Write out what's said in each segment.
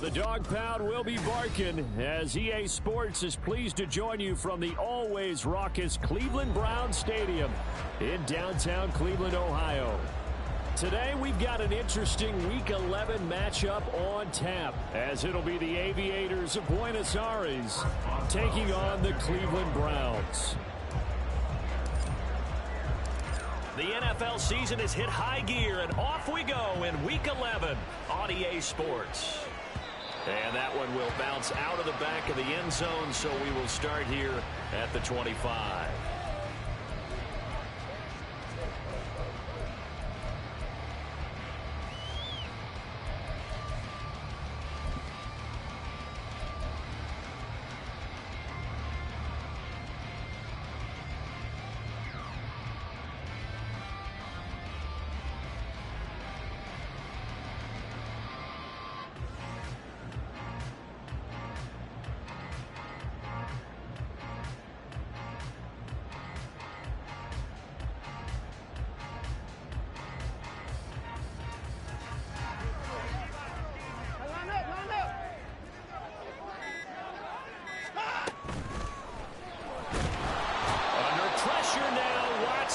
The dog pound will be barking as EA Sports is pleased to join you from the always raucous Cleveland Browns Stadium in downtown Cleveland, Ohio. Today we've got an interesting Week 11 matchup on tap as it'll be the Aviators of Buenos Aires taking on the Cleveland Browns. The NFL season has hit high gear, and off we go in Week 11 on EA Sports. And that one will bounce out of the back of the end zone, so we will start here at the 25.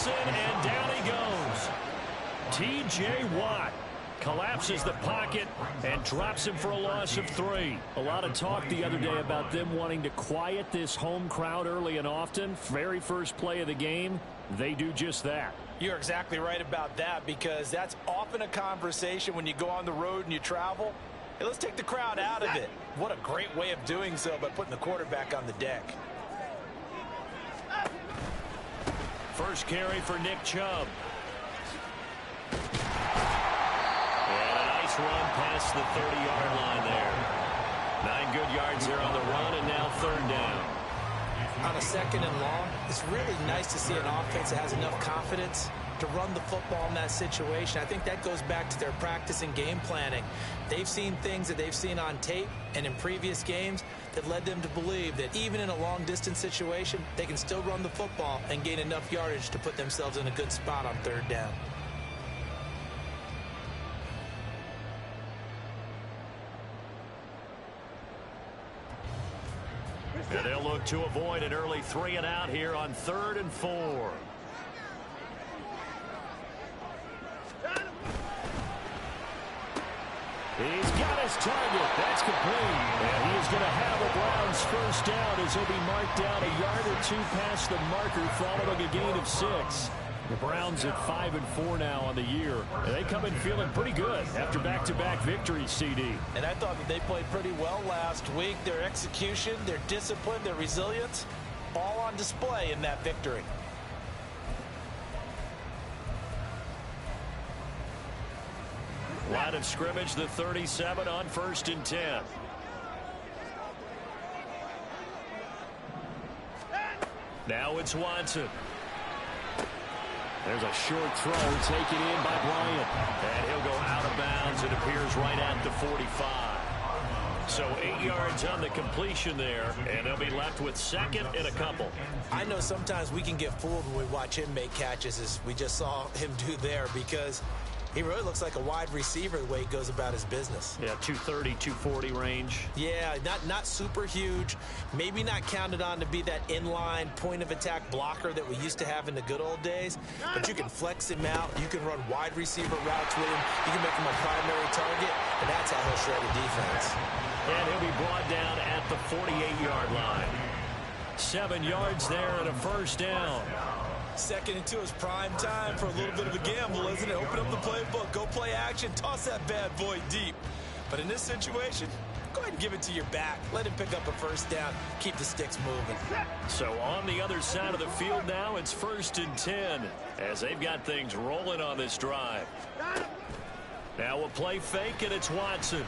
And down he goes. T.J. Watt collapses the pocket and drops him for a loss of 3. A lot of talk the other day about them wanting to quiet this home crowd early and often. Very first play of the game, they do just that. You're exactly right about that, because that's often a conversation when you go on the road and you travel. Hey, let's take the crowd out of it. What a great way of doing so by putting the quarterback on the deck. First carry for Nick Chubb. And a nice run past the 30-yard line there. 9 good yards there on the run, and now 3rd down. On a 2nd and long, it's really nice to see an offense that has enough confidence to run the football in that situation. I think that goes back to their practice and game planning. They've seen things that they've seen on tape and in previous games that led them to believe that even in a long-distance situation, they can still run the football and gain enough yardage to put themselves in a good spot on 3rd down. And they'll look to avoid an early 3 and out here on 3rd and 4. He's got his target. That's complete. And he is going to have a Browns first down as he'll be marked down a yard or 2 past the marker following a gain of 6. The Browns at 5-4 now on the year. And they come in feeling pretty good after back-to-back victories, CD. And I thought that they played pretty well last week. Their execution, their discipline, their resilience, all on display in that victory. Line of scrimmage, the 37 on 1st and 10. Now it's Watson. There's a short throw taken in by Bryant. And he'll go out of bounds. It appears right at the 45. So 8 yards on the completion there, and they'll be left with 2nd and a couple. I know sometimes we can get fooled when we watch him make catches, as we just saw him do there, because he really looks like a wide receiver the way he goes about his business. Yeah, 230, 240 range. Yeah, not super huge. Maybe not counted on to be that inline point-of-attack blocker that we used to have in the good old days. But you can flex him out. You can run wide receiver routes with him. You can make him a primary target, and that's how he'll shred a defense. And he'll be brought down at the 48-yard line. 7 yards there and a first down. 2nd and 2 is prime time for a little bit of a gamble, isn't it? Open up the playbook, go play action, toss that bad boy deep. But in this situation, go ahead and give it to your back. Let him pick up a first down. Keep the sticks moving. So on the other side of the field now, it's 1st and 10 as they've got things rolling on this drive. Now a play fake, and it's Watson.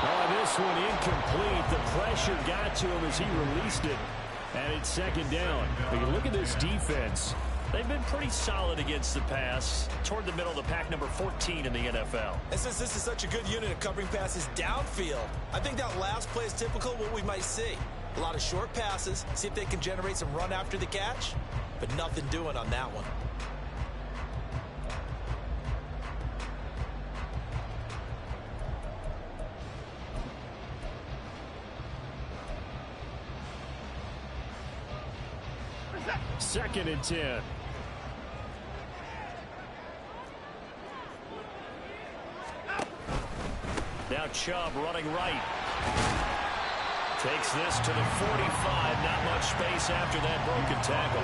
Oh, this one incomplete. The pressure got to him as he released it. And it's second down. But you look at this defense. They've been pretty solid against the pass, toward the middle of the pack, number 14 in the NFL. And since this is such a good unit of covering passes downfield, I think that last play is typical of what we might see. A lot of short passes, see if they can generate some run after the catch, but nothing doing on that one. Second and 10. Now Chubb running right. Takes this to the 45. Not much space after that broken tackle.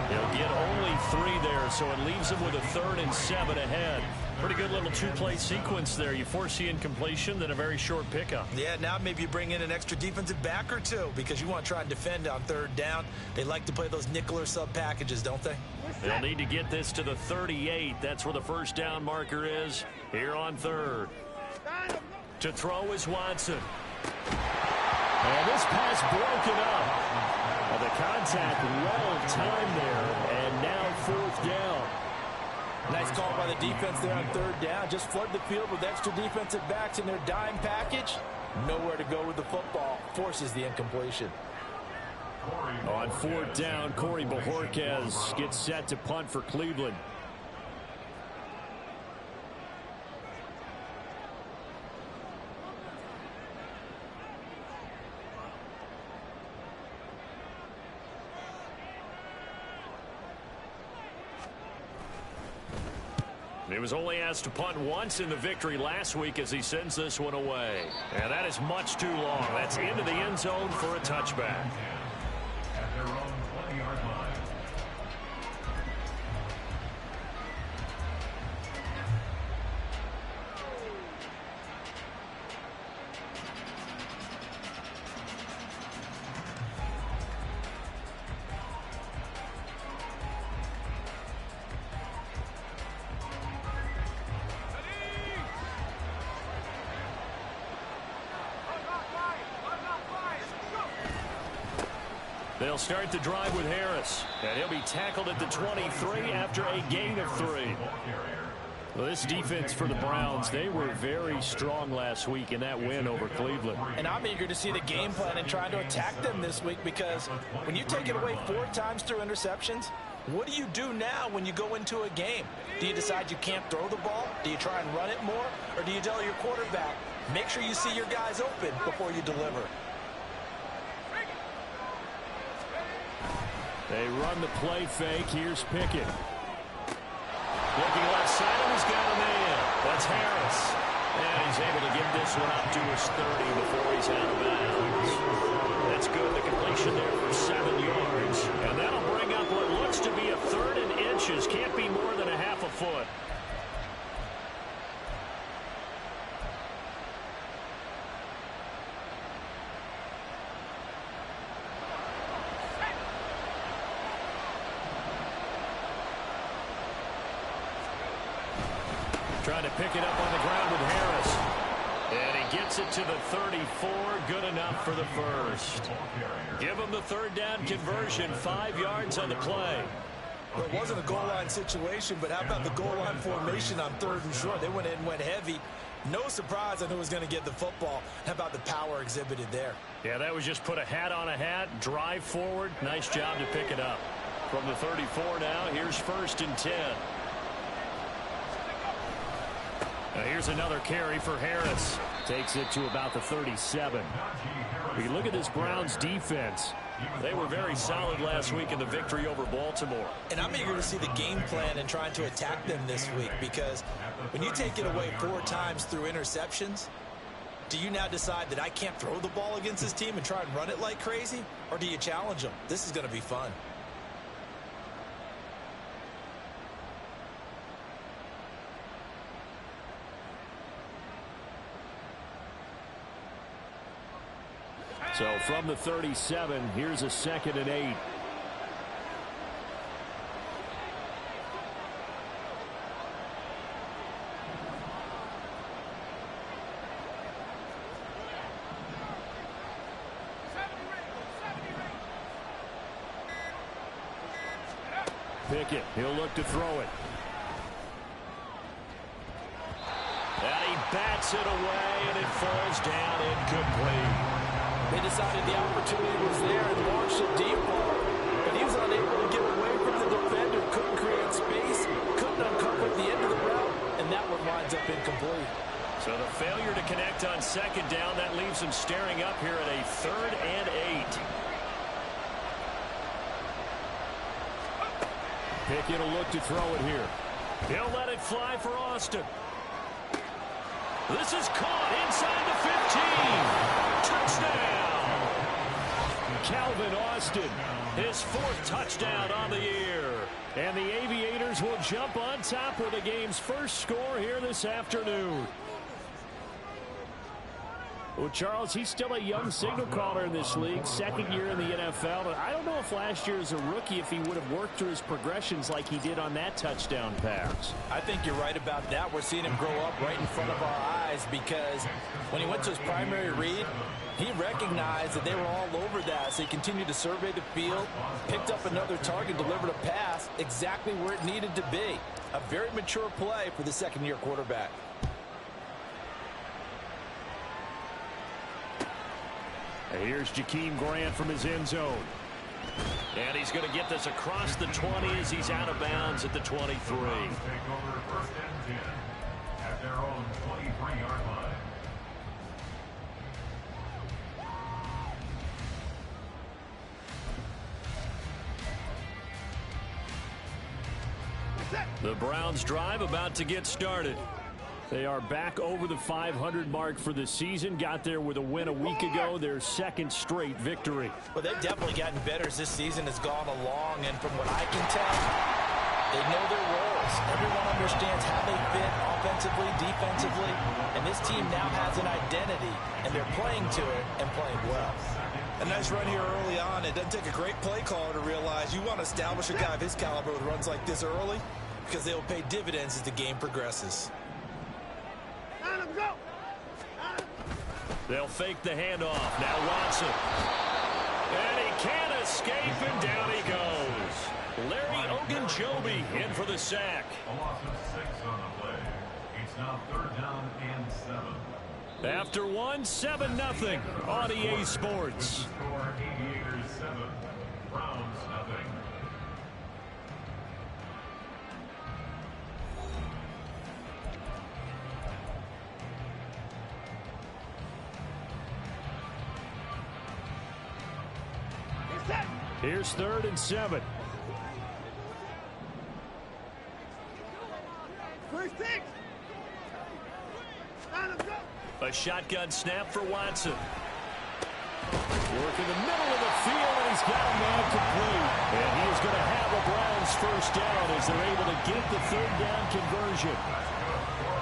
He'll get only 3 there, so it leaves him with a 3rd and 7 ahead. Pretty good little two-play sequence there. You force the incompletion, then a very short pickup. Yeah, now maybe you bring in an extra defensive back or two because you want to try and defend on 3rd down. They like to play those nickel or sub packages, don't they? They'll need to get this to the 38. That's where the first down marker is here on 3rd. To throw is Watson. And this pass broken up. The contact well timed there, and now 4th down. Nice call by the defense there on 3rd down. Just flood the field with extra defensive backs in their dime package. Nowhere to go with the football. Forces the incompletion. On 4th down, Corey Bojorquez gets set to punt for Cleveland. He was only asked to punt once in the victory last week as he sends this one away. And that is much too long. That's into the end zone for a touchback. At their own 20-yard line. They'll start the drive with Harris, and he'll be tackled at the 23 after a gain of 3. Well, this defense for the Browns, they were very strong last week in that win over Cleveland. And I'm eager to see the game plan and trying to attack them this week because when you take it away 4 times through interceptions, what do you do now when you go into a game? Do you decide you can't throw the ball? Do you try and run it more? Or do you tell your quarterback, make sure you see your guys open before you deliver? They run the play fake. Here's Pickett. Looking left side, and he's got a man. That's Harris. And he's able to get this one up to his 30 before he's out of bounds. That's good. The completion there for 7 yards. And that'll bring up what looks to be a 3rd and inches. Can't be more than a half a foot. Trying to pick it up on the ground with Harris. And he gets it to the 34. Good enough for the first. Give him the 3rd down conversion. 5 yards on the play. Well, it wasn't a goal line situation, but how about the goal line formation on 3rd and short? They went in and went heavy. No surprise on who was going to get the football. How about the power exhibited there? Yeah, that was just put a hat on a hat, drive forward. Nice job to pick it up. From the 34 now, here's 1st and 10. Here's another carry for Harris. Takes it to about the 37. We can look at this Browns defense. They were very solid last week in the victory over Baltimore. And I'm eager to see the game plan and trying to attack them this week because when you take it away 4 times through interceptions, do you now decide that I can't throw the ball against this team and try and run it like crazy? Or do you challenge them? This is going to be fun. So from the 37, here's a 2nd and 8. Pickett, he'll look to throw it. And he bats it away, and it falls down incomplete. They decided the opportunity was there and launched a deep ball, but he was unable to get away from the defender, couldn't create space, couldn't uncover the end of the route, and that one winds up incomplete. So the failure to connect on second down, that leaves him staring up here at a 3rd and 8. Pickett will look to throw it here. He'll let it fly for Austin. This is caught inside the 15. Touchdown! Calvin Austin, his 4th touchdown on the year. and the Aviators will jump on top with the game's first score here this afternoon. Well, Charles, he's still a young signal caller in this league, second year in the NFL. But I don't know if last year as a rookie, if he would have worked through his progressions like he did on that touchdown pass. I think you're right about that. We're seeing him grow up right in front of our eyes because when he went to his primary read, he recognized that they were all over that. So he continued to survey the field, picked up another target, delivered a pass exactly where it needed to be. A very mature play for the second-year quarterback. Here's Jakeem Grant from his end zone. And he's going to get this across the 20 as he's out of bounds at the 23. Take over 1st and 10 at their own 23-yard line. The Browns drive about to get started. They are back over the 500 mark for the season. Got there with a win a week ago, their second straight victory. Well, they've definitely gotten better as this season has gone along, and from what I can tell, they know their roles. Everyone understands how they fit offensively, defensively, and this team now has an identity, and they're playing to it and playing well. A nice run here early on. It doesn't take a great play caller to realize you want to establish a guy of his caliber with runs like this early because they will pay dividends as the game progresses. They'll fake the handoff. Now Watson. And he can't escape, and down he goes. Larry Ogunjobi in for the sack. A loss of 6 on the play. It's now 3rd down and 7. After 1, 7-0 on EA Sports. Score Aviators 7, Browns 0. Here's 3rd and 7. A shotgun snap for Watson. Work in the middle of the field, and he's got a man complete. And he is going to have a Browns first down as they're able to get the 3rd down conversion.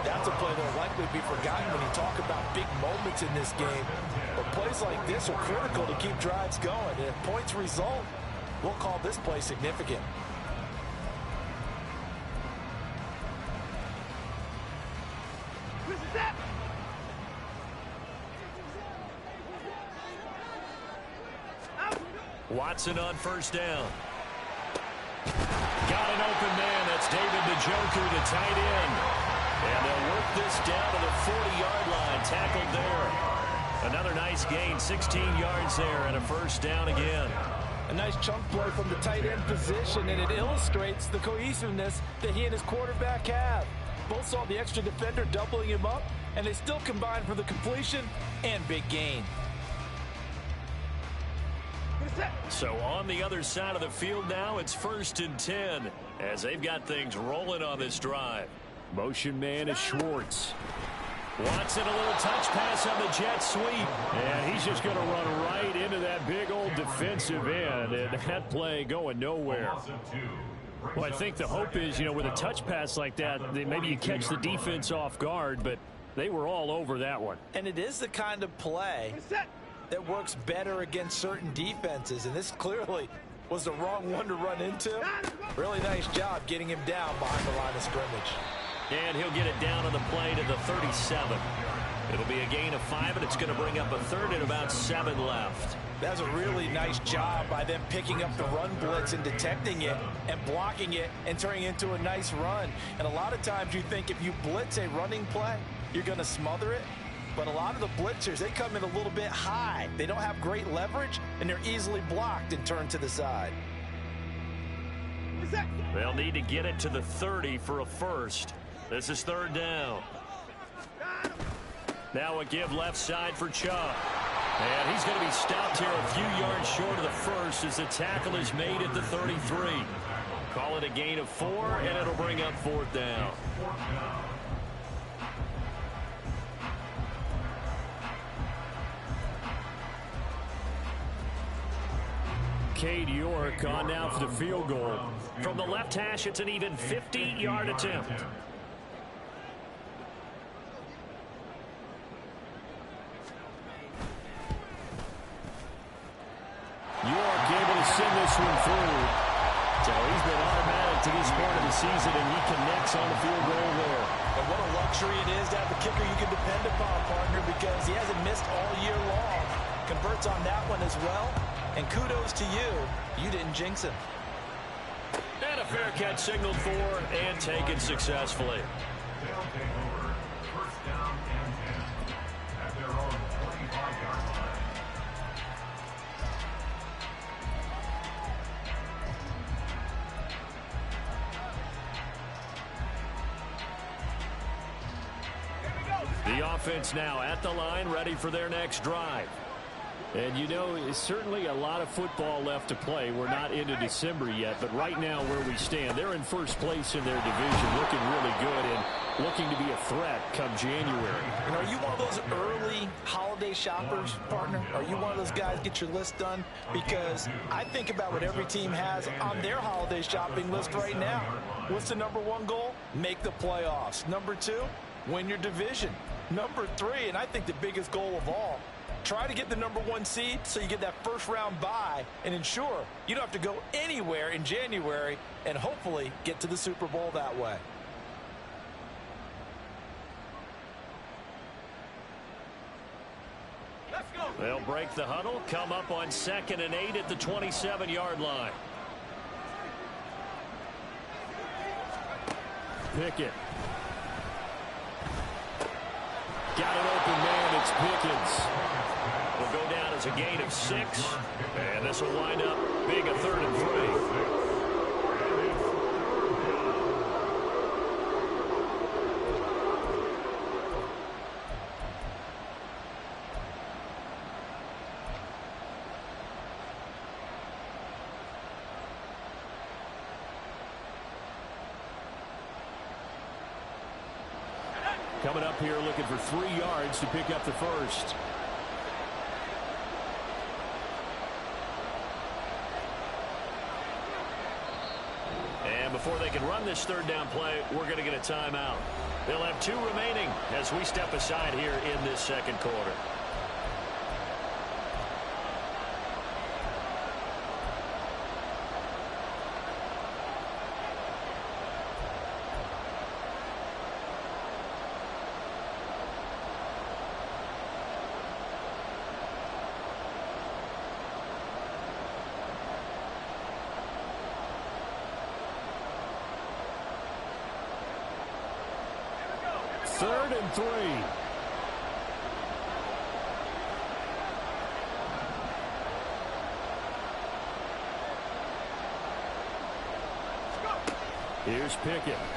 That's a play that will likely be forgotten when you talk about big moments in this game. But plays like this are critical to keep drives going. And if points result, we'll call this play significant. Watson on first down. Got an open man. That's David Njoku, the tight end. And they'll work this down to the 40-yard line. Tackled there. Another nice gain, 16 yards there, and a first down again. A nice chunk play from the tight end position, and it illustrates the cohesiveness that he and his quarterback have. Both saw the extra defender doubling him up, and they still combined for the completion and big gain. So on the other side of the field now, it's 1st and 10 as they've got things rolling on this drive. Motion man is Schwartz. Watson, a little touch pass on the jet sweep. And he's just going to run right into that big old defensive end. And that play going nowhere. Well, I think the hope is, you know, with a touch pass like that, maybe you catch the defense off guard, but they were all over that one. And it is the kind of play that works better against certain defenses, and this clearly was the wrong one to run into. Really nice job getting him down behind the line of scrimmage. And he'll get it down on the play to the 37. It'll be a gain of 5, and it's going to bring up a third and about 7 left. That's a really nice job by them picking up the run blitz and detecting it and blocking it and turning it into a nice run. And a lot of times you think if you blitz a running play, you're going to smother it. But a lot of the blitzers, they come in a little bit high. They don't have great leverage, and they're easily blocked and turned to the side. They'll need to get it to the 30 for a first. This is 3rd down. Now a give left side for Chubb. And he's going to be stopped here a few yards short of the first as the tackle is made at the 33. Call it a gain of 4, and it'll bring up 4th down. Cade York on now for the field goal. From the left hash, it's an even 50-yard attempt. York able to send this one through. So he's been automatic to this point of the season, and he connects on the field goal there. And what a luxury it is to have a kicker you can depend upon, partner, because he hasn't missed all year long. Converts on that one as well. And kudos to you. You didn't jinx him. And a fair catch signaled for and taken successfully. They'll take over 1st down and 10 at their own 25-yard line. The offense now at the line, ready for their next drive. And, you know, it's certainly a lot of football left to play. We're not into December yet, but right now where we stand, they're in first place in their division, looking really good and looking to be a threat come January. And are you one of those early holiday shoppers, partner? Are you one of those guys get your list done? Because I think about what every team has on their holiday shopping list right now. What's the #1 goal? Make the playoffs. #2, win your division. #3, and I think the biggest goal of all, try to get the #1 seed so you get that first-round bye and ensure you don't have to go anywhere in January and hopefully get to the Super Bowl that way. Let's go. They'll break the huddle, come up on 2nd and 8 at the 27-yard line. Pickett. Got an open man. It's Pickens. Will go down as a gain of 6, and this will wind up being a 3rd and 3. Coming up here looking for 3 yards to pick up the first. And before they can run this 3rd down play, we're going to get a timeout. They'll have 2 remaining as we step aside here in this 2nd quarter. Third and 3. Here's Pickett. And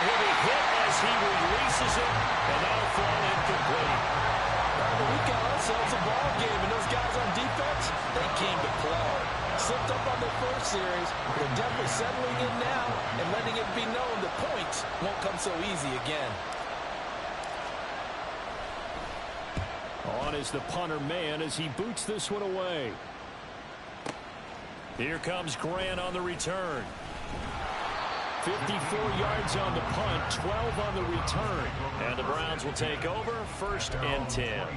he'll be hit as he releases it, and that'll fall incomplete. We got ourselves a ball game, and those guys on defense, they came to play. Slipped up on their first series. They're definitely settling in now and letting it be known the points won't come so easy again. On is the punter man as he boots this one away. Here comes Grant on the return. 54 yards on the punt, 12 on the return. And the Browns will take over 1st and 10.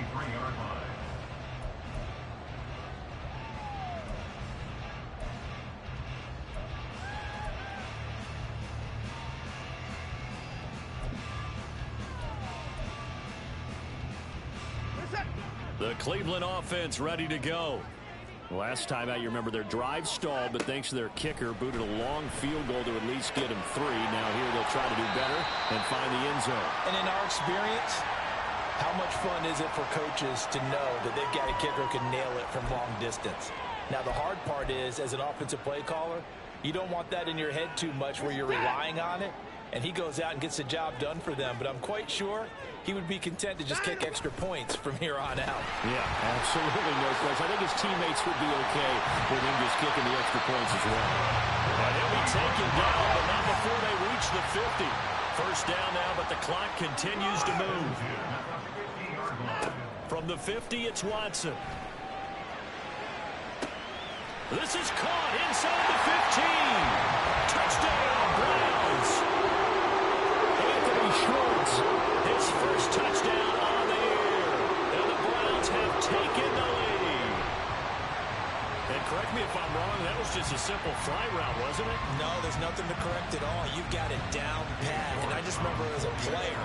The Cleveland offense ready to go. Last time out, you remember their drive stalled, but thanks to their kicker, booted a long field goal to at least get them 3. Now here they'll try to do better and find the end zone. And in our experience, how much fun is it for coaches to know that they've got a kicker who can nail it from long distance? Now, the hard part is, as an offensive play caller, you don't want that in your head too much where you're relying on it, and he goes out and gets the job done for them. But I'm quite sure he would be content to just kick extra points from here on out. Yeah, absolutely no question. I think his teammates would be okay with him just kicking the extra points as well. And he'll be taken down, but not before they reach the 50. First down now, but the clock continues to move. From the 50, it's Watson. This is caught inside the 15. Touchdown, Browns. Anthony Schwartz, His first touchdown on the year. And the Browns have taken the lead. And correct me if I'm wrong, that was just a simple fly route, wasn't it? No, there's nothing to correct at all. You've got it down pat. And I just remember as a player,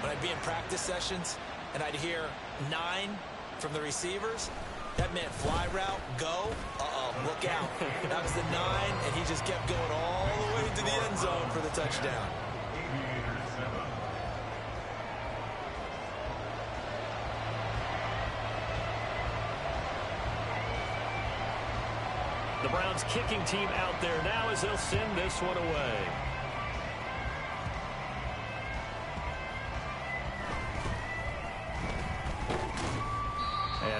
when I'd be in practice sessions and I'd hear 9 from the receivers, that meant fly route, go, look out. That was the 9, and he just kept going all the way to the end zone for the touchdown. The Browns kicking team out there now as they'll send this one away.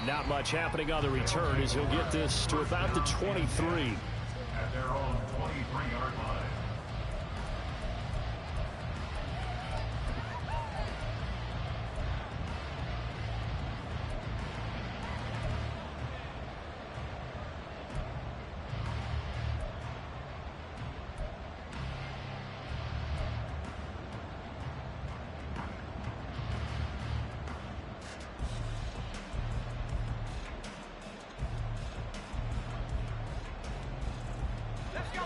and not much happening on the return as he'll get this to about the 23. At their own 23-yard line.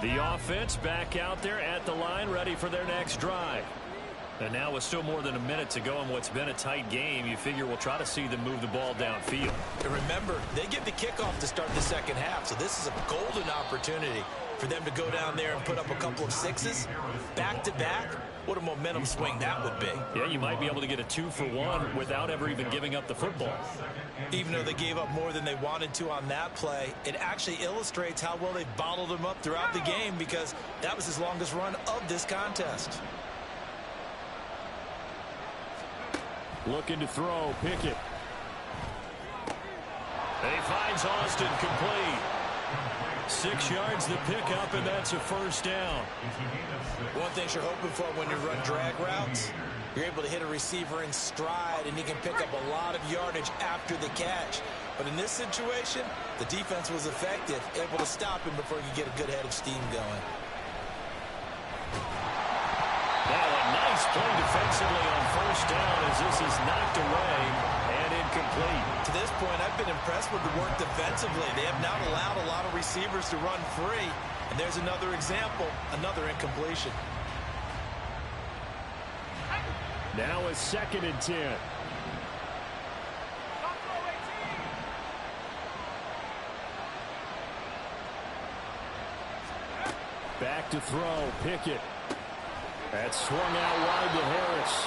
The offense back out there at the line, ready for their next drive. And now with still more than a minute to go in what's been a tight game, you figure we'll try to see them move the ball downfield. And remember, they get the kickoff to start the second half, so this is a golden opportunity for them to go down there and put up a couple of sixes back-to-back. What a momentum swing that would be. Yeah, you might be able to get a 2-for-1 without ever even giving up the football. Even though they gave up more than they wanted to on that play, it actually illustrates how well they bottled them up throughout the game, because that was his longest run of this contest. Looking to throw, Pickett. He finds Austin complete. 6 yards the pickup, and that's a first down. One thing you're hoping for when you run drag routes, you're able to hit a receiver in stride, and he can pick up a lot of yardage after the catch. But in this situation, the defense was effective, able to stop him before he could get a good head of steam going. Now a nice play defensively on first down as this is knocked away and incomplete. To this point, I've been impressed with the work defensively. They have not allowed a lot of receivers to run free. And there's another example, another incompletion. Now a 2nd and 10. Back to throw, Pickett. That's swung out wide to Harris.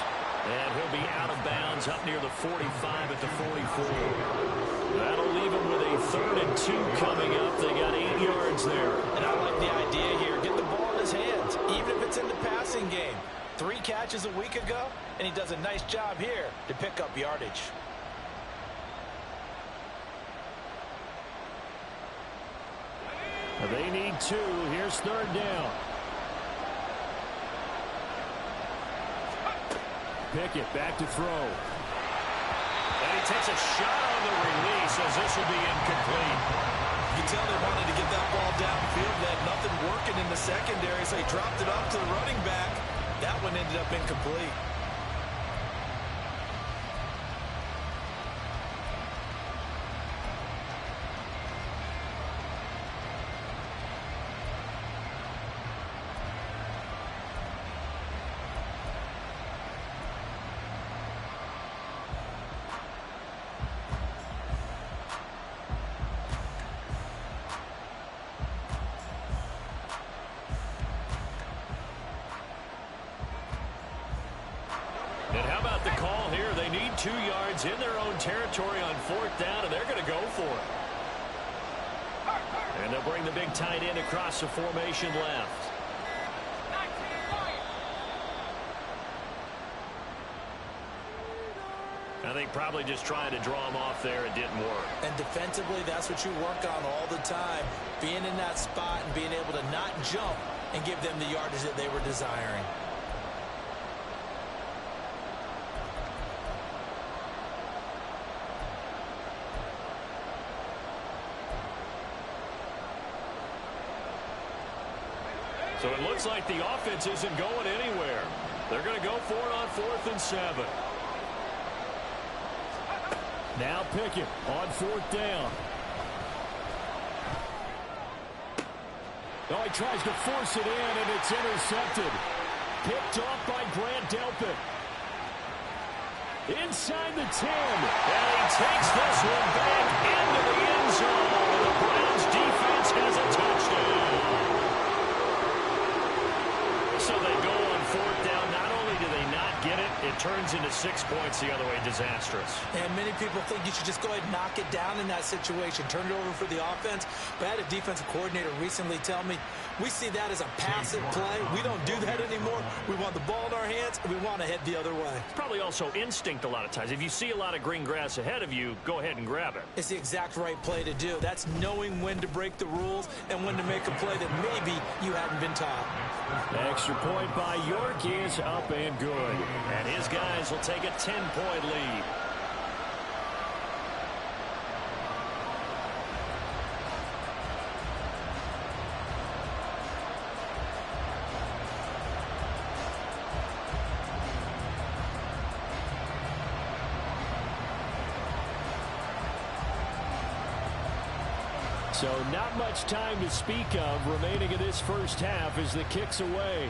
And he'll be out of bounds up near the 45 at the 44. That'll leave him with a 3rd and 2 coming up. They got 8 yards there. And I like the idea here. Get the ball in his hands, even if it's in the passing game. 3 catches a week ago, and he does a nice job here to pick up yardage. They need 2. Here's 3rd down. Pickett back to throw. And he takes a shot on the release as this will be incomplete. You can tell they wanted to get that ball downfield. They had nothing working in the secondary, so he dropped it off to the running back. That one ended up incomplete. 2 yards in their own territory on 4th down, and they're going to go for it. And they'll bring the big tight end across the formation left. I think probably just trying to draw him off there, it didn't work. And defensively, that's what you work on all the time. Being in that spot and being able to not jump and give them the yardage that they were desiring. So it looks like the offense isn't going anywhere. They're going to go for it on 4th and 7. Now Pickett on 4th down. Oh, he tries to force it in, and it's intercepted. Picked off by Grant Delpit. Inside the 10. And he takes this one back into the end zone. And the Browns defense has a touchdown. So they go on 4th down. Not only do they not get it, it turns into 6 points the other way. Disastrous. And many people think you should just go ahead and knock it down in that situation. Turn it over for the offense. But I had a defensive coordinator recently tell me, we see that as a passive play. We don't do that anymore. We want the ball in our hands, and we want to head the other way. It's probably also instinct a lot of times. If you see a lot of green grass ahead of you, go ahead and grab it. It's the exact right play to do. That's knowing when to break the rules and when to make a play that maybe you hadn't been taught. The extra point by York is up and good. And his guys will take a 10-point lead. So not much time to speak of remaining in this first half as the kick's away.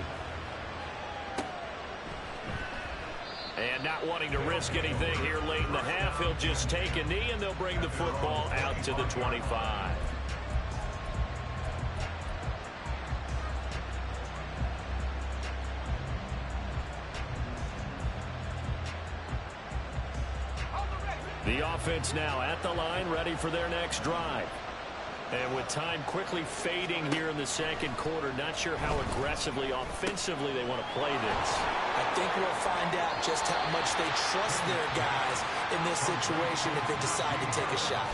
And not wanting to risk anything here late in the half, he'll just take a knee and they'll bring the football out to the 25. The offense now at the line, ready for their next drive. And with time quickly fading here in the second quarter, not sure how aggressively, offensively they want to play this. I think we'll find out just how much they trust their guys in this situation if they decide to take a shot.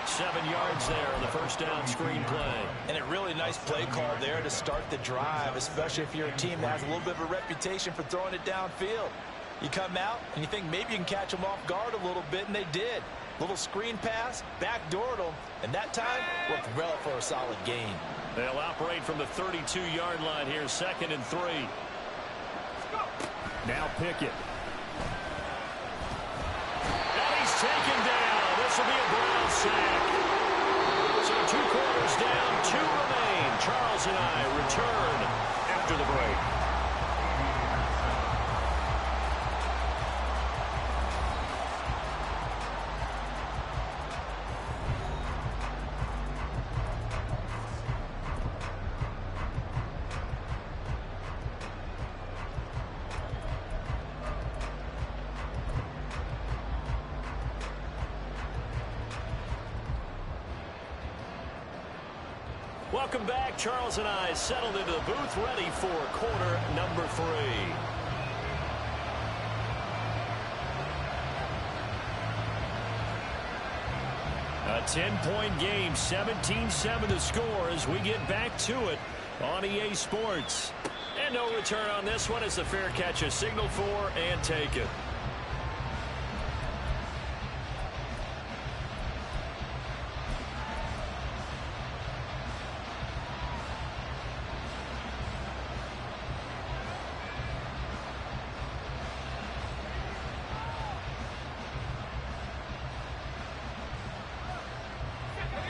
7 yards there on the first down screen play. And a really nice play call there to start the drive, especially if you're a team that has a little bit of a reputation for throwing it downfield. You come out and you think maybe you can catch them off guard a little bit, and they did. Little screen pass, backdoored them, and that time worked well for a solid gain. They'll operate from the 32-yard line here, 2nd and 3. Now Pickett. And he's taken down. This will be a Brown sack. So 2 quarters down, 2 remain. Charles and I return after the break. Welcome back. Charles and I settled into the booth, ready for quarter number 3. A 10-point game, 17-7 the score as we get back to it on EA Sports. And no return on this one as the fair catch is signaled for and taken.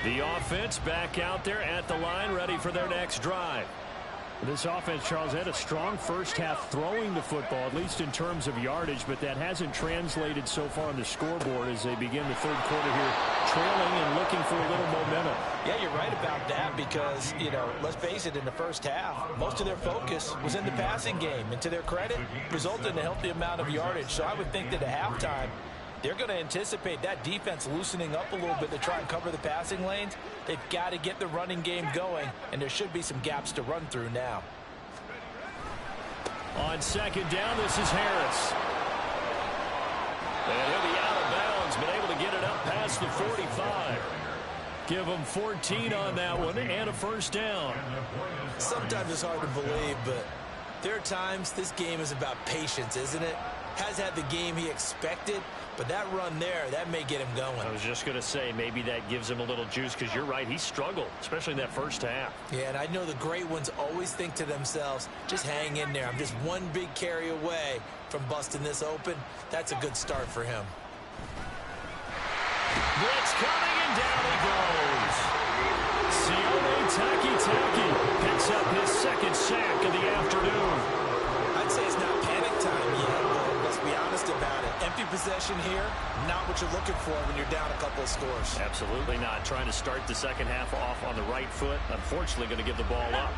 The offense back out there at the line, ready for their next drive. This offense, Charles, had a strong first half throwing the football, at least in terms of yardage, but that hasn't translated so far on the scoreboard as they begin the third quarter here, trailing and looking for a little momentum. Yeah, you're right about that. because, you know, let's face it, in the first half, most of their focus was in the passing game. And to their credit, resulted in a healthy amount of yardage. So I would think that at halftime, they're going to anticipate that defense loosening up a little bit to try and cover the passing lanes. They've got to get the running game going, and there should be some gaps to run through now. On second down, this is Harris. And he'll be out of bounds, but able to get it up past the 45. Give them 14 on that one and a first down. Sometimes it's hard to believe, but there are times this game is about patience, isn't it? Has had the game he expected, but that run there, that may get him going. I was just going to say, maybe that gives him a little juice, because you're right, he struggled, especially in that first half. Yeah, and I know the great ones always think to themselves, just hang in there. I'm just one big carry away from busting this open. That's a good start for him. Blitz coming, and down he goes. Sione Takitaki picks up his second sack of the afternoon. I'd say it's not panic time yet, but let's be honest about it. Empty possession here, not what you're looking for when you're down a couple of scores. Absolutely not. Trying to start the second half off on the right foot. Unfortunately, going to give the ball up.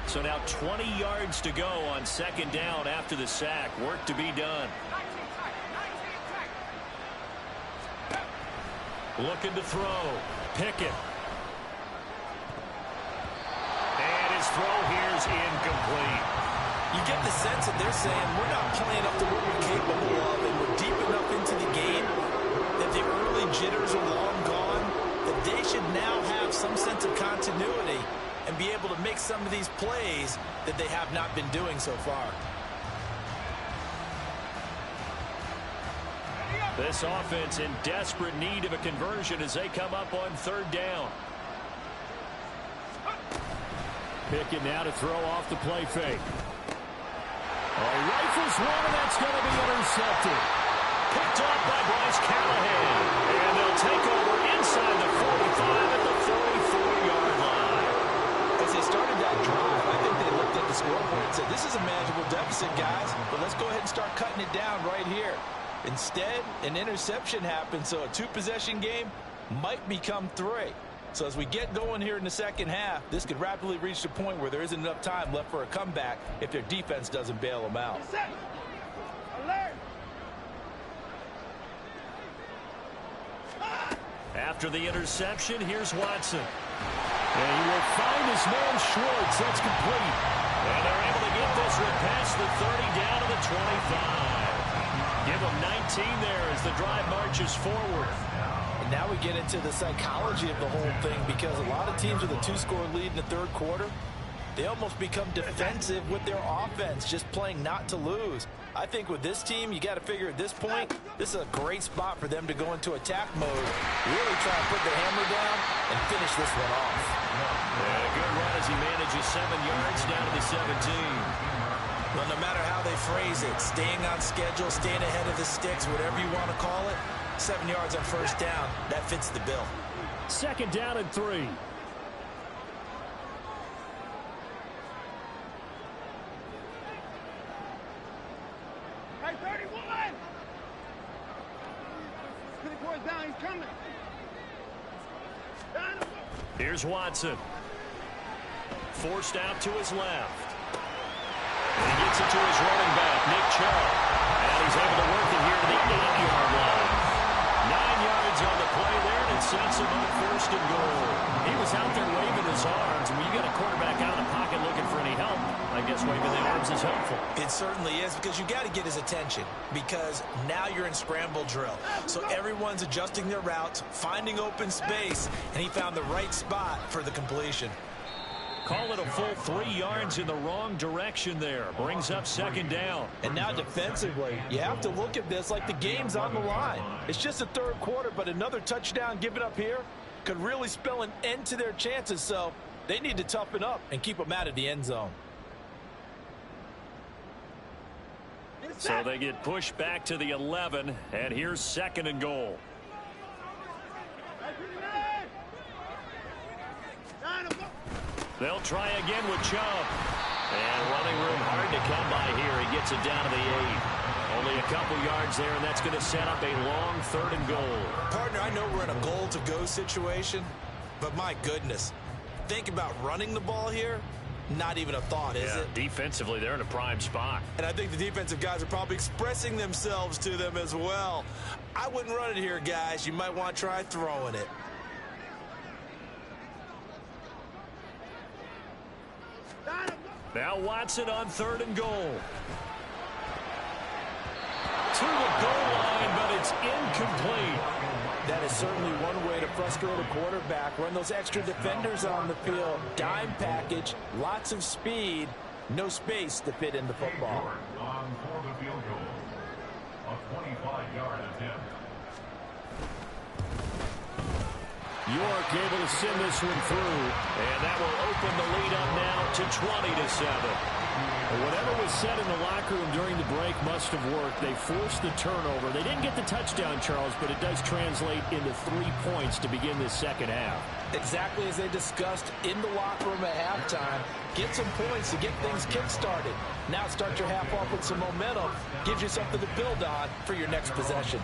So now 20 yards to go on second down after the sack. Work to be done. Looking to throw. Pickett. And his throw here's incomplete. You get the sense that they're saying we're not playing up to what we're capable of, and we're deep enough into the game that the early jitters are long gone, that they should now have some sense of continuity and be able to make some of these plays that they have not been doing so far. This offense in desperate need of a conversion as they come up on third down. Pickett now to throw off the play fake. Rifles one, and that's going to be intercepted. Picked off by Bryce Callahan. And they'll take over inside the 45 at the 44-yard line. As they started that drive, I think they looked at the scoreboard and said, this is a manageable deficit, guys, but let's go ahead and start cutting it down right here. Instead, an interception happened, so a two-possession game might become three. So as we get going here in the second half, this could rapidly reach the point where there isn't enough time left for a comeback if their defense doesn't bail them out. After the interception, here's Watson. And he will find his man Schwartz. That's complete. And they're able to get this one past the 30 down to the 25. Give them 19 there as the drive marches forward. And now we get into the psychology of the whole thing, because a lot of teams with a two-score lead in the third quarter, they almost become defensive with their offense, just playing not to lose. I think with this team, you got to figure at this point, this is a great spot for them to go into attack mode, really try and put the hammer down and finish this one off. And a good run as he manages 7 yards down to the 17. Well, no matter how they phrase it, staying on schedule, staying ahead of the sticks, whatever you want to call it, 7 yards on first down, that fits the bill. Second down and 3. Hey, 31! Put the boys down, he's coming. Here's Watson. Forced out to his left. And he gets it to his running back, Nick Chubb. And he's able to work it here to the 8-yard line. 9 yards on the play there, and it sets him up first and goal. He was out there waving his arms, and when you got a quarterback out of the pocket looking for any help, I guess waving the arms is helpful. It certainly is, because you got to get his attention, because now you're in scramble drill. So everyone's adjusting their routes, finding open space, and he found the right spot for the completion. Call it a full 3 yards in the wrong direction there. Brings up second down. And now defensively, you have to look at this like the game's on the line. It's just the third quarter, but another touchdown given up here could really spell an end to their chances. So they need to toughen up and keep them out of the end zone. So they get pushed back to the 11, and here's second and goal. They'll try again with Chubb. And running room hard to come by here. He gets it down to the 8. Only a couple yards there, and that's going to set up a long third and goal. Partner, I know we're in a goal-to-go situation, but my goodness, think about running the ball here, not even a thought, is it? Defensively, they're in a prime spot. And I think the defensive guys are probably expressing themselves to them as well. I wouldn't run it here, guys. You might want to try throwing it. Now Watson on 3rd and goal. To the goal line, but it's incomplete. That is certainly one way to frustrate a quarterback. Run those extra defenders on the field. Dime package, lots of speed, no space to fit in the football. On for the field goal. A 25-yard attempt. York able to send this one through. And that will open the lead up now to 20-7. Whatever was said in the locker room during the break must have worked. They forced the turnover. They didn't get the touchdown, Charles, but it does translate into 3 points to begin this second half. Exactly as they discussed in the locker room at halftime. Get some points to get things kick-started. Now start your half off with some momentum. Gives you something to build on for your next possession.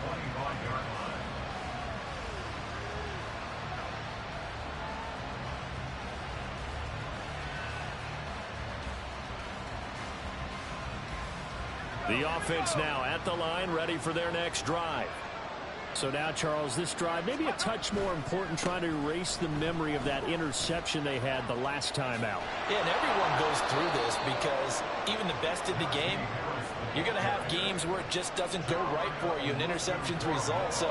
The offense now at the line, ready for their next drive. So now, Charles, this drive maybe a touch more important, trying to erase the memory of that interception they had the last time out. Yeah, and everyone goes through this because even the best in the game, you're going to have games where it just doesn't go right for you, and interceptions result. So,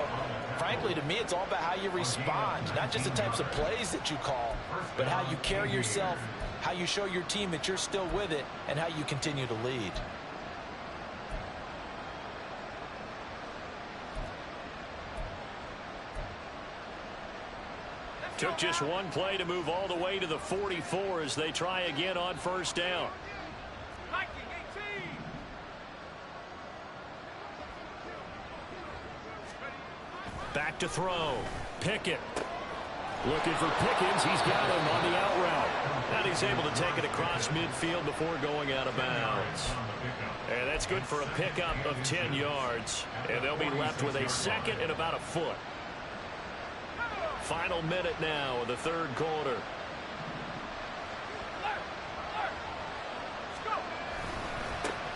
frankly, to me, it's all about how you respond, not just the types of plays that you call, but how you carry yourself, how you show your team that you're still with it, and how you continue to lead. Took just one play to move all the way to the 44 as they try again on 1st down. Back to throw. Pickett. Looking for Pickens. He's got him on the out route. And he's able to take it across midfield before going out of bounds. And that's good for a pickup of 10 yards. And they'll be left with a second and about a foot. Final minute now of the 3rd quarter.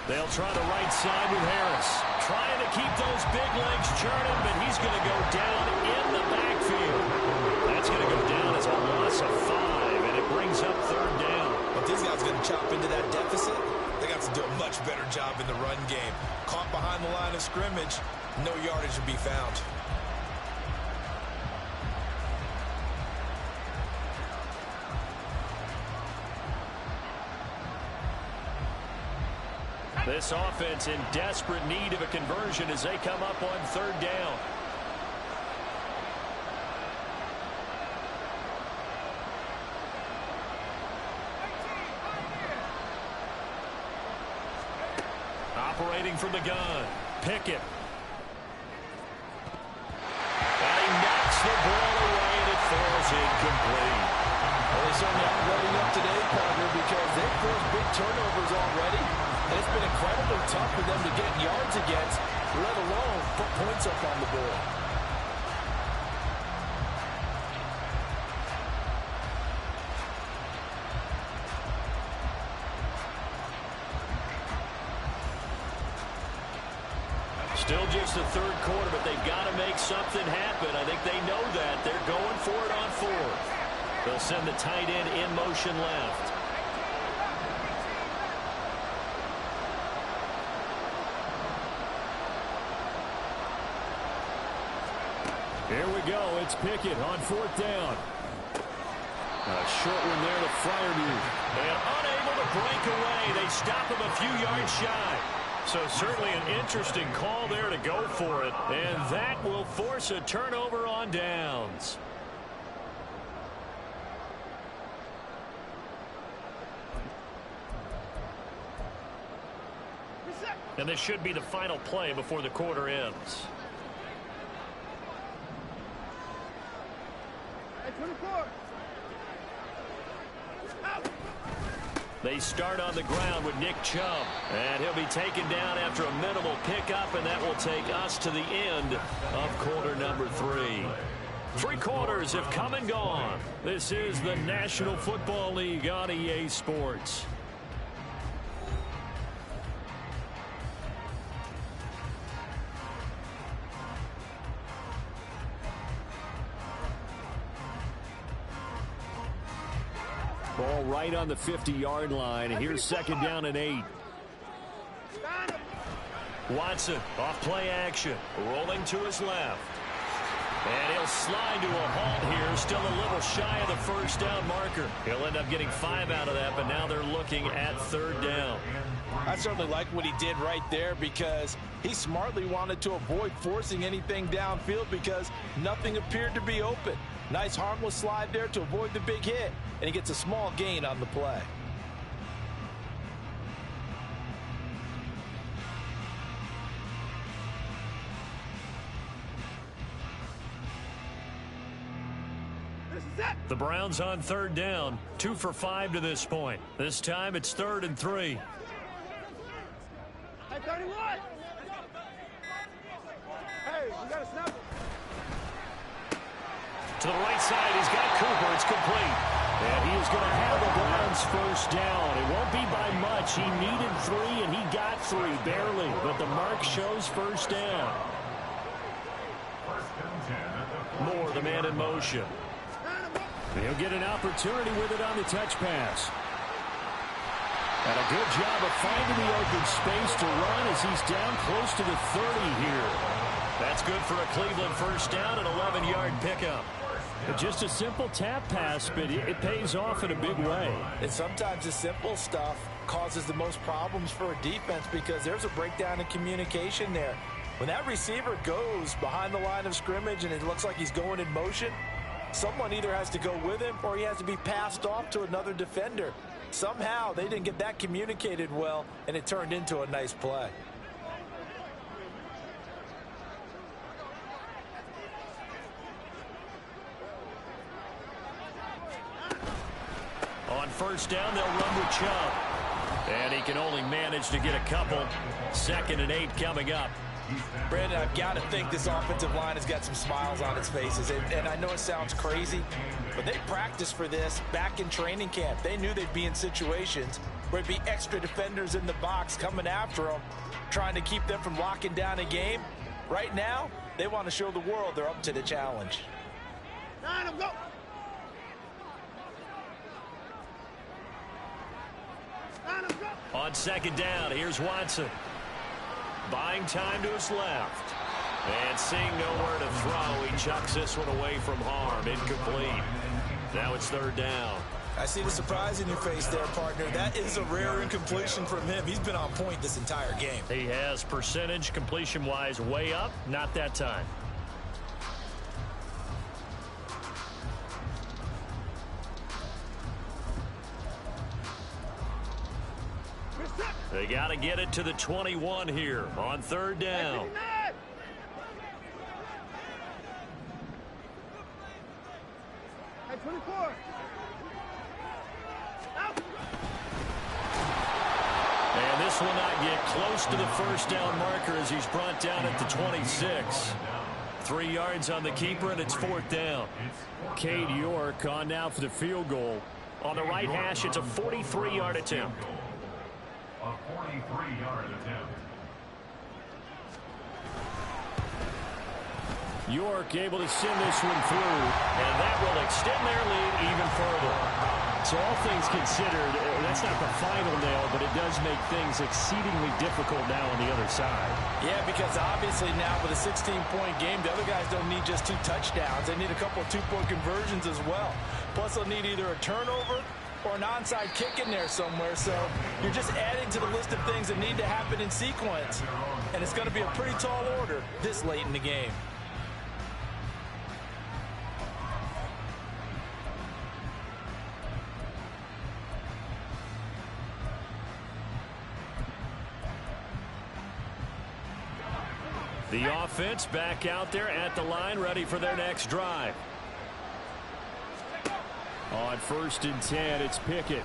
They'll try the right side with Harris. Trying to keep those big legs churning, but he's going to go down in the backfield. That's going to go down as a loss of 5, and it brings up 3rd down. If these guys are going to chop into that deficit, they got to do a much better job in the run game. Caught behind the line of scrimmage, no yardage to be found. This offense in desperate need of a conversion as they come up on 3rd down. Operating from the gun, Pickett. And he knocks the ball away and it falls incomplete. Well, they certainly aren't running up today, partner, because they've forced big turnovers already. And it's been incredibly tough for them to get yards against, let alone put points up on the board. Still just the 3rd quarter, but they've got to make something happen. I think they know that. They're going for it on 4th. They'll send the tight end in motion left. Here we go. It's Pickett on 4th down. A short one there to Freiermuth. And unable to break away. They stop him a few yards shy. So certainly an interesting call there to go for it. And that will force a turnover on downs. And this should be the final play before the quarter ends. They start on the ground with Nick Chubb. And he'll be taken down after a minimal pickup, and that will take us to the end of quarter number 3. Three quarters have come and gone. This is the National Football League on EA Sports. Ball right on the 50-yard line. Here's second down and 8. Watson off play action, rolling to his left. And he'll slide to a halt here, still a little shy of the first down marker. He'll end up getting 5 out of that, but now they're looking at third down. I certainly like what he did right there because he smartly wanted to avoid forcing anything downfield because nothing appeared to be open. Nice harmless slide there to avoid the big hit, and he gets a small gain on the play. The Browns on third down, 2 for 5 to this point. This time it's 3rd and 3. Hey, 31! Hey, we got a snap. To the right side, he's got Cooper. It's complete. And he is going to have the Browns first down. It won't be by much. He needed 3, and he got 3, barely. But the mark shows first down. Moore, the man in motion. He'll get an opportunity with it on the touch pass. And a good job of finding the open space to run as he's down close to the 30 here. That's good for a Cleveland first down, an 11-yard pickup. Just a simple tap pass, but it pays off in a big way. And sometimes the simple stuff causes the most problems for a defense because there's a breakdown in communication there. When that receiver goes behind the line of scrimmage and it looks like he's going in motion, someone either has to go with him or he has to be passed off to another defender. Somehow they didn't get that communicated well, and it turned into a nice play. On first down, they'll run with Chubb. And he can only manage to get a couple. 2nd and 8 coming up. Brandon, I've got to think this offensive line has got some smiles on its faces. And I know it sounds crazy, but they practiced for this back in training camp. They knew they'd be in situations where there'd be extra defenders in the box coming after them, trying to keep them from locking down a game. Right now, they want to show the world they're up to the challenge. 9, go! On second down, here's Watson. Buying time to his left. And seeing nowhere to throw, he chucks this one away from harm. Incomplete. Now it's third down. I see the surprise in your face there, partner. That is a rare incompletion from him. He's been on point this entire game. He has percentage completion-wise way up. Not that time. They got to get it to the 21 here on third down. Hey, 24. And this will not get close to the first down marker as he's brought down at the 26. 3 yards on the keeper, and it's 4th down. Cade York on now for the field goal. On the right hash, it's a 43-yard attempt. A 43-yard attempt. York able to send this one through. And that will extend their lead even further. So all things considered, that's not the final nail, but it does make things exceedingly difficult now on the other side. Yeah, because obviously now with a 16-point game, the other guys don't need just 2 touchdowns. They need a couple of 2-point conversions as well. Plus, they'll need either a turnover or an onside kick in there somewhere. So you're just adding to the list of things that need to happen in sequence. And it's going to be a pretty tall order this late in the game. The offense back out there at the line, ready for their next drive. On 1st and 10, it's Pickett.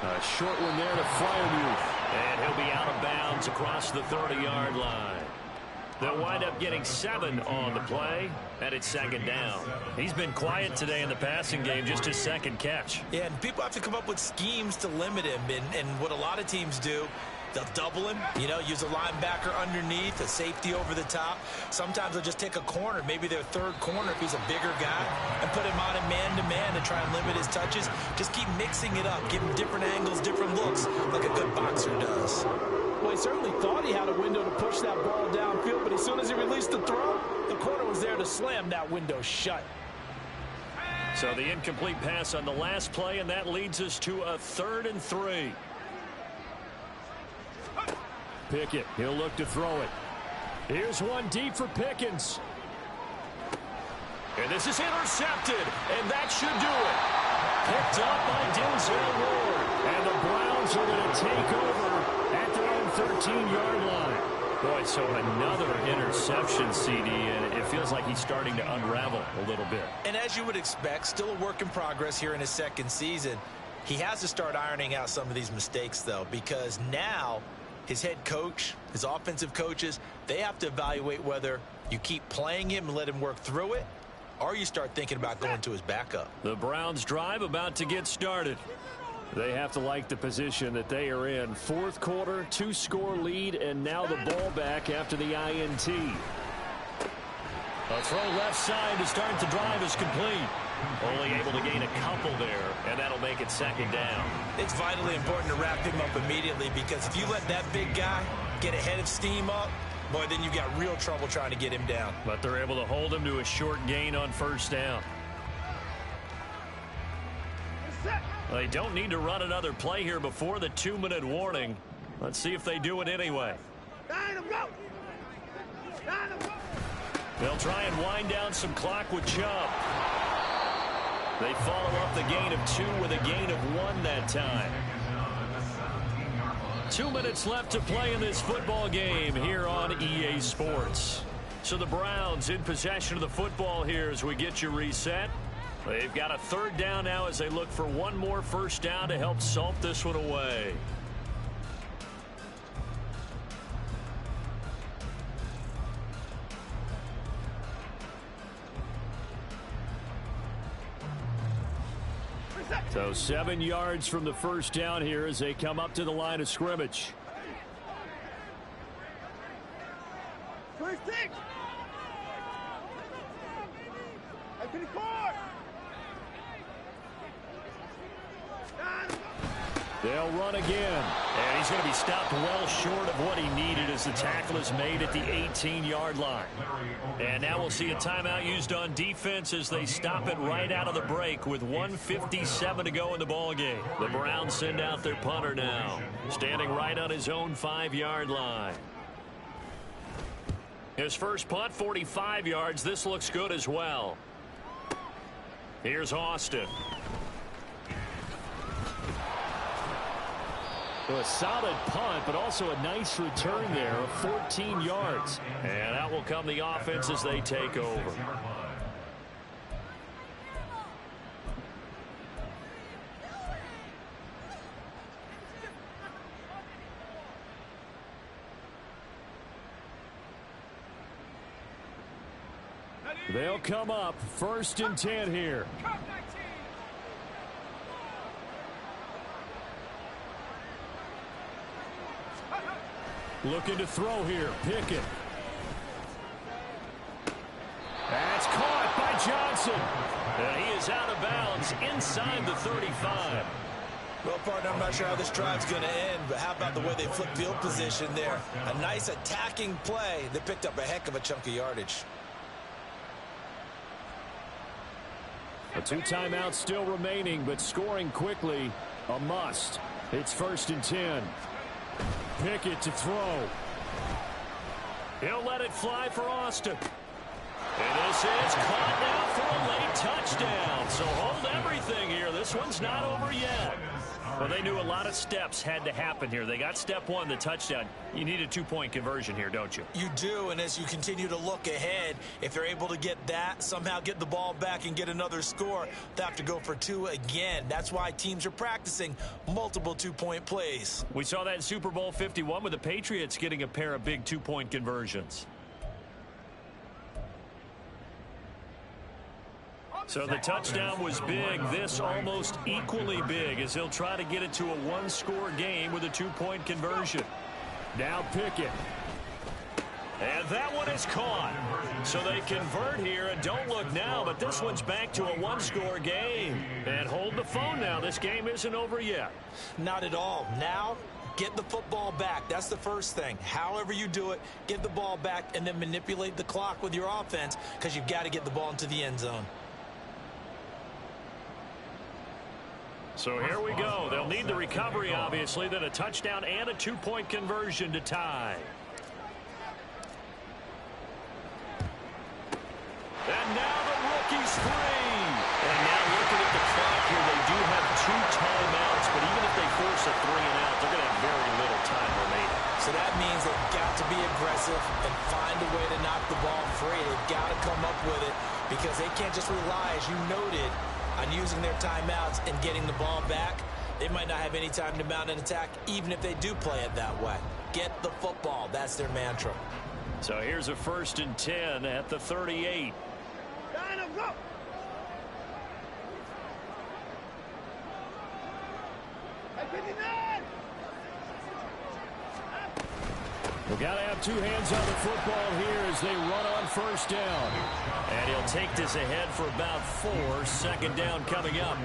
A short one there to Freiermuth. And he'll be out of bounds across the 30-yard line. They'll wind up getting 7 on the play, and it's second down. He's been quiet today in the passing game, just his second catch. Yeah, and people have to come up with schemes to limit him, and what a lot of teams do, they'll double him, use a linebacker underneath, a safety over the top. Sometimes they'll just take a corner, maybe their third corner if he's a bigger guy, and put him on a man-to-man to try and limit his touches. Just keep mixing it up, give him different angles, different looks, like a good boxer does. Well, he certainly thought he had a window to push that ball downfield, but as soon as he released the throw, the corner was there to slam that window shut. So the incomplete pass on the last play, and that leads us to a 3rd and 3. Pickett, he'll look to throw it. Here's one deep for Pickens. And this is intercepted, and that should do it. Picked up by Denzel Ward. And the Browns are going to take over at their own 13-yard line. Boy, so another interception, CD, and it feels like he's starting to unravel a little bit. And as you would expect, still a work in progress here in his second season. He has to start ironing out some of these mistakes, though, because now his head coach, his offensive coaches, they have to evaluate whether you keep playing him and let him work through it, or you start thinking about going to his backup. The Browns drive about to get started. They have to like the position that they are in. 4th quarter, 2-score lead, and now the ball back after the INT. A throw left side to start the drive is complete. Only able to gain a couple there, and that'll make it second down. It's vitally important to wrap him up immediately, because if you let that big guy get a head of steam up, boy, then you've got real trouble trying to get him down. But they're able to hold him to a short gain on 1st down. They don't need to run another play here before the 2-minute warning. Let's see if they do it anyway. They'll try and wind down some clock with Chubb. They follow up the gain of 2 with a gain of 1 that time. 2 minutes left to play in this football game here on EA Sports. So the Browns in possession of the football here as we get you reset. They've got a 3rd down now as they look for one more 1st down to help salt this one away. So 7 yards from the 1st down here as they come up to the line of scrimmage. 26. Hey, 24. They'll run again. And he's going to be stopped well short of what he needed as the tackle is made at the 18-yard line. And now we'll see a timeout used on defense as they stop it right out of the break with 1:57 to go in the ballgame. The Browns send out their punter now, standing right on his own 5-yard line. His first punt, 45 yards. This looks good as well. Here's Austin. A solid punt, but also a nice return there of 14 yards. And out will come the offense as they take over. They'll come up 1st and 10 here. Looking to throw here. Pickett. That's caught by Johnson. And he is out of bounds inside the 35. Well, partner, I'm not sure how this drive's going to end, but how about the way they flip field position there? A nice attacking play that picked up a heck of a chunk of yardage. A 2 timeouts still remaining, but scoring quickly, a must. It's 1st and 10. Pickett to throw. He'll let it fly for Austin. And this is caught now for a late touchdown. So hold everything here. This one's not over yet. Well, they knew a lot of steps had to happen here. They got step 1, the touchdown. You need a 2-point conversion here, don't you? You do, and as you continue to look ahead, if they're able to get that, somehow get the ball back and get another score, they have to go for 2 again. That's why teams are practicing multiple 2-point plays. We saw that in Super Bowl 51 with the Patriots getting a pair of big 2-point conversions. So the touchdown was big. This almost equally big as he'll try to get it to a one-score game with a two-point conversion. Now Pickett. And that one is caught. So they convert here, and don't look now, but this one's back to a one-score game. And hold the phone now. This game isn't over yet. Not at all. Now, get the football back. That's the first thing. However you do it, get the ball back and then manipulate the clock with your offense because you've got to get the ball into the end zone. So here we go. They'll need the recovery, obviously, then a touchdown and a two-point conversion to tie. And now the rookie's free. And now looking at the clock here, they do have 2 timeouts, but even if they force a 3-and-out, they're going to have very little time remaining. So that means they've got to be aggressive and find a way to knock the ball free. They've got to come up with it because they can't just rely, as you noted, on using their timeouts and getting the ball back. They might not have any time to mount an attack, even if they do play it that way. Get the football. That's their mantra. So here's a 1st and 10 at the 38. Dino, go! Hey, 59! We've got to have 2 hands on the football here as they run on 1st down. And he'll take this ahead for about 4. 2nd down coming up.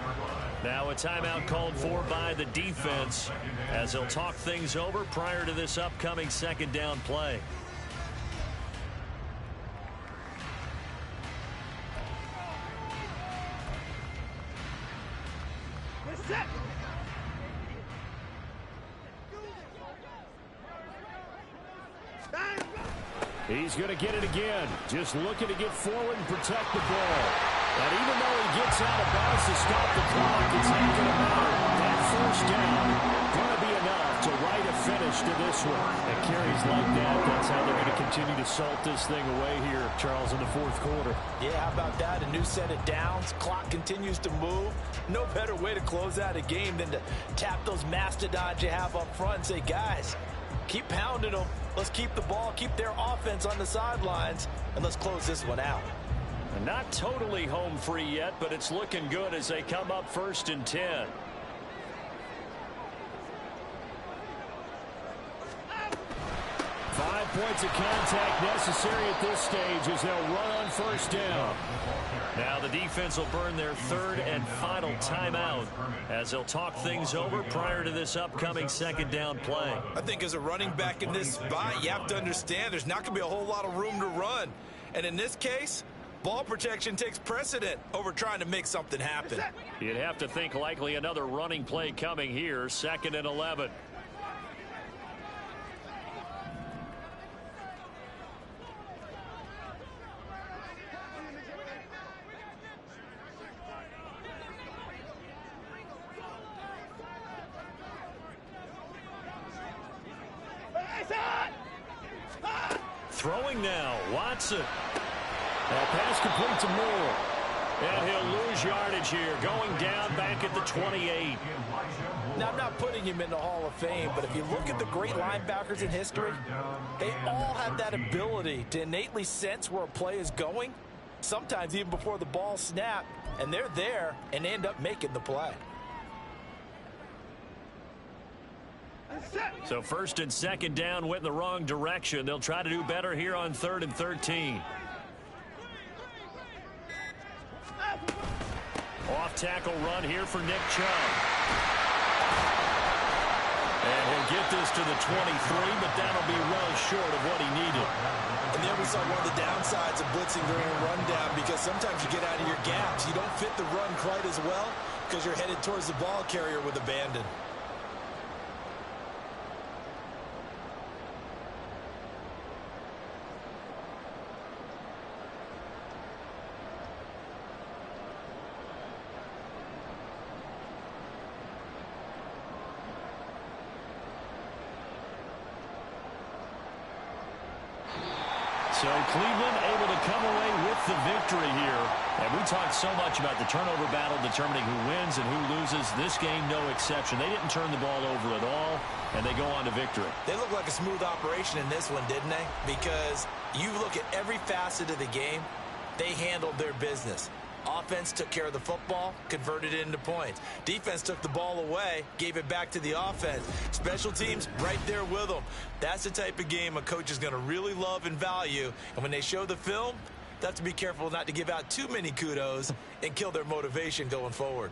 Now a timeout called for by the defense as he'll talk things over prior to this upcoming 2nd down play. Get set! Dino, go! He's going to get it again. Just looking to get forward and protect the ball. And even though he gets out of bounds to stop the clock, it's not going to matter. That 1st down going to be enough to write a finish to this one. And carries like that, that's how they're going to continue to salt this thing away here, Charles, in the 4th quarter. Yeah, how about that? A new set of downs. Clock continues to move. No better way to close out a game than to tap those mastodons you have up front and say, guys, keep pounding them. Let's keep the ball, keep their offense on the sidelines, and let's close this one out. Not totally home free yet, but it's looking good as they come up 1st and 10. Five points of contact necessary at this stage as they'll run on 1st down. Now the defense will burn their 3rd and final timeout as they'll talk things over prior to this upcoming 2nd down play. I think as a running back in this spot, you have to understand there's not going to be a whole lot of room to run. And in this case, ball protection takes precedent over trying to make something happen. You'd have to think likely another running play coming here, 2nd and 11. Throwing now, Watson. That pass complete to Moore. And he'll lose yardage here, going down back at the 28. Now, I'm not putting him in the Hall of Fame, but if you look at the great linebackers in history, they all have that ability to innately sense where a play is going, sometimes even before the ball snapped, and they're there and end up making the play. So 1st and 2nd down went in the wrong direction. They'll try to do better here on 3rd and 13. Off tackle run here for Nick Chubb. And he'll get this to the 23, but that'll be well short of what he needed. And then we saw one of the downsides of blitzing during a rundown because sometimes you get out of your gaps. You don't fit the run quite as well because you're headed towards the ball carrier with abandon. So Cleveland able to come away with the victory here. And we talked so much about the turnover battle determining who wins and who loses. This game, no exception. They didn't turn the ball over at all, and they go on to victory. They look like a smooth operation in this one, didn't they? Because you look at every facet of the game, they handled their business. Offense took care of the football, converted it into points. Defense took the ball away, gave it back to the offense. Special teams right there with them. That's the type of game a coach is going to really love and value. And when they show the film, they have to be careful not to give out too many kudos and kill their motivation going forward.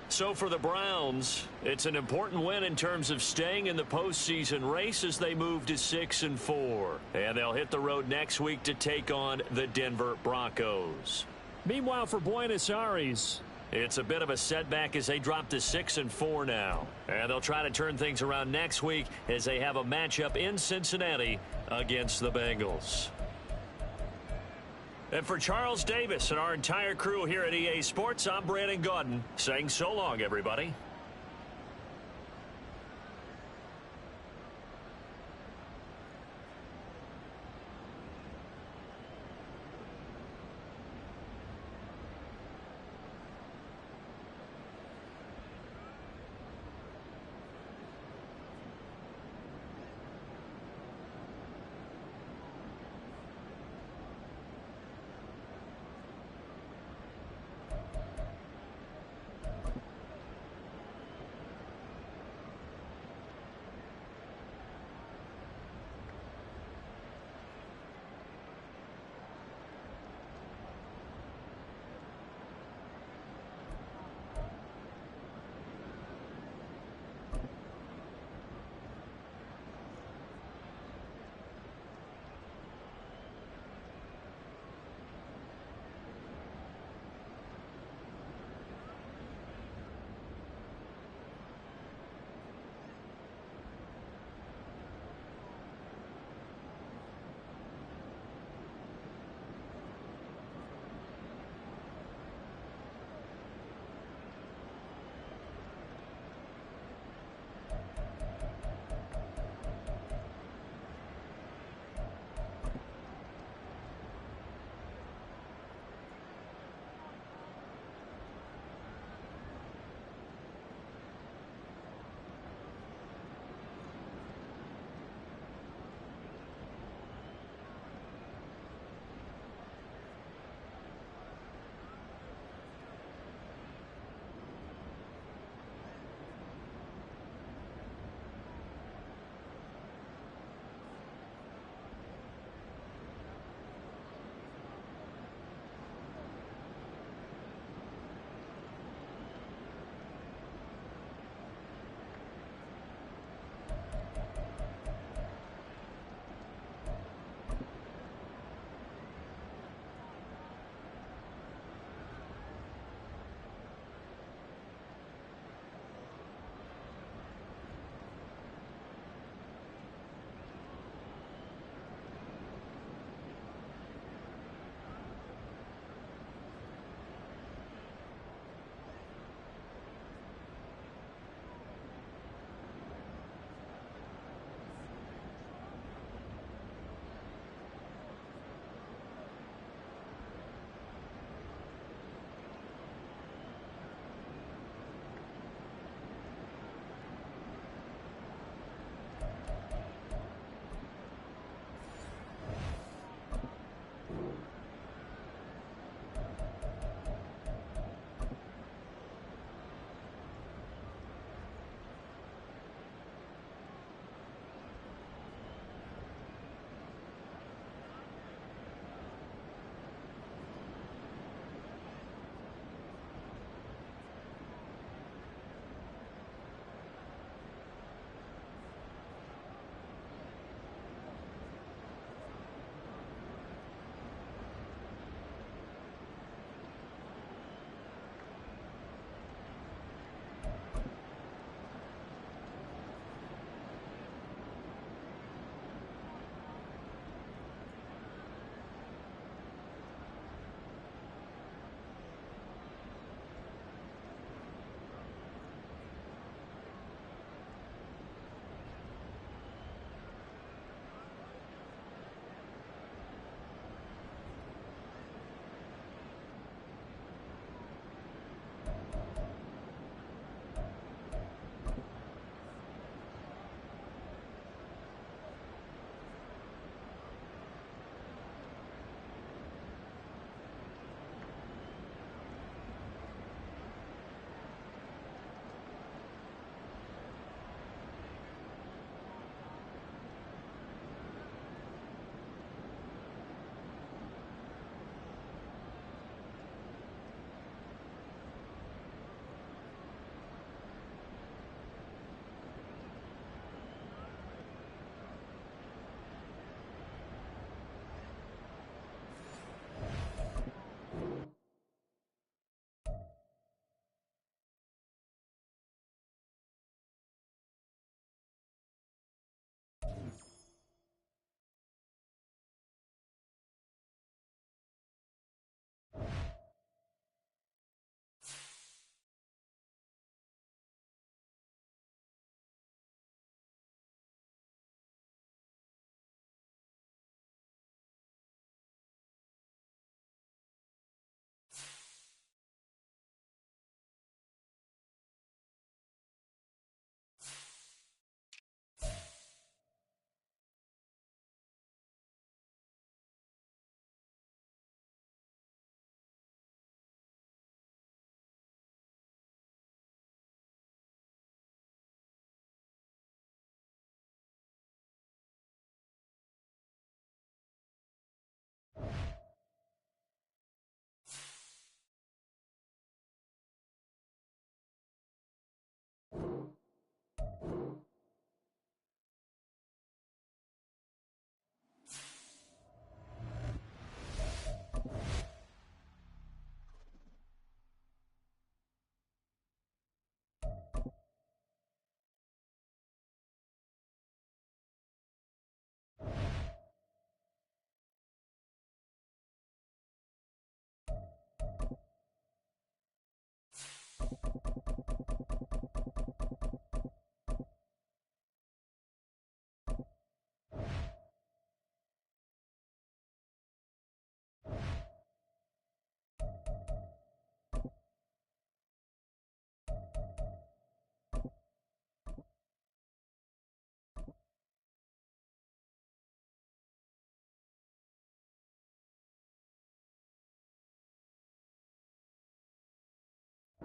So for the Browns, it's an important win in terms of staying in the postseason race as they move to 6-4. And they'll hit the road next week to take on the Denver Broncos. Meanwhile, for Buenos Aires, it's a bit of a setback as they drop to 6-4 now. And they'll try to turn things around next week as they have a matchup in Cincinnati against the Bengals. And for Charles Davis and our entire crew here at EA Sports, I'm Brandon Gaudin saying so long, everybody.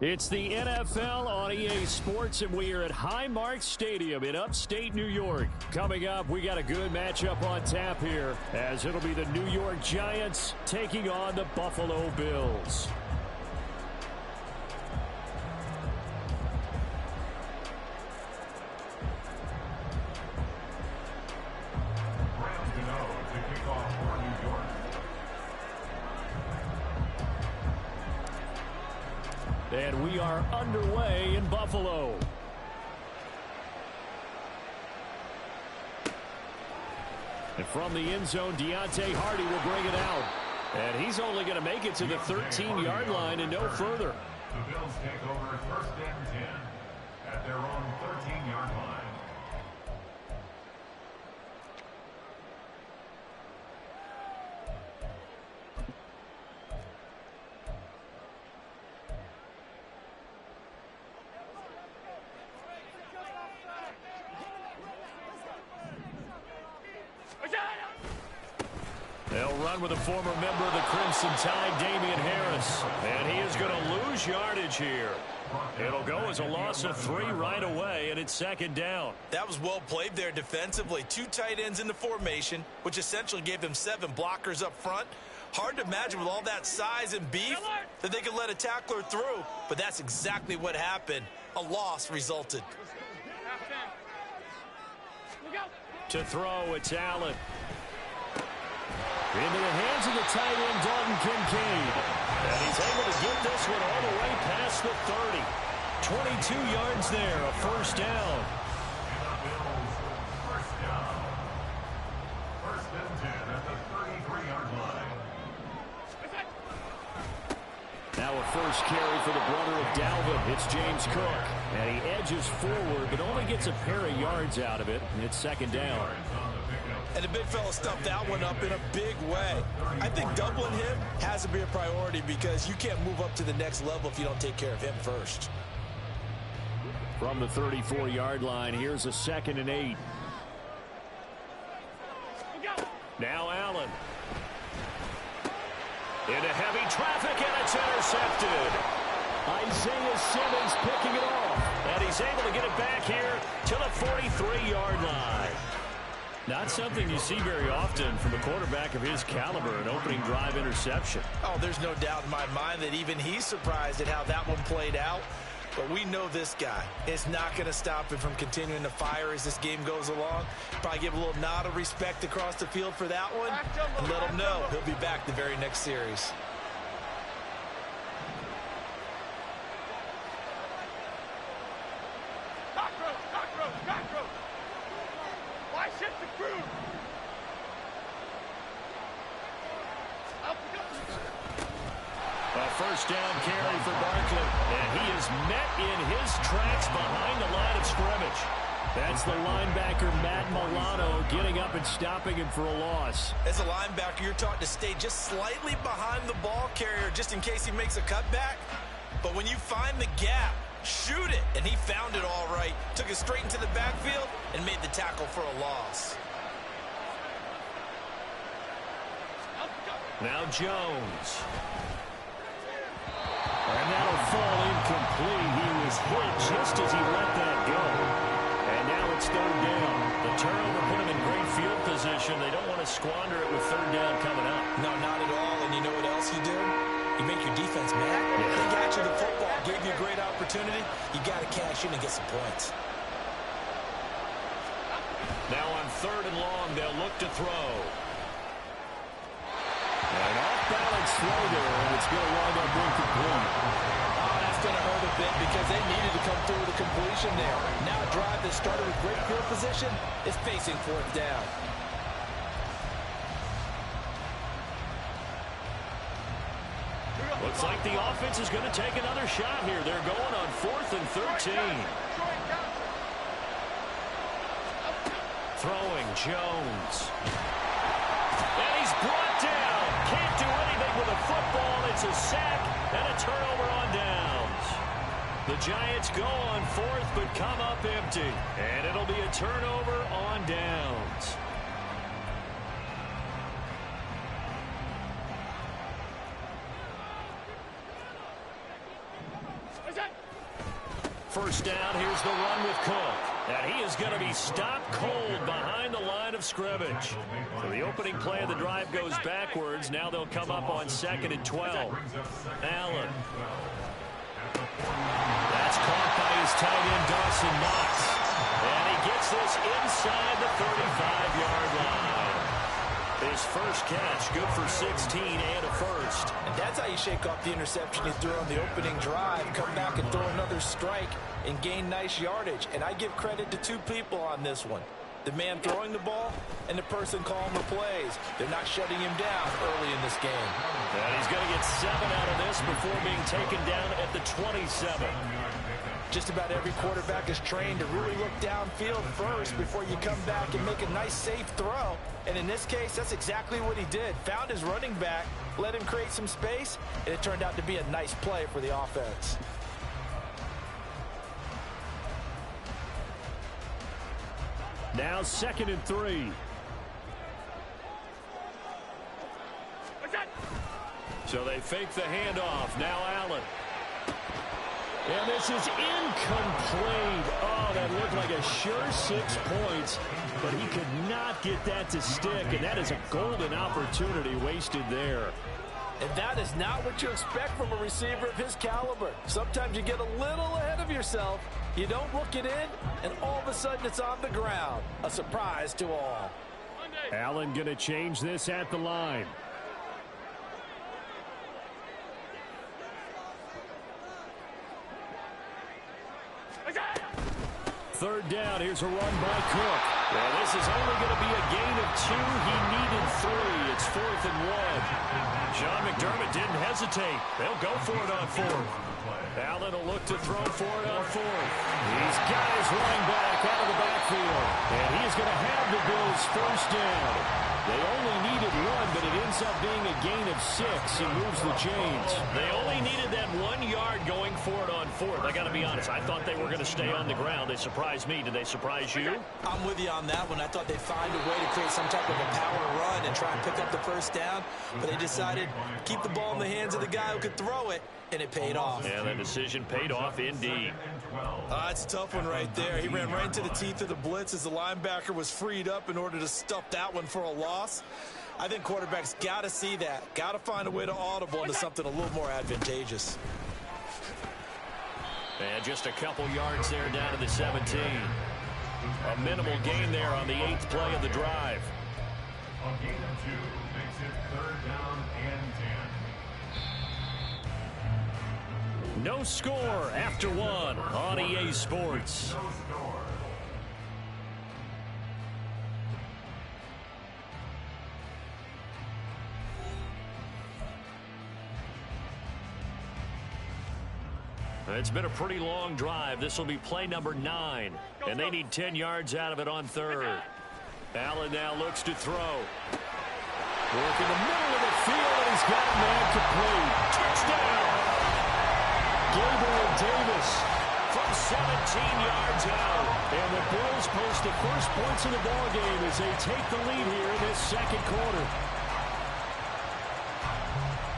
It's the NFL on EA Sports, and we are at Highmark Stadium in upstate New York. Coming up, we got a good matchup on tap here, as it'll be the New York Giants taking on the Buffalo Bills. And we are underway in Buffalo. And from the end zone, Deontay Hardy will bring it out. And he's only going to make it to the 13-yard line and no further. The Bills take over first and 10 at their own 13-yard line. They'll run with a former member of the Crimson Tide, Damian Harris. And he is going to lose yardage here. It'll go as a loss of 3 right away, and it's second down. That was well played there defensively. 2 tight ends in the formation, which essentially gave them 7 blockers up front. Hard to imagine with all that size and beef that they could let a tackler through, but that's exactly what happened. A loss resulted. To throw, it's Allen. Into the hands of the tight end, Dalton Kincaid. And he's able to get this one all the way past the 30. 22 yards there, a first down. First down. First and 10 at the 33-yard line. Now a first carry for the brother of Dalvin. It's James Cook. And he edges forward, but only gets a pair of yards out of it. And it's second down. And the big fella stuffed that one up in a big way. I think doubling him has to be a priority because you can't move up to the next level if you don't take care of him first. From the 34-yard line, here's a second and 8. Now Allen. Into heavy traffic, and it's intercepted. Isaiah Simmons picking it off. And he's able to get it back here to the 43-yard line. Not something you see very often from a quarterback of his caliber, an opening drive interception. Oh, there's no doubt in my mind that even he's surprised at how that one played out. But we know this guy is not going to stop him from continuing to fire as this game goes along. Probably give a little nod of respect across the field for that one and let him know he'll be back the very next series. First down carry for Barkley. And he is met in his tracks behind the line of scrimmage. That's the linebacker, Matt Milano, getting up and stopping him for a loss. As a linebacker, you're taught to stay just slightly behind the ball carrier just in case he makes a cutback. But when you find the gap, shoot it. And he found it all right. Took it straight into the backfield and made the tackle for a loss. Now Jones. And that'll fall incomplete. He was hit just as he let that go. And now it's third down. The turnover put him in great field position. They don't want to squander it with third down coming up. No, not at all. And you know what else you do? You make your defense mad. Yeah. They got you the football, gave you a great opportunity. You got to cash in and get some points. Now on third and long, they'll look to throw. An off-balance throw there, and it's going to wind up incomplete. Oh, that's going to hurt a bit because they needed to come through with a completion there. Now a drive that started with great field position is facing fourth down. Looks like the offense is going to take another shot here. They're going on 4th and 13. Throwing Jones. And he's brought down. Can't do anything with a football. It's a sack and a turnover on downs. The Giants go on 4th but come up empty. And it'll be a turnover on downs. First down, here's the run with Cook. And he is going to be stopped cold behind the line of scrimmage. So the opening play of the drive goes backwards. Now they'll come up on 2nd and 12. Allen. That's caught by his tight end, Dawson Knox. And he gets this inside the 35-yard line. His first catch, good for 16 and a first. And that's how you shake off the interception you threw on the opening drive, come back and throw another strike and gain nice yardage. And I give credit to two people on this one. The man throwing the ball and the person calling the plays. They're not shutting him down early in this game. And he's going to get 7 out of this before being taken down at the 27. Just about every quarterback is trained to really look downfield first before you come back and make a nice, safe throw. And in this case, that's exactly what he did. Found his running back, let him create some space, and it turned out to be a nice play for the offense. Now 2nd and 3. So they fake the handoff. Now Allen. And this is incomplete. Oh, that looked like a sure 6 points, but he could not get that to stick, and that is a golden opportunity wasted there. And that is not what you expect from a receiver of his caliber. Sometimes you get a little ahead of yourself, you don't look it in, and all of a sudden it's on the ground. A surprise to all. Allen going to change this at the line. Third down, here's a run by Cook. Well, this is only going to be a gain of 2. He needed 3. It's 4th and 1. Sean McDermott didn't hesitate. They'll go for it on 4th. Allen will look to throw for it on 4th. He's got his running back out of the backfield. And he's going to have the Bills first down. They only needed 1, but it ends up being a gain of 6. He moves the chains. They only needed that 1 yard going for it on 4th. I got to be honest, I thought they were going to stay on the ground. They surprised me. Did they surprise you? I'm with you on that one. I thought they'd find a way to create some type of a power run and try and pick up the first down, but they decided to keep the ball in the hands of the guy who could throw it, and it paid off. And the decision paid off indeed. That's a tough one right there. He ran right into the teeth of the blitz as the linebacker was freed up in order to stuff that one for a loss. I think quarterbacks got to see that. Got to find a way to audible into something a little more advantageous. And just a couple yards there down to the 17. A minimal gain there on the 8th play of the drive. A gain of 2 makes it 3rd down and 10. No score after 1 on EA Sports. No score. It's been a pretty long drive. This will be play number 9, and they need 10 yards out of it on 3rd. Allen now looks to throw. Work in the middle of the field, and he's got a man complete. Touchdown! Gabriel Davis from 17 yards out. And the Bills post the first points in the ballgame as they take the lead here in this 2nd quarter.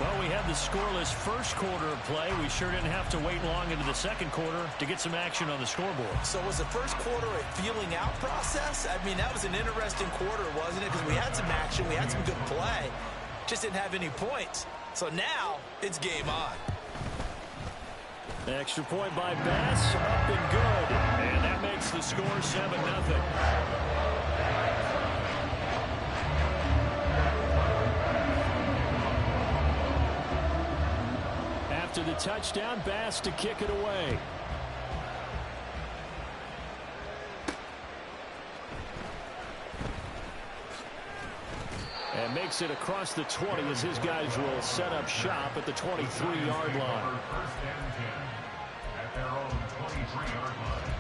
Well, we had the scoreless first quarter of play. We sure didn't have to wait long into the 2nd quarter to get some action on the scoreboard. So was the first quarter a feeling out process? I mean, that was an interesting quarter, wasn't it? Because we had some action, we had some good play. Just didn't have any points. So now it's game on. Extra point by Bass, up and good. And that makes the score 7-0. After the touchdown, Bass to kick it away. And makes it across the 20 as his guys will set up shop at the 23-yard line. First and 10 at their own 23-yard line.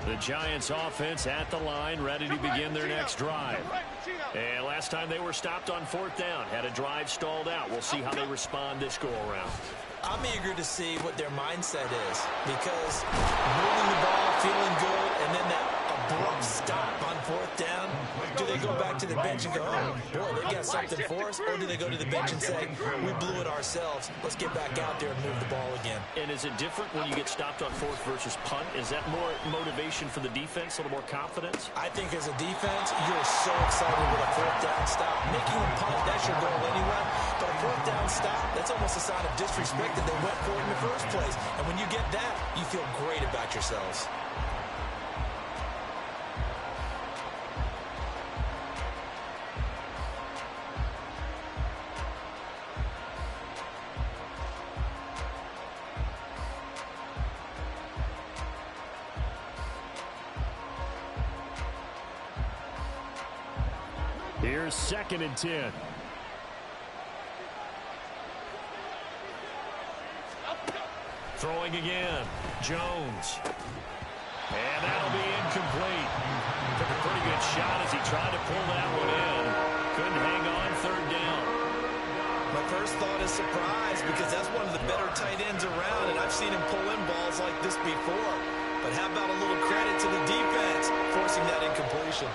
The Giants offense at the line, ready to begin their next drive. And last time they were stopped on 4th down, had a drive stalled out. We'll see how they respond this go-around. I'm eager to see what their mindset is, because moving the ball, feeling good, and then that abrupt stop on 4th down, Do they go back to the bench and go, oh, boy, they got something for us? Or do they go to the bench and say, we blew it ourselves. Let's get back out there and move the ball again. And is it different when you get stopped on fourth versus punt? Is that more motivation for the defense, a little more confidence? I think as a defense, you're so excited with a fourth down stop. Making a punt, that's your goal anyway. But a fourth down stop, that's almost a sign of disrespect that they went for it in the first place. And when you get that, you feel great about yourselves. Here's 2nd and 10. Throwing again. Jones. And that'll be incomplete. Took a pretty good shot as he tried to pull that one in. Couldn't hang on, 3rd down. My first thought is surprise because that's one of the better tight ends around, and I've seen him pull in balls like this before. But how about a little credit to the defense forcing that incompletion?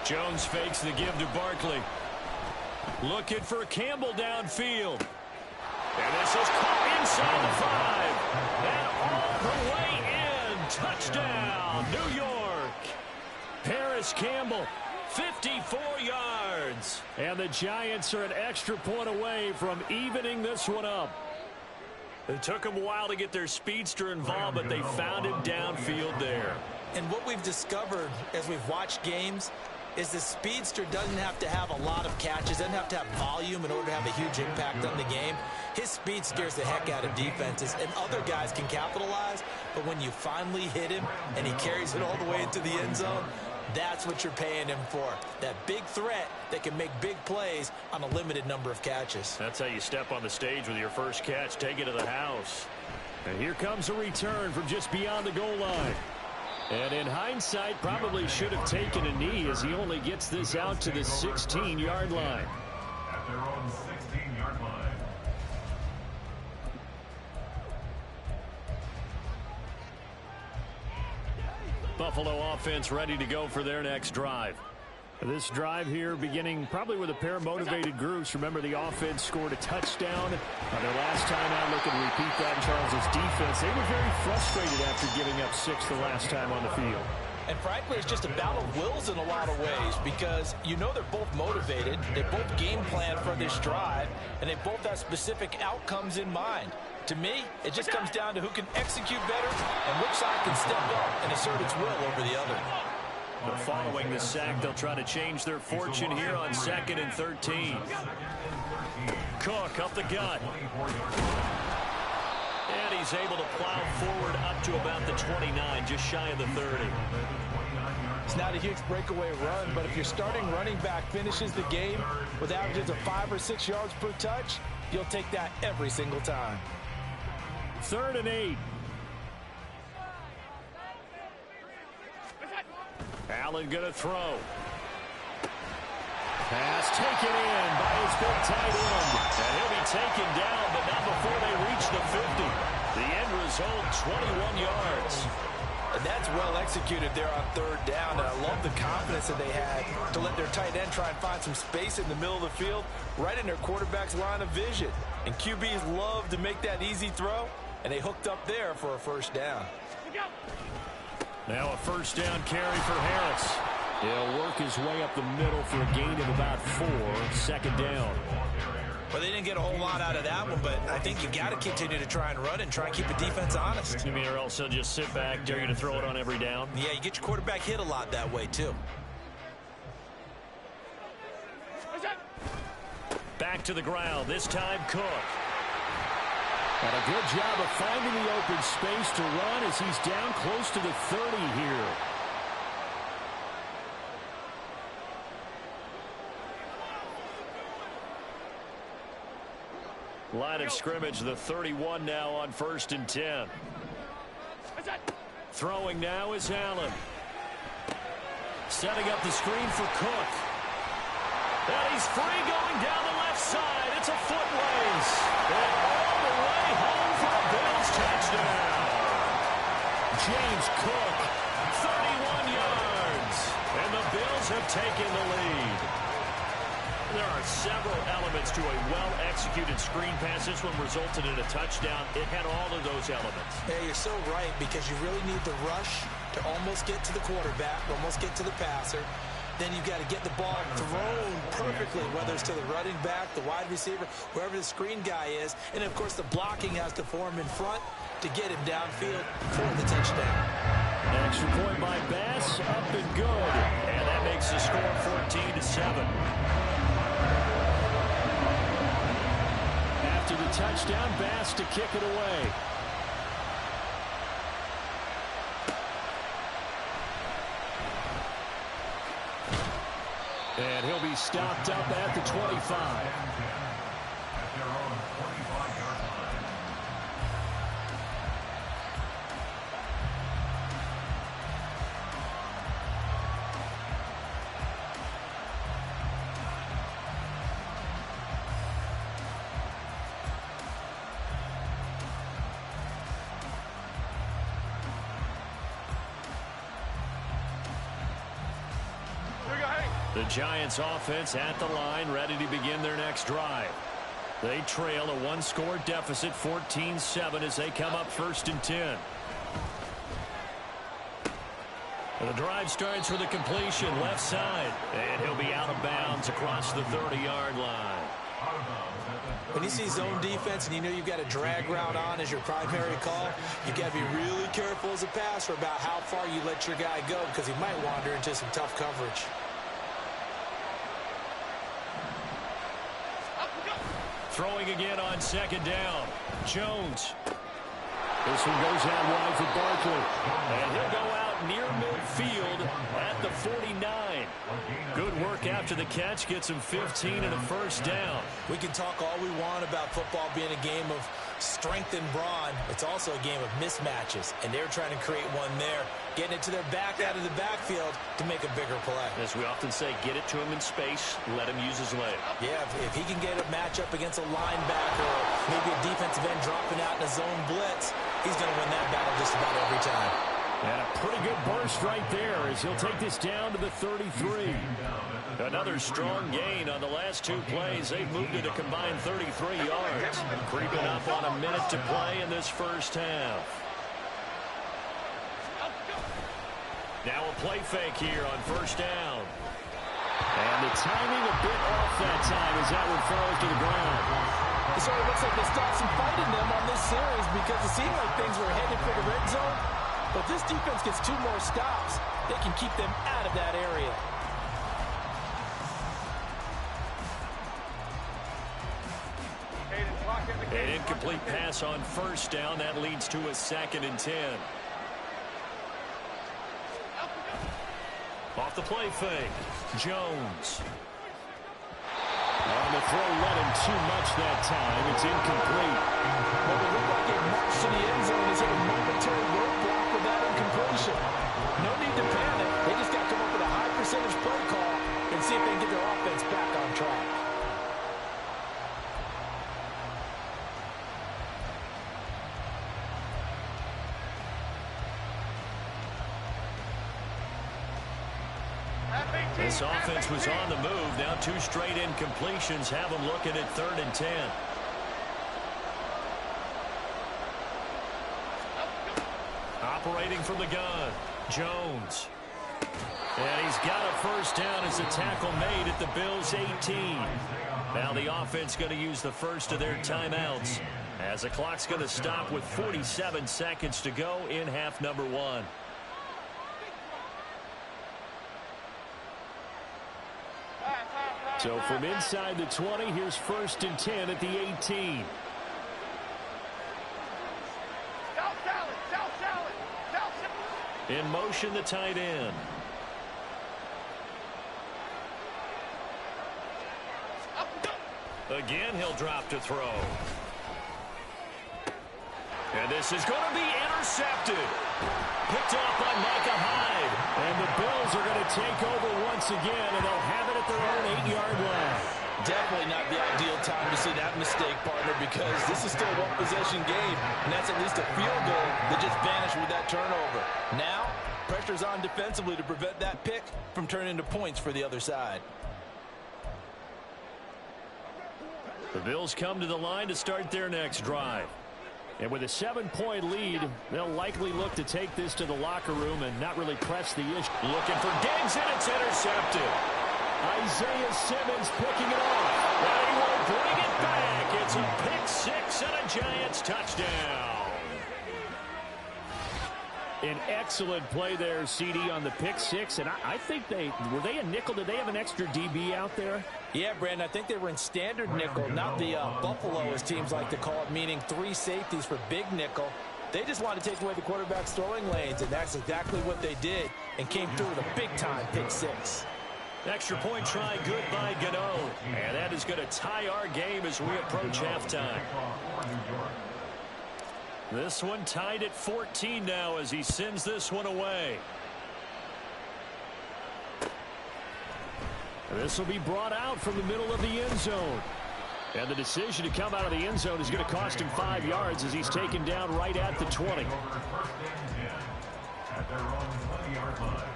Jones fakes the give to Barkley. Looking for Campbell downfield. And this is caught inside the 5. And all the way in. Touchdown, New York. Paris Campbell, 54 yards. And the Giants are an extra point away from evening this one up. It took them a while to get their speedster involved, but they found him downfield there. And what we've discovered as we've watched games is the speedster doesn't have to have a lot of catches, doesn't have to have volume in order to have a huge impact on the game. His speed scares the heck out of defenses, and other guys can capitalize, but when you finally hit him and he carries it all the way into the end zone, that's what you're paying him for. That big threat that can make big plays on a limited number of catches. That's how you step on the stage with your first catch. Take it to the house. And here comes a return from just beyond the goal line. And in hindsight, probably should have taken a knee as he only gets this out to the 16-yard line. At their own 16-yard line. Buffalo offense ready to go for their next drive. This drive here beginning probably with a pair of motivated groups. Remember, the offense scored a touchdown on their last time out. Looking to repeat that in Charles' defense. They were very frustrated after giving up 6 the last time on the field. And frankly, it's just a battle of wills in a lot of ways because you know they're both motivated. They both game plan for this drive, and they both have specific outcomes in mind. To me, it just comes down to who can execute better and which side can step up and assert its will over the other. But following the sack, they'll try to change their fortune here on 2nd and 13. Cook up the gut. And he's able to plow forward up to about the 29, just shy of the 30. It's not a huge breakaway run, but if your starting running back finishes the game with averages of 5 or 6 yards per touch, you'll take that every single time. 3rd and 8. Allen going to throw. Pass taken in by his big tight end. And he'll be taken down, but not before they reach the 50. The end result, 21 yards. And that's well executed there on 3rd down. And I love the confidence that they had to let their tight end try and find some space in the middle of the field, right in their quarterback's line of vision. And QBs love to make that easy throw, and they hooked up there for a 1st down. Now a 1st down carry for Harris. He'll work his way up the middle for a gain of about 4. 2nd down. Well, they didn't get a whole lot out of that one, but I think you got to continue to try and run and try and keep the defense honest. You mean or else they'll just sit back, dare you to throw it on every down? Yeah, you get your quarterback hit a lot that way, too. Back to the ground, this time Cook. And a good job of finding the open space to run as he's down close to the 30 here. Line of scrimmage, the 31 now on 1st and 10. Throwing now is Allen. Setting up the screen for Cook. And he's free going down the left side. It's a foot race. And all the way home for a Bills touchdown. James Cook, 31 yards. And the Bills have taken the lead. There are several elements to a well-executed screen pass. This one resulted in a touchdown. It had all of those elements. Yeah, you're so right, because you really need the rush to almost get to the quarterback, almost get to the passer. Then you've got to get the ball thrown perfectly, whether it's to the running back, the wide receiver, wherever the screen guy is. And, of course, the blocking has to form in front to get him downfield for the touchdown. Extra point by Bass, up and good. And that makes the score 14-7. After the touchdown, Bass to kick it away. And he'll be stopped up at the 25. At their own 25-yard line. The Giants offense at the line, ready to begin their next drive. They trail a one-score deficit, 14-7, as they come up 1st and 10. And the drive starts with a completion left side. And he'll be out of bounds across the 30-yard line. When you see zone defense and you know you've got a drag route on as your primary call, you've got to be really careful as a passer about how far you let your guy go, because he might wander into some tough coverage. Throwing again on 2nd down. Jones. This one goes out wide for Barkley. And he'll go out near midfield at the 49. Good work after the catch. Gets him 15 and a 1st down. We can talk all we want about football being a game of strength and brawn. It's also a game of mismatches. And they're trying to create one there, getting it to their back out of the backfield to make a bigger play. As we often say, get it to him in space. Let him use his leg. Yeah, if he can get a matchup against a linebacker or maybe a defensive end dropping out in a zone blitz, he's going to win that battle just about every time. And a pretty good burst right there as he'll take this down to the 33. Another strong gain on the last 2 plays. They've moved it a combined 33 yards. Creeping up on a minute to play in this 1st half. Now a play fake here on 1st down. And the timing a bit off that time as that one falls to the ground. It sort of looks like they stopped some fighting them on this series because it seemed like things were headed for the red zone. But this defense gets 2 more stops. They can keep them out of that area. An incomplete pass on 1st down. That leads to a 2nd and 10. Off the play fake. Jones. On the throw, let him too much that time. It's incomplete. Well, it looked like it marched to the end zone as a momentary roadblock with that incompletion. No need to panic. They just got to come up with a high percentage play call and see if they can get their offense back on track. This offense was on the move. Now 2 straight incompletions have them looking at 3rd and 10. Operating from the gun, Jones. And he's got a 1st down as a tackle made at the Bills' 18. Now the offense going to use the first of their timeouts as the clock's going to stop with 47 seconds to go in half number 1. So from inside the 20, here's 1st and 10 at the 18. In motion, the tight end. Again, he'll drop to throw. And this is going to be intercepted. Picked off by Micah Hyde. And the Bills are going to take over once again, and they'll have it at their own 8-yard line. Definitely not the ideal time to see that mistake, partner, because this is still a one-possession game, and that's at least a field goal that just vanished with that turnover. Now, pressure's on defensively to prevent that pick from turning into points for the other side. The Bills come to the line to start their next drive. And with a 7-point lead, they'll likely look to take this to the locker room and not really press the issue. Looking for Diggs, and it's intercepted. Isaiah Simmons picking it off. And he will bring it back. It's a pick six and a Giants touchdown. An excellent play there, CD, on the pick six. And I think were they a nickel? Did they have an extra DB out there? Yeah, Brandon, I think they were in standard nickel, not the Buffalo, as teams like to call it, meaning 3 safeties for big nickel. They just wanted to take away the quarterback's throwing lanes, and that's exactly what they did, and came through with a big-time pick six. Extra point try good by Gano. And that is going to tie our game as we approach halftime. This one tied at 14 now as he sends this one away. This will be brought out from the middle of the end zone. And the decision to come out of the end zone is going to cost him 5 yards as he's taken down right at the 20. At their own 20-yard line.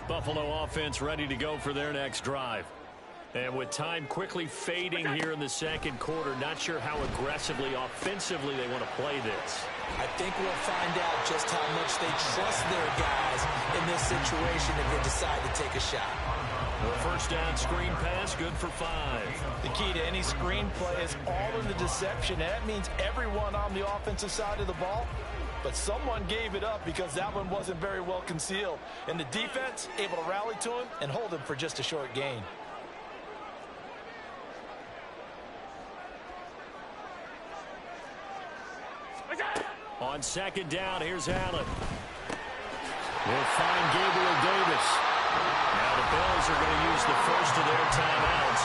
Buffalo offense ready to go for their next drive. And with time quickly fading here in the second quarter, not sure how aggressively, offensively they want to play this. I think we'll find out just how much they trust their guys in this situation if they decide to take a shot. The first down screen pass, good for 5. The key to any screen play is all in the deception, and that means everyone on the offensive side of the ball. But someone gave it up because that one wasn't very well concealed. And the defense able to rally to him and hold him for just a short gain. On second down, here's Allen. We'll find Gabriel Davis. Now the Bills are going to use the first of their timeouts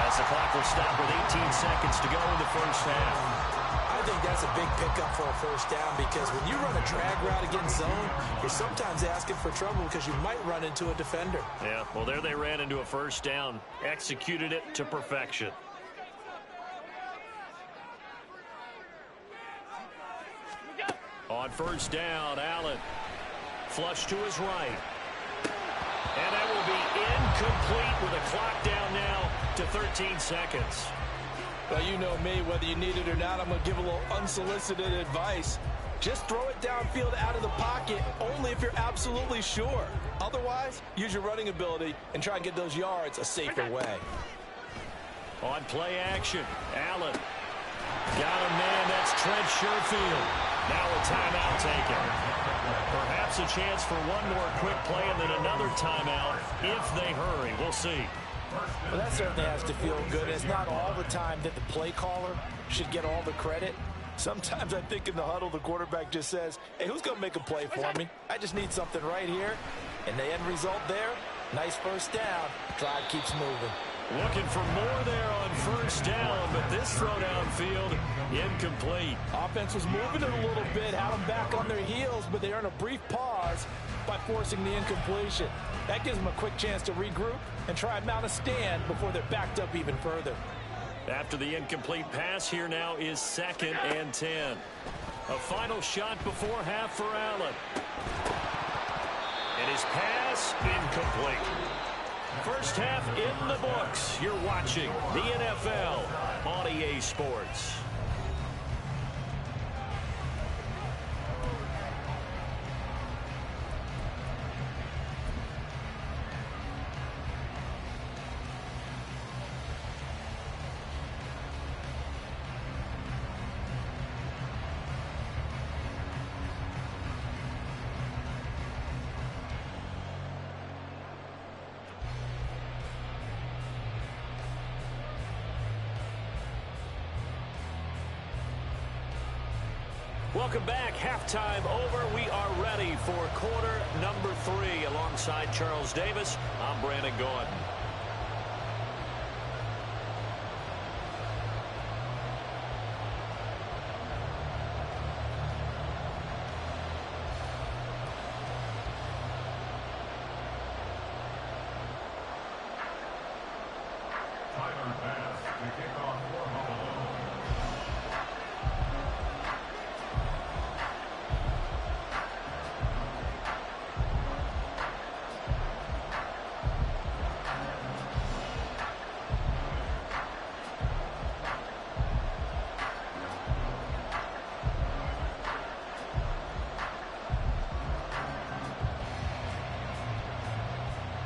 as the clock will stop with 18 seconds to go in the first half. I think that's a big pickup for a first down because when you run a drag route against zone, you're sometimes asking for trouble because you might run into a defender. Yeah, well, there they ran into a first down, executed it to perfection. On first down, Allen. Flush to his right. And that will be incomplete with a clock down now to 13 seconds. Well, you know me, whether you need it or not, I'm going to give a little unsolicited advice. Just throw it downfield out of the pocket only if you're absolutely sure. Otherwise, use your running ability and try and get those yards a safer way. On play action, Allen. Got a man, that's Trent Sherfield. Now a timeout taken. Perhaps a chance for one more quick play and then another timeout if they hurry. We'll see. Well, that certainly has to feel good. It's not all the time that the play caller should get all the credit. Sometimes I think in the huddle, the quarterback just says, hey, who's going to make a play for me? I just need something right here. And the end result there, nice first down. Drive keeps moving. Looking for more there on first down, but this throw downfield incomplete. Offense was moving it a little bit, had them back on their heels, but they earned a brief pause by forcing the incompletion. That gives them a quick chance to regroup and try and mount a stand before they're backed up even further. After the incomplete pass, here now is 2nd and 10. A final shot before half for Allen. And his pass incomplete. First half in the books. You're watching the NFL on EA Sports. Welcome back. Halftime over. We are ready for quarter number 3. Alongside Charles Davis, I'm Brandon Gaudin.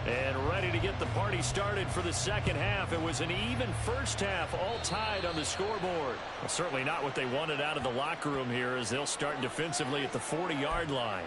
And ready to get the party started for the second half. It was an even first half, all tied on the scoreboard. Well, certainly not what they wanted out of the locker room here as they'll start defensively at the 40-yard line.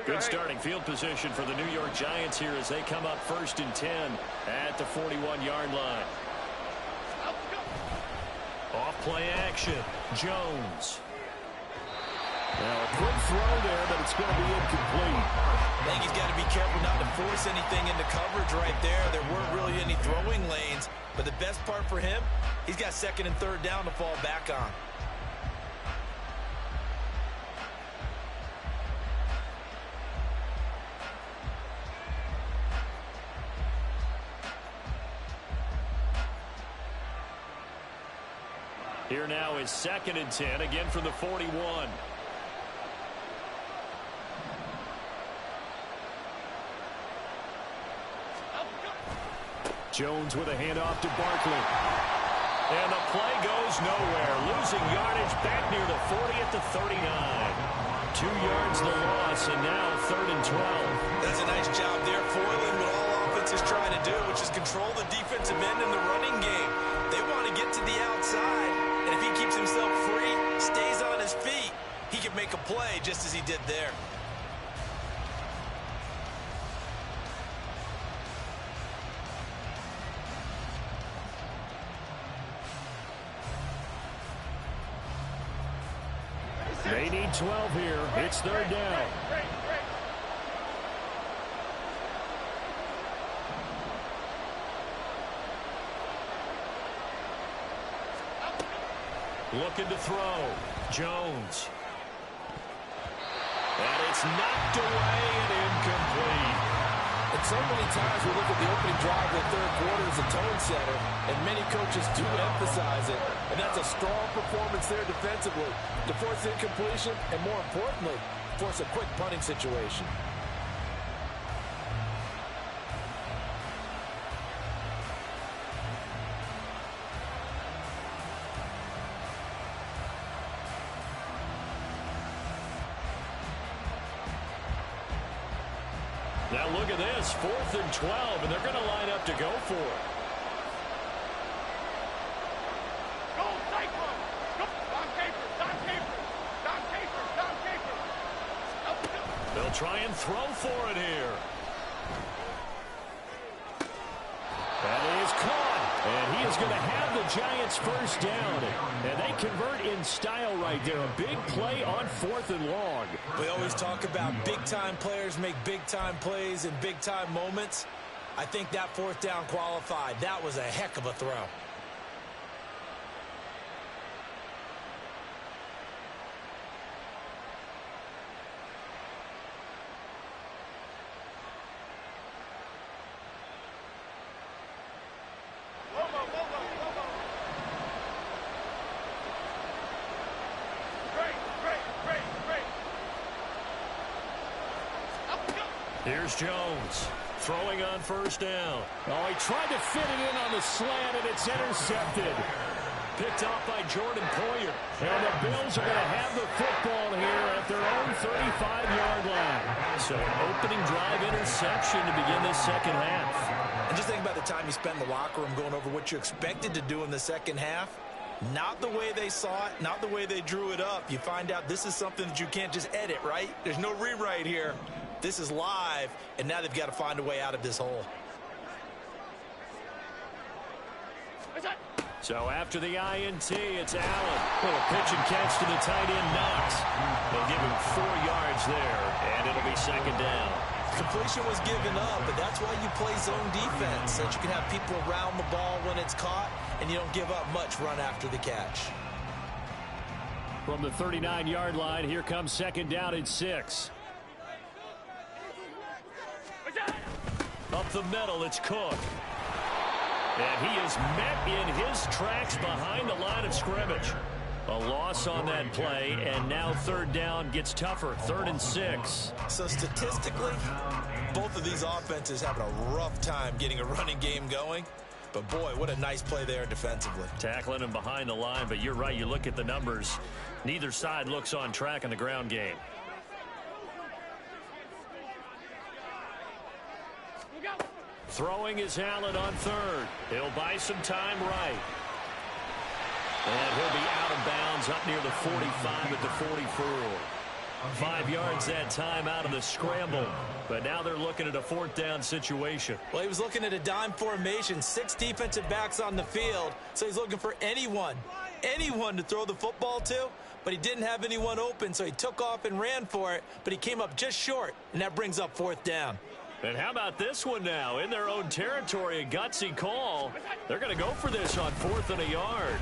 Good starting field position for the New York Giants here as they come up 1st and 10 at the 41-yard line. Off play action. Jones. Now a quick throw there, but it's going to be incomplete. I think he's got to be careful not to force anything into coverage right there. There weren't really any throwing lanes, but the best part for him, he's got 2nd and 3rd down to fall back on. Here now is 2nd and 10, again from the 41. Jones with a handoff to Barkley. And the play goes nowhere. Losing yardage back near the 40 at the 39. 2 yards the loss, and now 3rd and 12. That's a nice job there, foiling what all offense is trying to do, which is control the defensive end in the running game. They want to get to the outside, and if he keeps himself free, stays on his feet, he can make a play just as he did there. They need 12 here. It's 3rd down. Looking to throw. Jones. And it's knocked away and incomplete. And so many times we look at the opening drive of the 3rd quarter as a tone setter, and many coaches do emphasize it. And that's a strong performance there defensively to force incompletion and, more importantly, force a quick punting situation. Now look at this, 4th and 12, and they're going to line up to go for it. Go, Cyclone! Go! Don Capers! Don Capers! Don Capers! Don Capers! They'll try and throw for it here. That is caught. And he is going to have the Giants 1st down. And they convert in style right there. A big play on 4th and long. We always talk about big-time players make big-time plays in big-time moments. I think that 4th down qualified. That was a heck of a throw. Here's Jones throwing on 1st down. Oh, he tried to fit it in on the slant, and it's intercepted. Picked off by Jordan Poyer. And the Bills are going to have the football here at their own 35-yard line. So an opening drive interception to begin this second half. And just think about the time you spent in the locker room going over what you expected to do in the second half. Not the way they saw it, not the way they drew it up. You find out this is something that you can't just edit, right? There's no rewrite here. This is live, and now they've got to find a way out of this hole. So after the INT, it's Allen. Little pitch and catch to the tight end, Knox. They'll give him 4 yards there, and it'll be 2nd down. Completion was given up, but that's why you play zone defense, so that you can have people around the ball when it's caught, and you don't give up much run after the catch. From the 39-yard line, here comes 2nd down and 6. Up the middle, it's Cook. And he is met in his tracks behind the line of scrimmage. A loss on that play, and now third down gets tougher. 3rd and 6. So statistically, both of these offenses having a rough time getting a running game going. But, boy, what a nice play there defensively. Tackling him behind the line, but you're right. You look at the numbers. Neither side looks on track in the ground game. Throwing is Allen on 3rd. He'll buy some time right. And he'll be out of bounds up near the 45 at the 44. 5 yards that time out of the scramble. But now they're looking at a 4th down situation. Well, he was looking at a dime formation, 6 defensive backs on the field. So he's looking for anyone to throw the football to. But he didn't have anyone open, so he took off and ran for it. But he came up just short, and that brings up 4th down. And how about this one now? In their own territory, a gutsy call. They're going to go for this on 4th and a yard.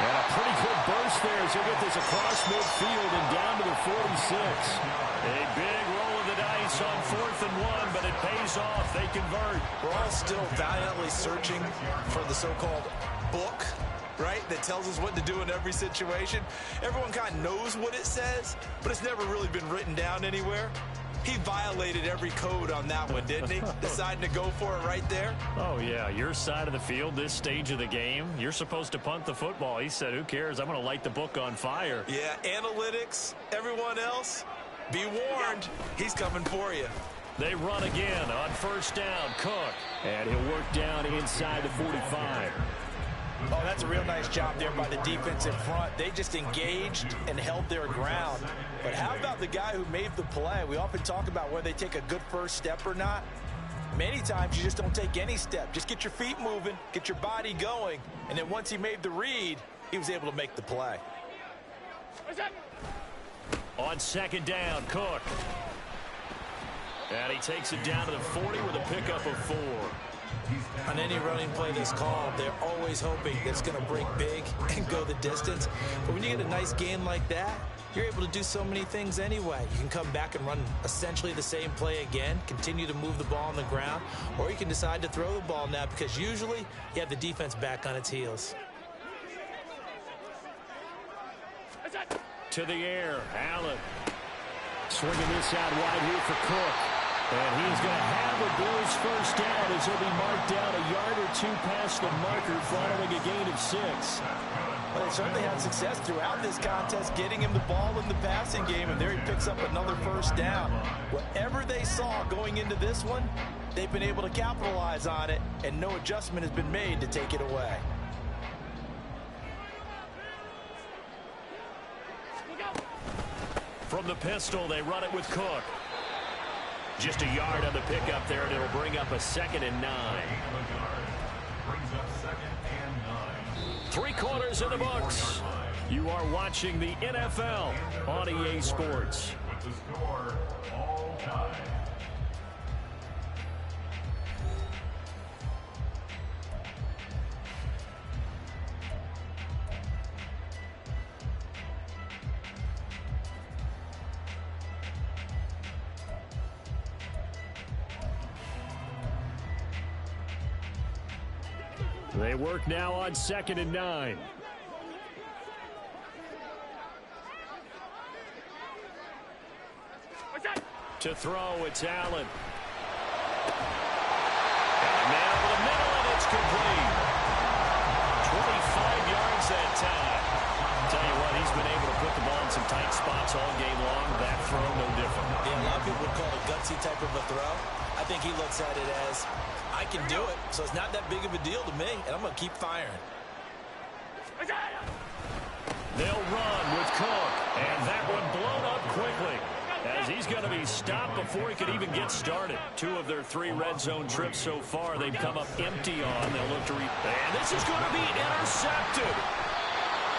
And a pretty good burst there as he'll get this across midfield and down to the 46. A big roll of the dice on 4th and 1, but it pays off. They convert. We're all still valiantly searching for the so-called book, right, that tells us what to do in every situation. Everyone kind of knows what it says, but it's never really been written down anywhere. He violated every code on that one, didn't he? Deciding to go for it right there. Oh, yeah. Your side of the field, this stage of the game, you're supposed to punt the football. He said, who cares? I'm going to light the book on fire. Yeah, analytics, everyone else, be warned. He's coming for you. They run again on 1st down. Cook. And he'll work down inside the 45. Oh, that's a real nice job there by the defense in front. They just engaged and held their ground. But how about the guy who made the play? We often talk about whether they take a good first step or not. Many times you just don't take any step. Just get your feet moving, get your body going, and then once he made the read, he was able to make the play. On 2nd down, Cook. And he takes it down to the 40 with a pickup of 4. On any running play that's called, they're always hoping that it's going to break big and go the distance. But when you get a nice gain like that, you're able to do so many things anyway. You can come back and run essentially the same play again, continue to move the ball on the ground, or you can decide to throw the ball now because usually you have the defense back on its heels. To the air, Allen. Swinging this out wide here for Cook. And he's going to have a Bills first down as he'll be marked down a yard or 2 past the marker following a gain of 6. Well, they certainly had success throughout this contest, getting him the ball in the passing game, and there he picks up another first down. Whatever they saw going into this one, they've been able to capitalize on it, and no adjustment has been made to take it away. From the pistol, they run it with Cook. Just a yard on the pickup there, and it'll bring up a 2nd and 9. Brings up 2nd and 9. 3 quarters in the books. You are watching the NFL on EA Sports. With the score, all tied. They work now on 2nd and 9. To throw, it's Allen. And a man over the middle, and it's complete. 25 yards that time. Tell you what, he's been able to put the ball in some tight spots all game long. That throw, no different. Yeah, a lot of people would call it a gutsy type of a throw. I think he looks at it as, I can do it, so it's not that big of a deal to me, and I'm going to keep firing. They'll run with Cook, and that one blown up quickly as he's going to be stopped before he could even get started. 2 of their 3 red zone trips so far, they've come up empty on. They'll look to and this is going to be intercepted.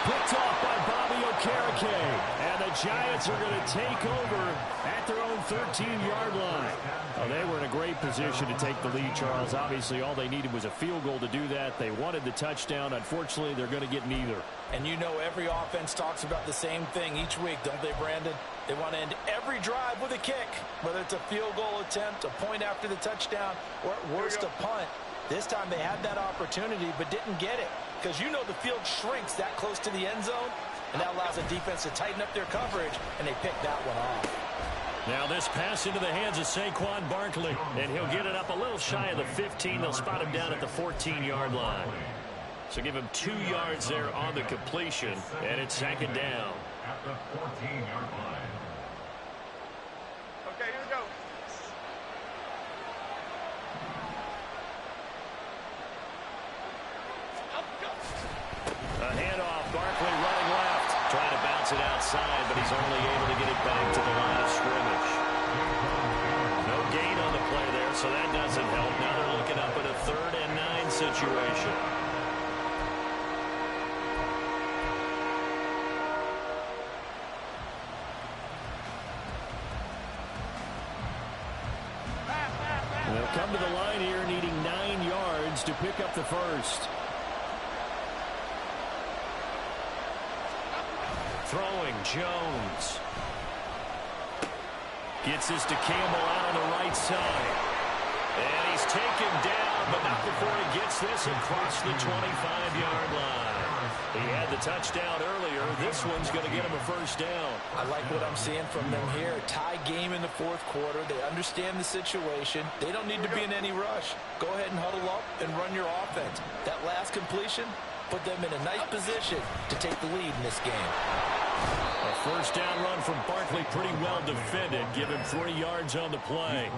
Picked off by Bobby Okereke, and the Giants are going to take over at their own 13-yard line. Well, they were in a great position to take the lead, Charles. Obviously, all they needed was a field goal to do that. They wanted the touchdown. Unfortunately, they're going to get neither. And you know every offense talks about the same thing each week, don't they, Brandon? They want to end every drive with a kick, whether it's a field goal attempt, a point after the touchdown, or at worst a punt. This time they had that opportunity but didn't get it, because you know the field shrinks that close to the end zone, and that allows the defense to tighten up their coverage, and they pick that one off. Now this pass into the hands of Saquon Barkley, and he'll get it up a little shy of the 15. They'll spot him down at the 14-yard line. So give him 2 yards there on the completion, and it's second down. At the 14-yard line. Okay, here we go. A handoff, Barkley running left. Trying to bounce it outside, but he's only able to get it back to the line of scrimmage. No gain on the play there, so that doesn't help. Now they're looking up at a 3rd and 9 situation. They'll come to the line here needing 9 yards to pick up the first. Throwing, Jones. Gets this to Campbell out on the right side. And he's taken down, but not before he gets this across the 25-yard line. He had the touchdown earlier. This one's going to get him a first down. I like what I'm seeing from them here. Tie game in the 4th quarter. They understand the situation. They don't need to be in any rush. Go ahead and huddle up and run your offense. That last completion put them in a nice position to take the lead in this game. A first down run from Barkley, pretty well defended. Give him 3 yards on the play.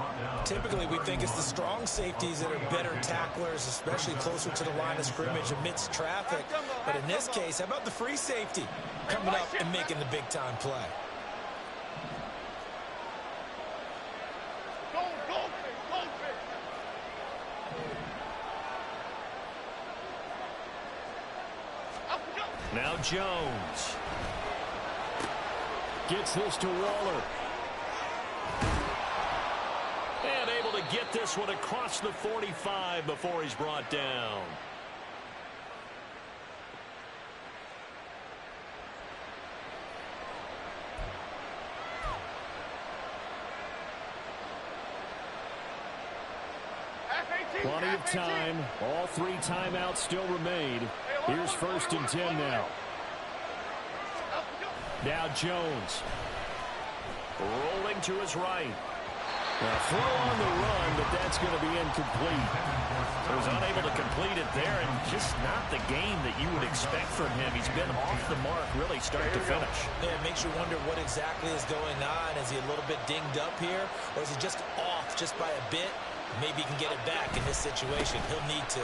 Typically, we think it's the strong safeties that are better tacklers, especially closer to the line of scrimmage amidst traffic. But in this case, how about the free safety coming up and making the big-time play? Now Jones. Gets this to Waller. And able to get this one across the 45 before he's brought down. Plenty of time. All 3 timeouts still remain. Here's 1st and 10 now. Now Jones. Rolling to his right. Now throw on the run, but that's going to be incomplete. He was unable to complete it there, and just not the game that you would expect from him. He's been off the mark really start to finish. Yeah, it makes you wonder what exactly is going on. Is he a little bit dinged up here, or is he just off just by a bit? Maybe he can get it back in this situation. He'll need to.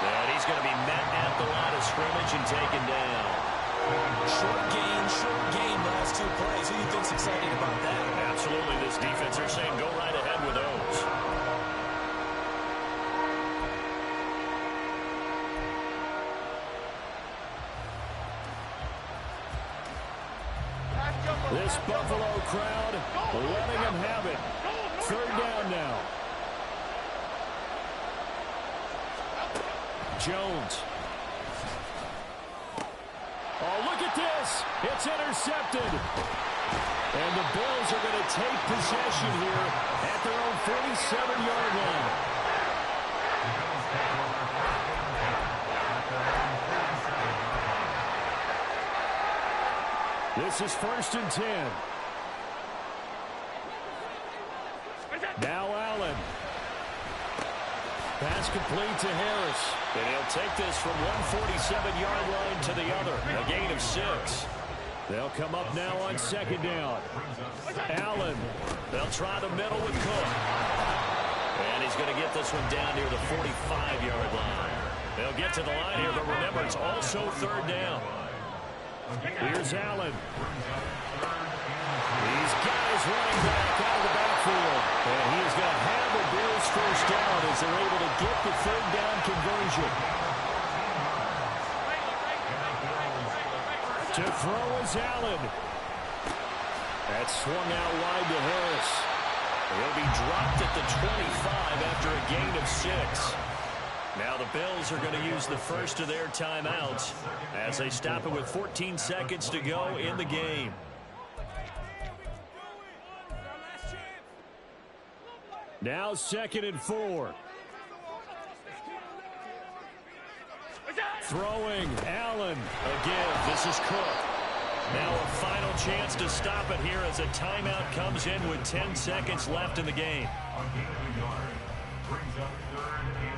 And he's going to be met at the line of scrimmage and taken down. Short gain last 2 plays. Who do you think's excited about that? Absolutely, this defense, they're saying go right ahead with those. This Buffalo crowd letting him have it. 3rd down now. Jones. Oh, look at this. It's intercepted. And the Bills are going to take possession here at their own 47-yard line. This is 1st and 10. Now Allen. Pass complete to Harris. And he'll take this from 147-yard line to the other. A gain of 6. They'll come up now on 2nd down. Allen. They'll try the middle with Cook. And he's going to get this one down near the 45-yard line. They'll get to the line here, but remember, it's also 3rd down. Here's Allen. He's got his running back out of the backfield. And he is going to have the Bills first down as they're able to get the 3rd down conversion. To throw is Allen. That's swung out wide to Harris. He'll be dropped at the 25 after a gain of 6. Now the Bills are going to use the first of their timeouts as they stop it with 14 seconds to go in the game. Now 2nd and 4. Throwing, Allen. Again, this is Cook. Now a final chance to stop it here as a timeout comes in with 10 seconds left in the game.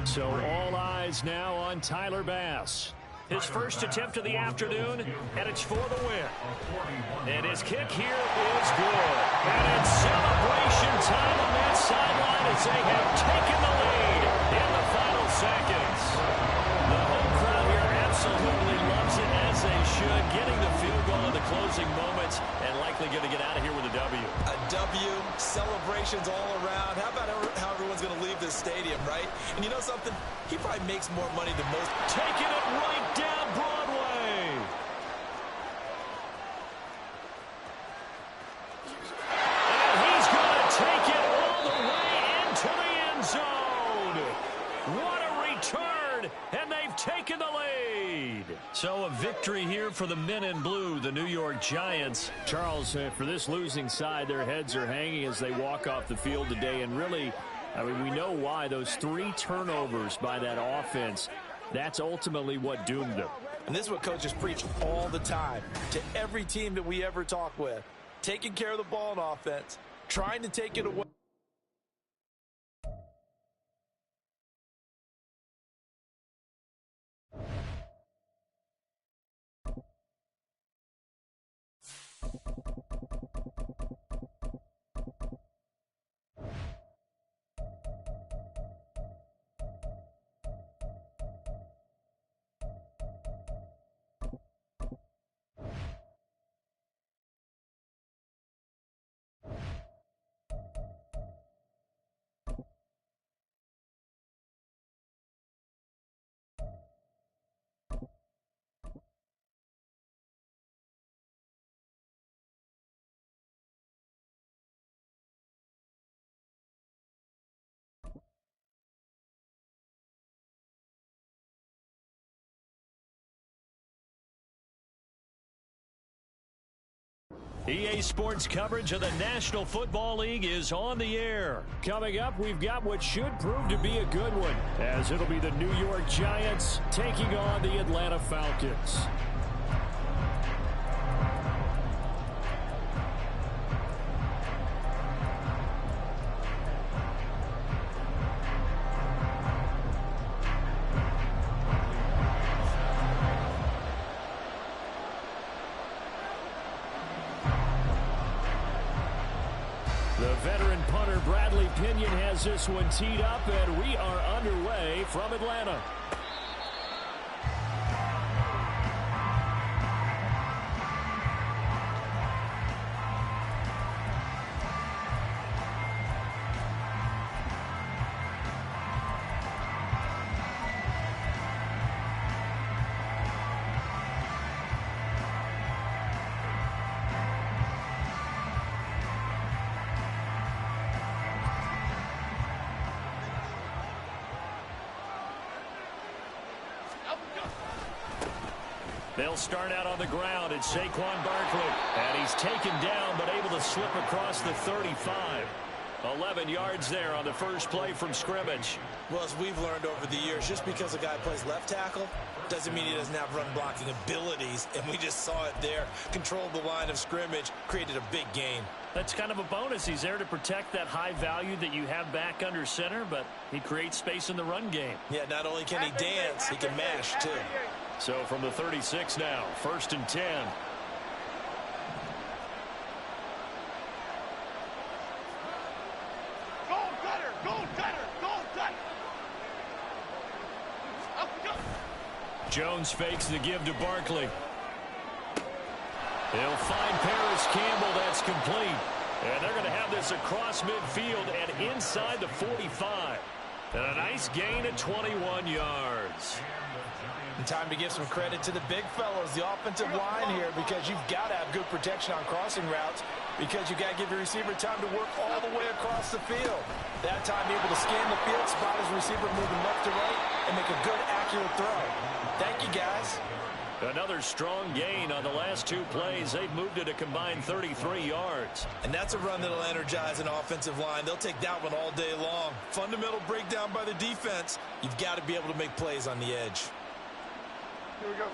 So all eyes now on Tyler Bass. His first attempt of the afternoon, and it's for the win. And his kick here is good. And it's celebration time on that sideline as they have taken the lead in the final seconds. The home crowd here absolutely loves it, as they should, getting the field goal in the closing moments and likely going to get out of here with a W. A W, celebrations all around. How about how everyone's going to leave this stadium, right? And you know something? He probably makes more money than most. Taking it right down Broadway. And he's going to take it all the way into the end zone. What a return, and they've taken the lead. So a victory here for the men in blue, the New York Giants. Charles, for this losing side, their heads are hanging as they walk off the field today. And really, I mean, we know why. Those 3 turnovers by that offense, that's ultimately what doomed them. And this is what coaches preach all the time to every team that we ever talk with. Taking care of the ball in offense, trying to take it away. EA Sports coverage of the National Football League is on the air. Coming up, we've got what should prove to be a good one, as it'll be the New York Giants taking on the Atlanta Falcons. The veteran punter Bradley Pinion has this one teed up, and we are underway from Atlanta. They'll start out on the ground. It's Saquon Barkley. And he's taken down, but able to slip across the 35. 11 yards there on the first play from scrimmage. Well, as we've learned over the years, just because a guy plays left tackle doesn't mean he doesn't have run blocking abilities. And we just saw it there. Controlled the line of scrimmage, created a big gain. That's kind of a bonus. He's there to protect that high value that you have back under center, but he creates space in the run game. Yeah, not only can he dance, he can mash, too. So from the 36 now, 1st and 10. Go, cutter! Go, cutter! Go, cutter! Up, go! Jones fakes the give to Barkley. They'll find Paris Campbell. That's complete. And they're going to have this across midfield and inside the 45. And a nice gain at 21 yards. And time to give some credit to the big fellows, the offensive line here, because you've got to have good protection on crossing routes, because you've got to give your receiver time to work all the way across the field. That time able to scan the field, spot his receiver moving left to right, and make a good, accurate throw. Thank you, guys. Another strong gain on the last 2 plays. They've moved it a combined 33 yards. And that's a run that'll energize an offensive line. They'll take that one all day long. Fundamental breakdown by the defense. You've got to be able to make plays on the edge. Here we go.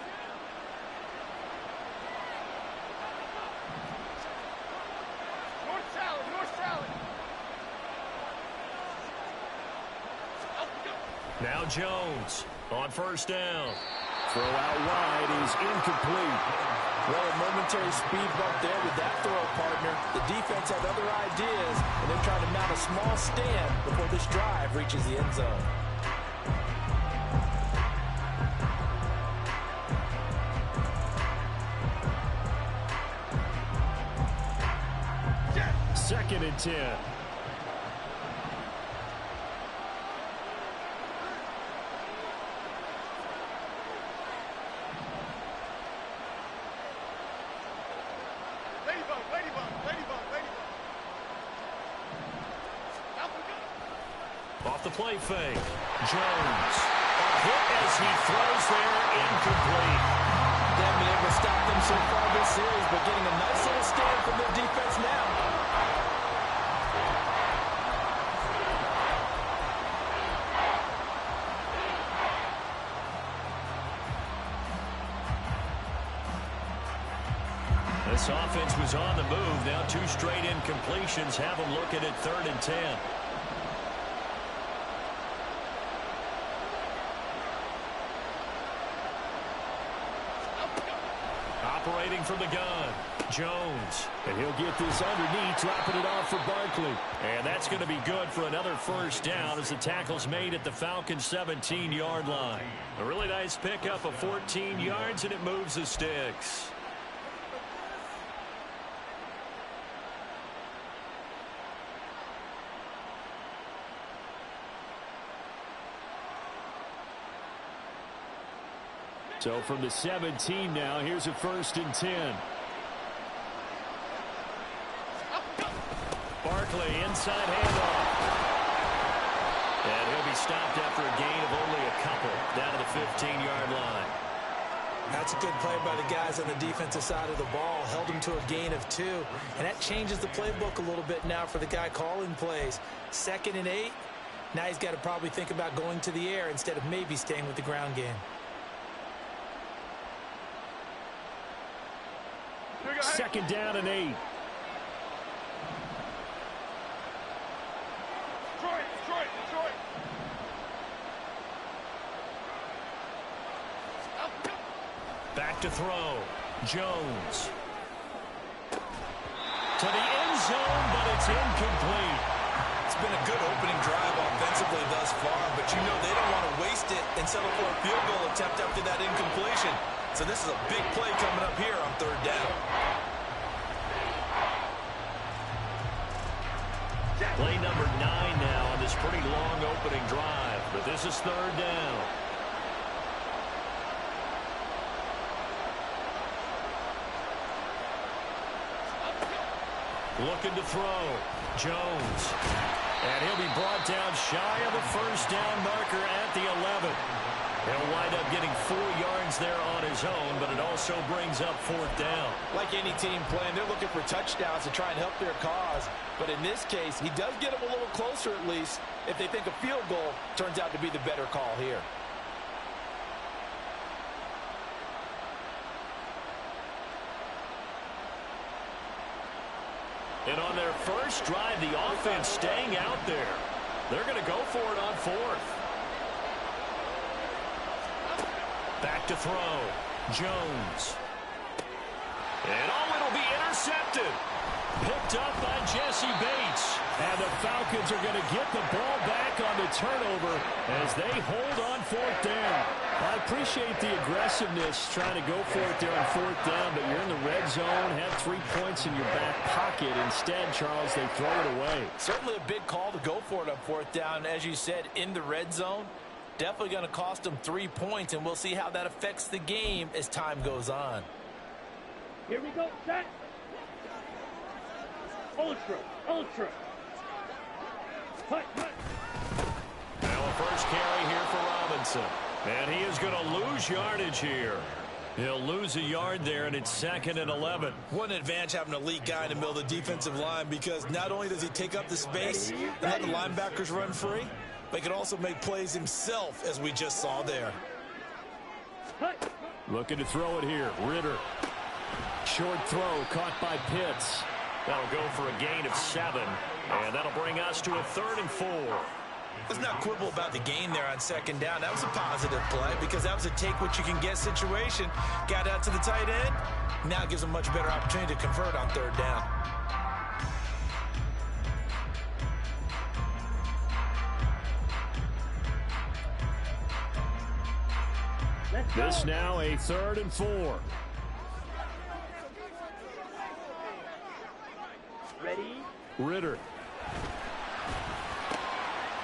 North salad, north salad. Now Jones on first down. Throw out wide is incomplete. Well, a momentary speed bump there with that throw, partner. The defense had other ideas, and they're trying to mount a small stand before this drive reaches the end zone. Second and 10. Ladybug, ladybug, ladybug, ladybug. Off the play fake. Jones. A hit as he throws there, incomplete. They haven't been able to stop them so far this series, but getting a nice little stand from their defense now. This offense was on the move. Now 2 straight incompletions have them looking at 3rd and 10. Operating from the gun, Jones. And he'll get this underneath, dropping it off for Barkley. And that's going to be good for another first down as the tackle's made at the Falcons' 17-yard line. A really nice pickup of 14 yards, and it moves the sticks. So from the 17 now, here's a 1st and 10. Barkley inside handoff. And he'll be stopped after a gain of only a couple down to the 15-yard line. That's a good play by the guys on the defensive side of the ball. Held him to a gain of 2. And that changes the playbook a little bit now for the guy calling plays. 2nd and 8. Now he's got to probably think about going to the air instead of maybe staying with the ground game. Second down and 8. Detroit, Detroit, Detroit. Back to throw. Jones. To the end zone, but it's incomplete. It's been a good opening drive offensively thus far, but you know they don't want to waste it and settle for a field goal attempt after that incompletion. So this is a big play coming up here on 3rd down. Play number 9 now on this pretty long opening drive, but this is 3rd down. Looking to throw. Jones. And he'll be brought down shy of the first down marker at the 11. He'll wind up getting 4 yards there on his own, but it also brings up 4th down. Like any team playing, they're looking for touchdowns to try and help their cause. But in this case, he does get them a little closer at least if they think a field goal turns out to be the better call here. And on their first drive, the offense staying out there. They're going to go for it on 4th. Back to throw. Jones. And it'll be intercepted. Picked up by Jesse Bates. And the Falcons are going to get the ball back on the turnover as they hold on 4th down. I appreciate the aggressiveness trying to go for it there on 4th down, but you're in the red zone, have 3 points in your back pocket. Instead, Charles, they throw it away. Certainly a big call to go for it on 4th down. As you said, in the red zone, definitely going to cost them 3 points, and we'll see how that affects the game as time goes on. Here we go, set. Ultra, ultra. Hut, hut. Now a first carry here for Robinson. And he is going to lose yardage here. He'll lose a yard there, and it's 2nd and 11. What an advantage having an elite guy in the middle of the defensive line, because not only does he take up the space and let the linebackers run free, but he can also make plays himself, as we just saw there. Looking to throw it here. Ritter. Short throw caught by Pitts. That'll go for a gain of 7. And that'll bring us to a 3rd and 4. Let's not quibble about the gain there on 2nd down. That was a positive play because that was a take-what-you-can-get situation. Got out to the tight end. Now gives them much better opportunity to convert on 3rd down. This now a 3rd and 4. Ready? Ritter.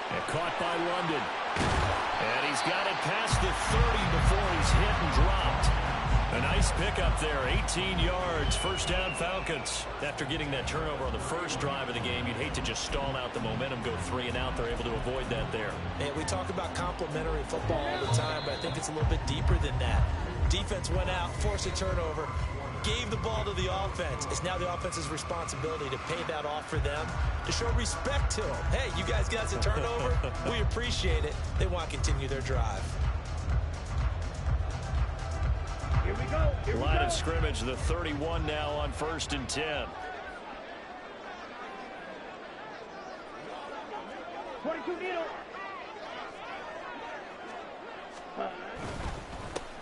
And caught by London. And he's got it past the 30 before he's hit and dropped. A nice pickup there, 18 yards, 1st down Falcons. After getting that turnover on the first drive of the game, you'd hate to just stall out the momentum, go 3 and out. They're able to avoid that there. And we talk about complementary football all the time, but I think it's a little bit deeper than that. Defense went out, forced a turnover, gave the ball to the offense. It's now the offense's responsibility to pay that off for them, to show respect to them. Hey, you guys got a turnover. We appreciate it. They want to continue their drive. Here we go. Here we Line go. of scrimmage, the 31 now on 1st and 10. 22 needle.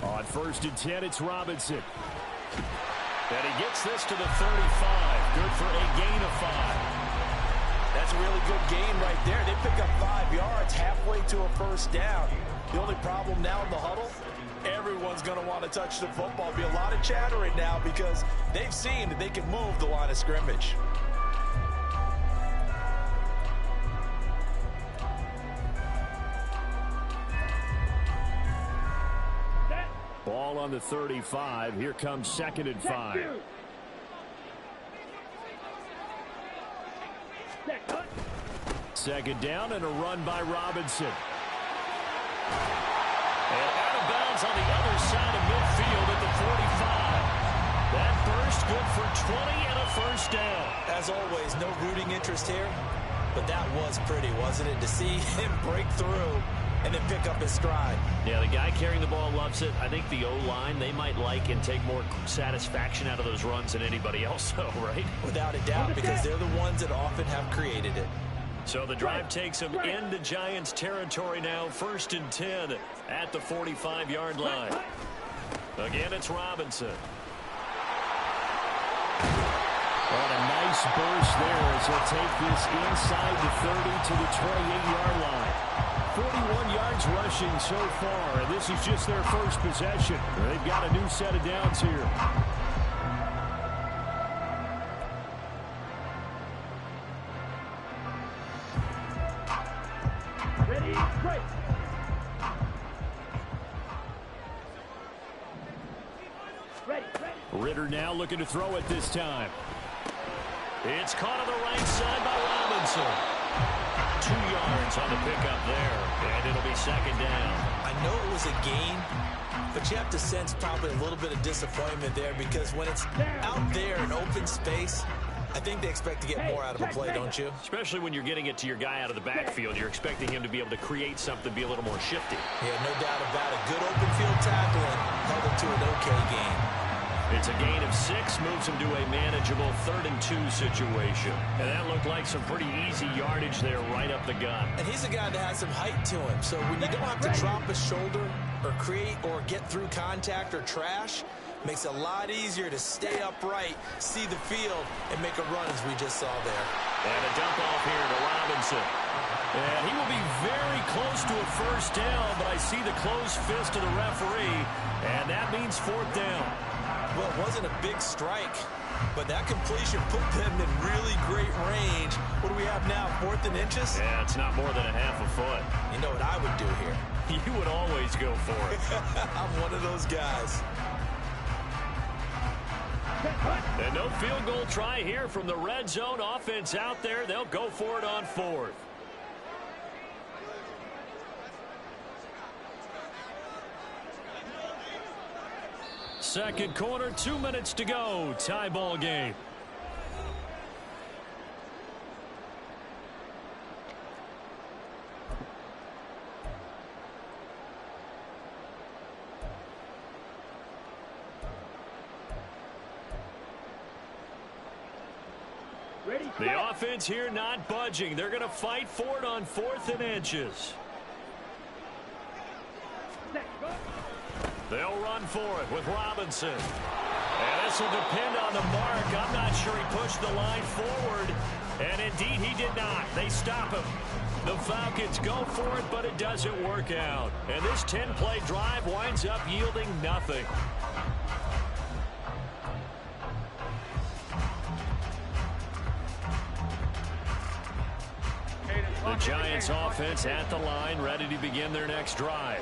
On 1st and 10, it's Robinson. And he gets this to the 35. Good for a gain of 5. That's a really good gain right there. They pick up 5 yards halfway to a 1st down. The only problem now in the huddle, everyone's going to want to touch the football. Be a lot of chattering now because they've seen that they can move the line of scrimmage. Ball on the 35. Here comes 2nd and 5. Second down and a run by Robinson. And out of bounds on the other side of midfield at the 45. That burst good for 20 and a 1st down. As always, no rooting interest here, but that was pretty, wasn't it? To see him break through and then pick up his stride. Yeah, the guy carrying the ball loves it. I think the O-line, they might like and take more satisfaction out of those runs than anybody else, though, right? Without a doubt, because they're the ones that often have created it. So the drive takes them into Giants territory now. 1st and 10 at the 45-yard line. Again, it's Robinson. And a nice burst there as he'll take this inside the 30 to the 28-yard line. 41 yards rushing so far, and this is just their first possession. They've got a new set of downs here. Ready? Straight. Ready. Ritter now looking to throw it this time. It's caught on the right side by Robinson. 2 yards on the pickup there, and it'll be 2nd down. I know it was a gain, but you have to sense probably a little bit of disappointment there because when it's out there in open space, I think they expect to get more out of a play, don't you? Especially when you're getting it to your guy out of the backfield. You're expecting him to be able to create something, be a little more shifty. Yeah, no doubt about it. Good open field tackling held him to an okay gain. It's a gain of 6, moves him to a manageable 3rd and 2 situation. And that looked like some pretty easy yardage there right up the gut. And he's a guy that has some height to him. So when you don't have to drop a shoulder or create or get through contact or trash, makes it a lot easier to stay upright, see the field, and make a run as we just saw there. And a dump off here to Robinson. And he will be very close to a 1st down, but I see the closed fist of the referee, and that means 4th down. Well, it wasn't a big strike, but that completion put them in really great range. What do we have now, 4th and inches? Yeah, it's not more than a half a foot. You know what I would do here? You would always go for it. I'm one of those guys. And no field goal try here from the red zone. Offense out there. They'll go for it on 4th. Second quarter, 2 minutes to go. Tie ball game. Ready, The set. offense here not budging. They're going to fight for it on 4th and inches. Set, go. They'll run for it with Robinson. And this will depend on the mark. I'm not sure he pushed the line forward. And indeed, he did not. They stop him. The Falcons go for it, but it doesn't work out. And this 10-play drive winds up yielding nothing. The Giants offense at the line, ready to begin their next drive.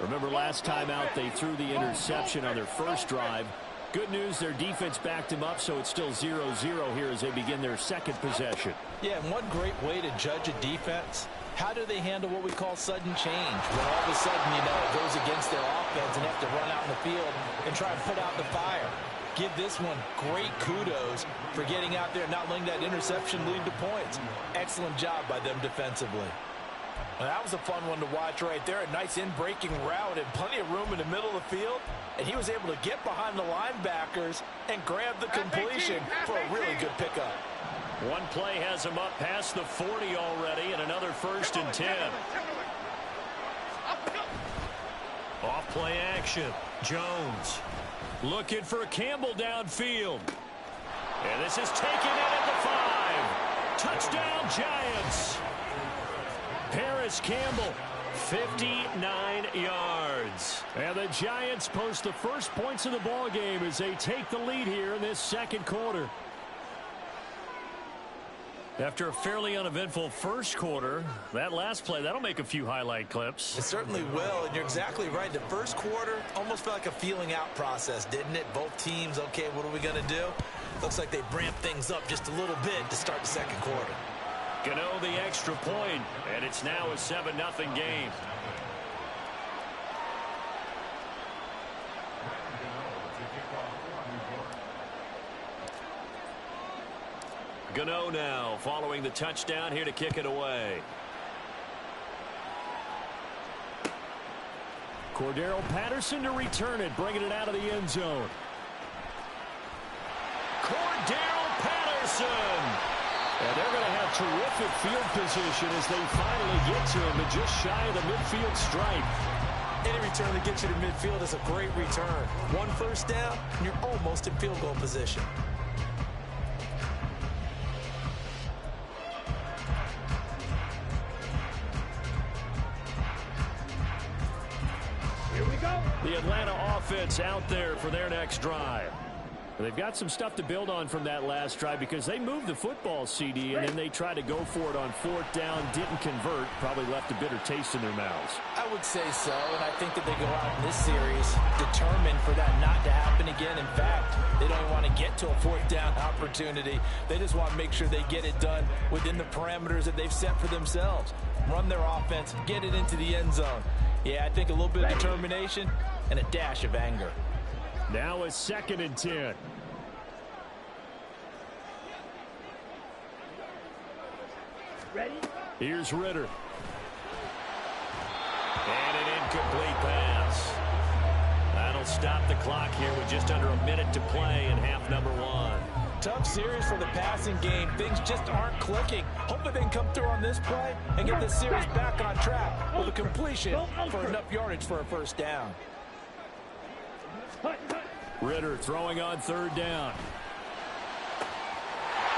Remember last time out they threw the interception on their first drive. Good news, their defense backed him up, so it's still 0-0 here as they begin their second possession. Yeah, and one great way to judge a defense, how do they handle what we call sudden change? When all of a sudden, you know, it goes against their offense and they have to run out in the field and try and put out the fire. Give this one great kudos for getting out there and not letting that interception lead to points. Excellent job by them defensively. Well, that was a fun one to watch right there. A nice in-breaking route and plenty of room in the middle of the field. And he was able to get behind the linebackers and grab the completion for a really good pickup. One play has him up past the 40 already, and another 1st and 10. Off play action. Jones looking for Campbell downfield. And this is taken in at the 5. Touchdown, Giants. Paris Campbell, 59 yards. And the Giants post the first points of the ball game as they take the lead here in this second quarter. After a fairly uneventful first quarter, that last play, that'll make a few highlight clips. It certainly will, and you're exactly right. The first quarter almost felt like a feeling out process, didn't it? Both teams, okay, what are we going to do? Looks like they ramped things up just a little bit to start the second quarter. Gano the extra point, and it's now a 7-0 game. Gano now following the touchdown here to kick it away. Cordero Patterson to return it, bringing it out of the end zone. Cordero Patterson! And they're going to have terrific field position as they finally get to him, but just shy of the midfield stripe. Any return that gets you to midfield is a great return. 1 first down, and you're almost in field goal position. Here we go. The Atlanta offense out there for their next drive. They've got some stuff to build on from that last drive because they moved the football, CD, and then they tried to go for it on 4th down, didn't convert, probably left a bitter taste in their mouths. I would say so, and I think that they go out in this series determined for that not to happen again. In fact, they don't want to get to a 4th down opportunity. They just want to make sure they get it done within the parameters that they've set for themselves. Run their offense, get it into the end zone. Yeah, I think a little bit of determination and a dash of anger. Now a 2nd and 10. Ready? Here's Ritter. And an incomplete pass. That'll stop the clock here with just under a minute to play in half number 1. Tough series for the passing game. Things just aren't clicking. Hopefully they can come through on this play and get this series back on track with a completion for enough yardage for a 1st down. Ritter throwing on 3rd down.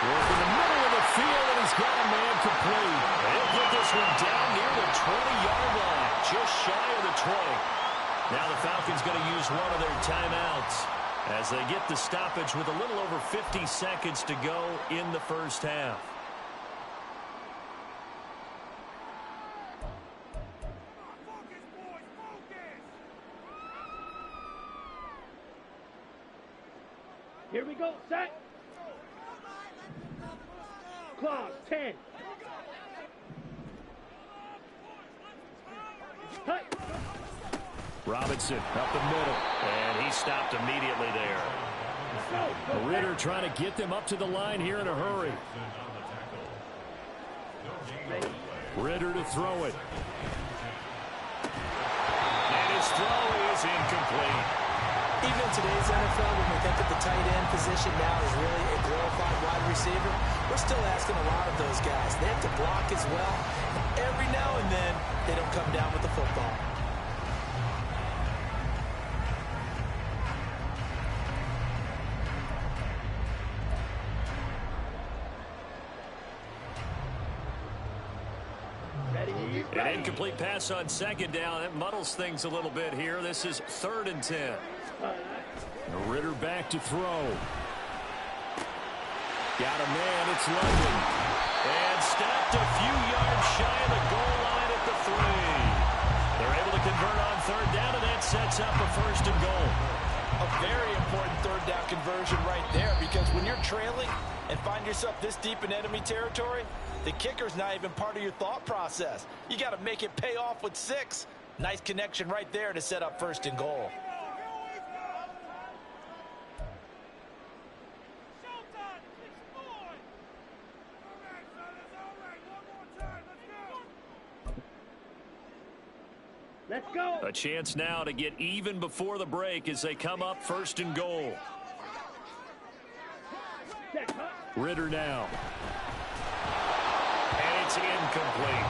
Work in the middle of the field, and he's got a man complete. They'll get this one down near the 20-yard line, just shy of the 20. Now the Falcons going to use one of their timeouts as they get the stoppage with a little over 50 seconds to go in the first half. Here we go. Set. Clock 10. Cut. Robinson up the middle, and he stopped immediately there. Ritter trying to get them up to the line here in a hurry. Ritter to throw it. And his throw is incomplete. Even in today's NFL, when we think that the tight end position now is really a glorified wide receiver, we're still asking a lot of those guys. They have to block as well. Every now and then, they don't come down with the football. An incomplete pass on second down. That muddles things a little bit here. This is 3rd and 10. Ritter back to throw. Got a man. It's London. And stopped a few yards shy of the goal line at the 3. They're able to convert on 3rd down, and that sets up a 1st and goal. A very important 3rd down conversion right there, because when you're trailing and find yourself this deep in enemy territory, the kicker's not even part of your thought process. You got to make it pay off with 6. Nice connection right there to set up 1st and goal. Let's go. A chance now to get even before the break as they come up 1st and goal. Ritter now. And it's incomplete.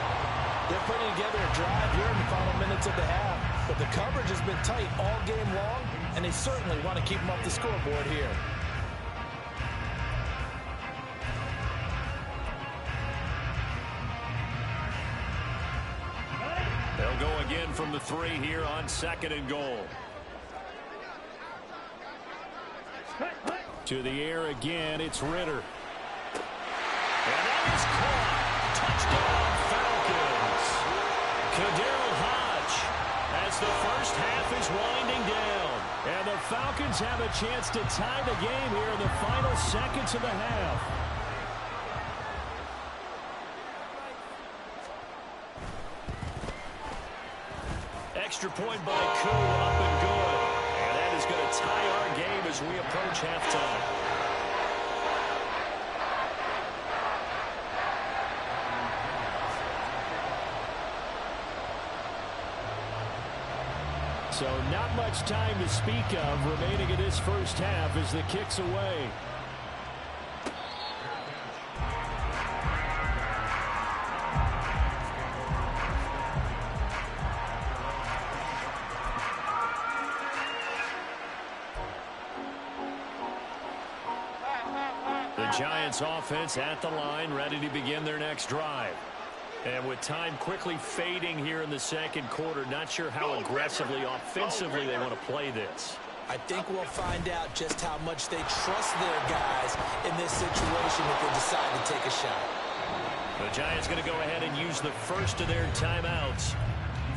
They're putting together a drive here in the final minutes of the half, but the coverage has been tight all game long, and they certainly want to keep them up the scoreboard here. They'll go again from the 3 here on 2nd and goal. To the air again, it's Ritter. And that is caught. Touchdown, Falcons. KhaDarel Hodge as the first half is winding down. And the Falcons have a chance to tie the game here in the final seconds of the half. Extra point by Koo, up and good. And that is going to tie our game as we approach halftime. So not much time to speak of remaining in this first half as the kick's away. The Giants offense at the line, ready to begin their next drive. And with time quickly fading here in the 2nd quarter, not sure how aggressively, offensively they want to play this. I think we'll find out just how much they trust their guys in this situation if they decide to take a shot. The Giants going to go ahead and use the first of their timeouts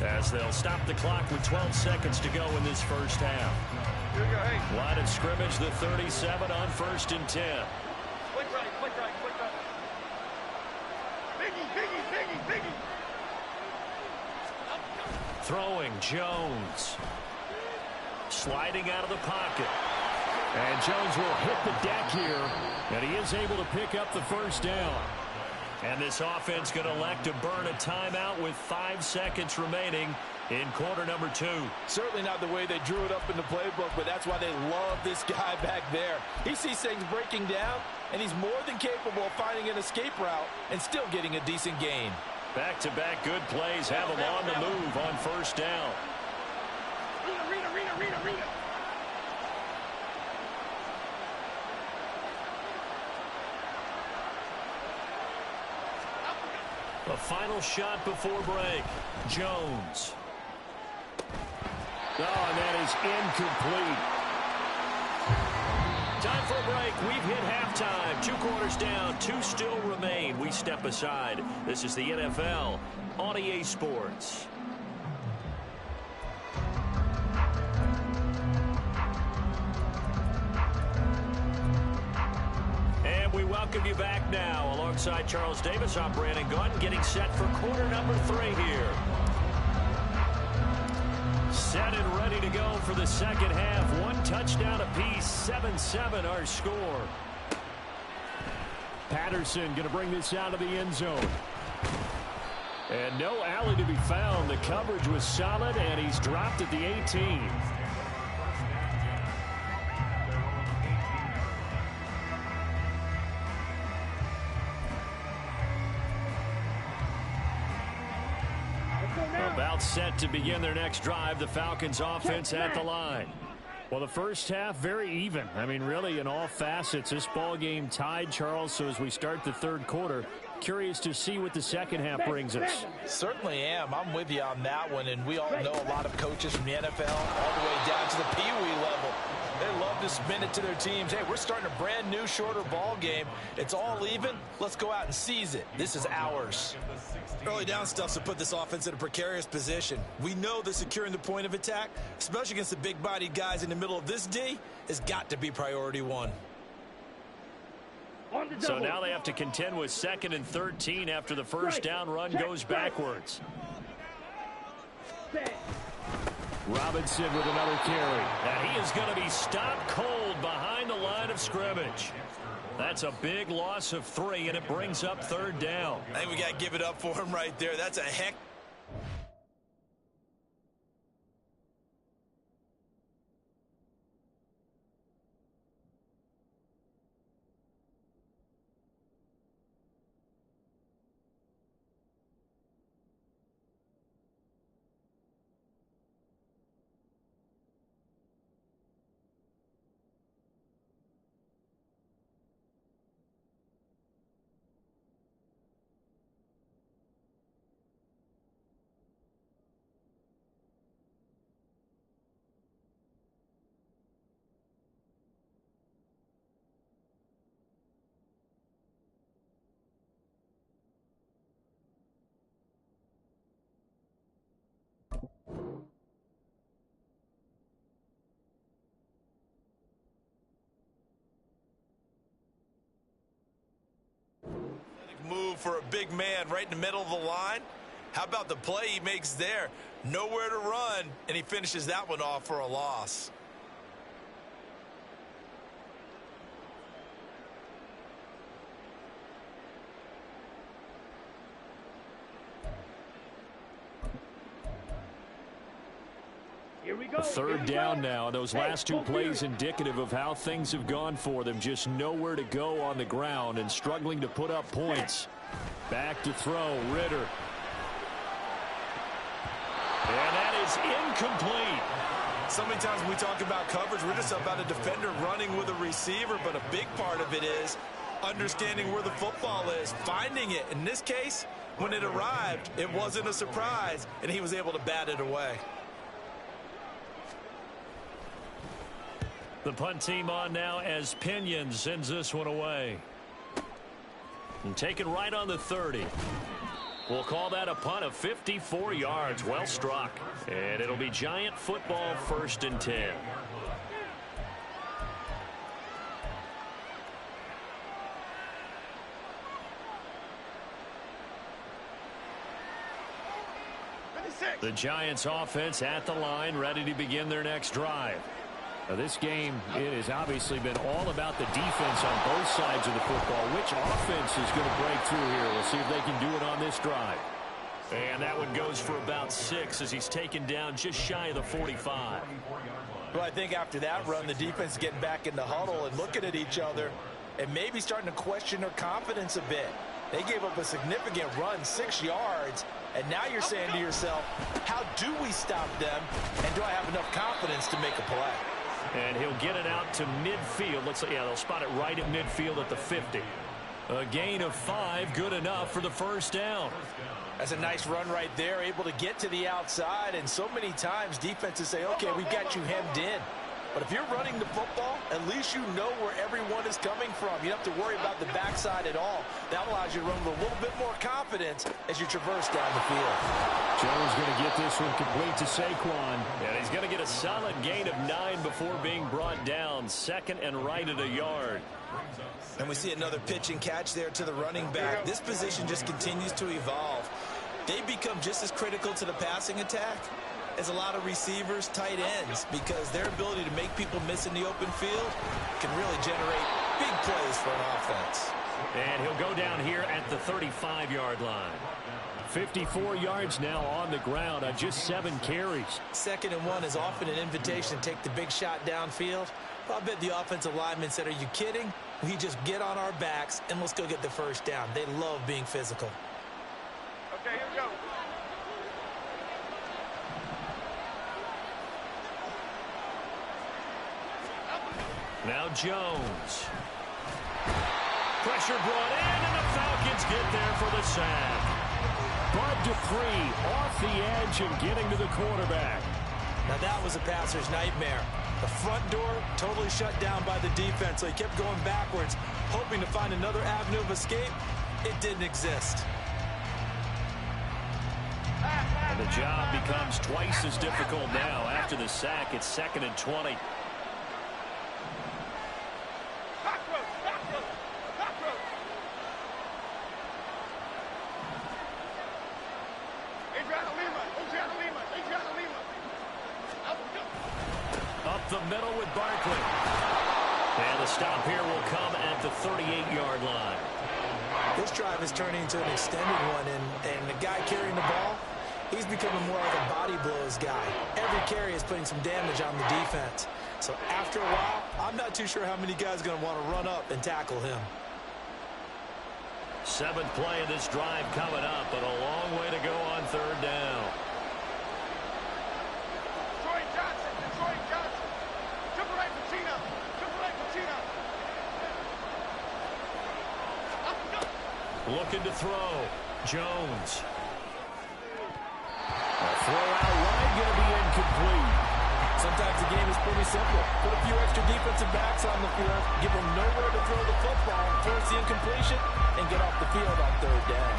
as they'll stop the clock with 12 seconds to go in this first half. Line of scrimmage, the 37 on 1st and 10. Quick right, quick right, quick right. Biggie. Throwing, Jones. Sliding out of the pocket. And Jones will hit the deck here, and he is able to pick up the first down. And this offense going to elect to burn a timeout with 5 seconds remaining in quarter number 2. Certainly not the way they drew it up in the playbook, but that's why they love this guy back there. He sees things breaking down, and he's more than capable of finding an escape route and still getting a decent gain. Back-to-back good plays have him on the move on 1st down. Rita. A final shot before break. Jones. Oh, and that is incomplete. Time for a break. We've hit halftime. 2 quarters down. 2 still remain. We step aside. This is the NFL on EA Sports. And we welcome you back now. Alongside Charles Davis, I'm Brandon Gunn, getting set for quarter number 3 here. Set and ready to go for the second half. 1 touchdown apiece, 7-7 our score. Patterson going to bring this out of the end zone. And no alley to be found. The coverage was solid, and he's dropped at the 18. set to begin their next drive. The Falcons offense at the line. Well, the first half, very even. I mean, really, in all facets, this ball game tied, Charles. So as we start the third quarter, curious to see what the second half brings us. Certainly am. I'm with you on that one. And we all know a lot of coaches from the NFL all the way down to the Pee Wee level. They love to spin it to their teams. Hey, we're starting a brand new, shorter ball game. It's all even. Let's go out and seize it. This is ours. Early down stuff's to put this offense in a precarious position. We know that securing the point of attack, especially against the big-bodied guys in the middle of this D, has got to be priority one. So now they have to contend with 2nd and 13 after the first down run goes backwards. Robinson with another carry. And he is going to be stopped cold behind the line of scrimmage. That's a big loss of 3, and it brings up 3rd down. I think we got to give it up for him right there. That's a heck. Move for a big man right in the middle of the line. How about the play he makes there? Nowhere to run, and he finishes that one off for a loss. Here we go. 3rd down now. Those last 2 plays indicative of how things have gone for them. Just nowhere to go on the ground and struggling to put up points. Back to throw, Ritter. And that is incomplete. So many times when we talk about coverage, we're just about a defender running with a receiver, but a big part of it is understanding where the football is, finding it. In this case, when it arrived, it wasn't a surprise, and he was able to bat it away. The punt team on now as Pinion sends this one away. And taken right on the 30. We'll call that a punt of 54 yards. Well struck. And it'll be Giant football, 1st and 10. The Giants offense at the line, ready to begin their next drive. Now, this game, it has obviously been all about the defense on both sides of the football. Which offense is going to break through here? We'll see if they can do it on this drive. And that one goes for about 6 as he's taken down just shy of the 45. Well, I think after that run, the defense is getting back in the huddle and looking at each other and maybe starting to question their confidence a bit. They gave up a significant run, 6 yards, and now you're saying to yourself, how do we stop them, and do I have enough confidence to make a play? And he'll get it out to midfield. They'll spot it right at midfield at the 50. A gain of 5, good enough for the 1st down. That's a nice run right there, able to get to the outside, and so many times defenses say, okay, we've got you hemmed in. But if you're running the football, at least you know where everyone is coming from. You don't have to worry about the backside at all. That allows you to run with a little bit more confidence as you traverse down the field. Jones going to get this one complete to Saquon. And he's going to get a solid gain of 9 before being brought down. 2nd and right at a yard. And we see another pitch and catch there to the running back. This position just continues to evolve. They become just as critical to the passing attack as a lot of receivers, tight ends, because their ability to make people miss in the open field can really generate big plays for an offense. And he'll go down here at the 35-yard line. 54 yards now on the ground on just 7 carries. 2nd and 1 is often an invitation to take the big shot downfield. I bet the offensive linemen said, are you kidding? We just get on our backs and let's go get the 1st down. They love being physical. Okay, here we go. Now Jones. Pressure brought in, and the Falcons get there for the sack. Bud Dupree off the edge and getting to the quarterback. Now that was a passer's nightmare. The front door totally shut down by the defense, so he kept going backwards, hoping to find another avenue of escape. It didn't exist. And the job becomes twice as difficult now. After the sack, it's 2nd and 20. Up the middle with Barkley. And the stop here will come at the 38-yard line. This drive is turning into an extended one, and the guy carrying the ball, he's becoming more like a body blows guy. Every carry is putting some damage on the defense. So after a while, I'm not too sure how many guys are going to want to run up and tackle him. 7th play of this drive coming up, but a long way to go on 3rd down. Detroit Johnson. Triple right Pacino. Looking to throw. Jones. A throw out wide, going to be incomplete. Sometimes the game is pretty simple. Put a few extra defensive backs on the field, give them nowhere to throw the football, force the incompletion, and get off the field on 3rd down.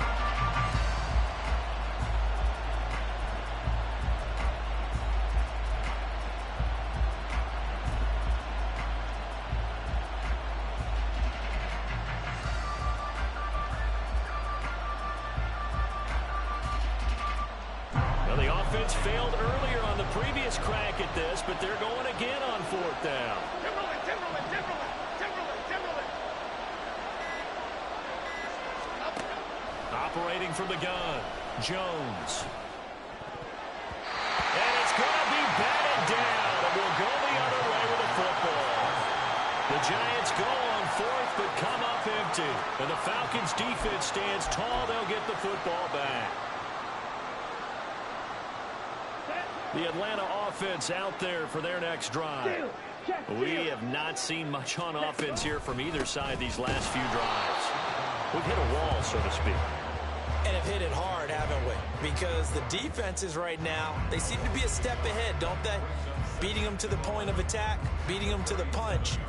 Failed earlier on the previous crack at this, but they're going again on 4th down. Timberland. Operating from the gun, Jones. And it's going to be batted down, and we'll go the other way with the football. The Giants go on 4th, but come up empty. And the Falcons' defense stands tall. They'll get the football back. The Atlanta offense out there for their next drive. We have not seen much on offense here from either side these last few drives. We've hit a wall, so to speak. And have hit it hard, haven't we? Because the defenses right now, they seem to be a step ahead, don't they? Beating them to the point of attack, beating them to the punch.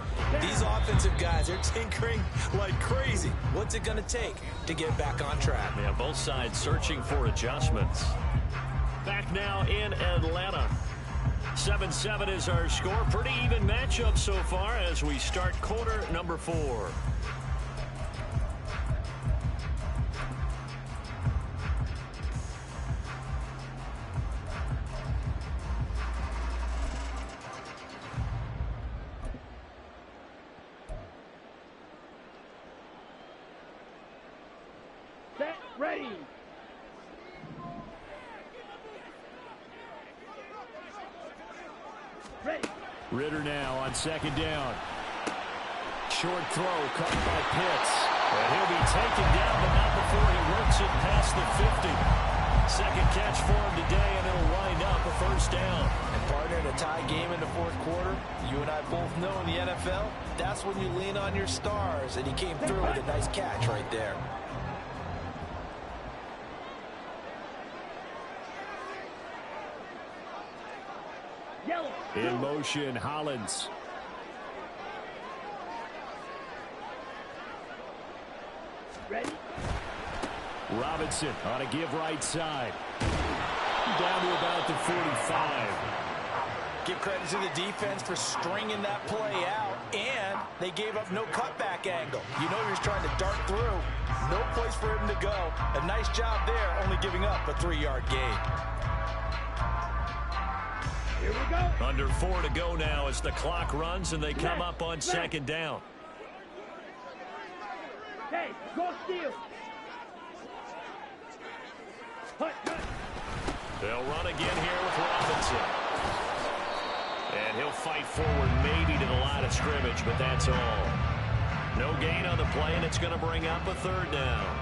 These offensive guys are tinkering like crazy. What's it going to take to get back on track? Yeah, both sides searching for adjustments. Back now in Atlanta. 7-7 is our score. Pretty even matchup so far as we start quarter number 4. Set, ready. Ritter now on 2nd down. Short throw caught by Pitts. And he'll be taken down, but not before he works it past the 50. 2nd catch for him today, and it'll wind up a 1st down. And partner, in a tie game in the 4th quarter, you and I both know in the NFL, that's when you lean on your stars, and he came through with a nice catch right there. In motion, Hollins. Ready? Robinson on a give right side. Down to about the 45. Give credit to the defense for stringing that play out, and they gave up no cutback angle. You know he was trying to dart through. No place for him to go. A nice job there, only giving up a 3-yard gain. Here we go. Under 4 to go now as the clock runs and they come up on 2nd down. Hey, go steal. They'll run again here with Robinson. And he'll fight forward maybe to the line of scrimmage, but that's all. No gain on the play, and it's going to bring up a 3rd down.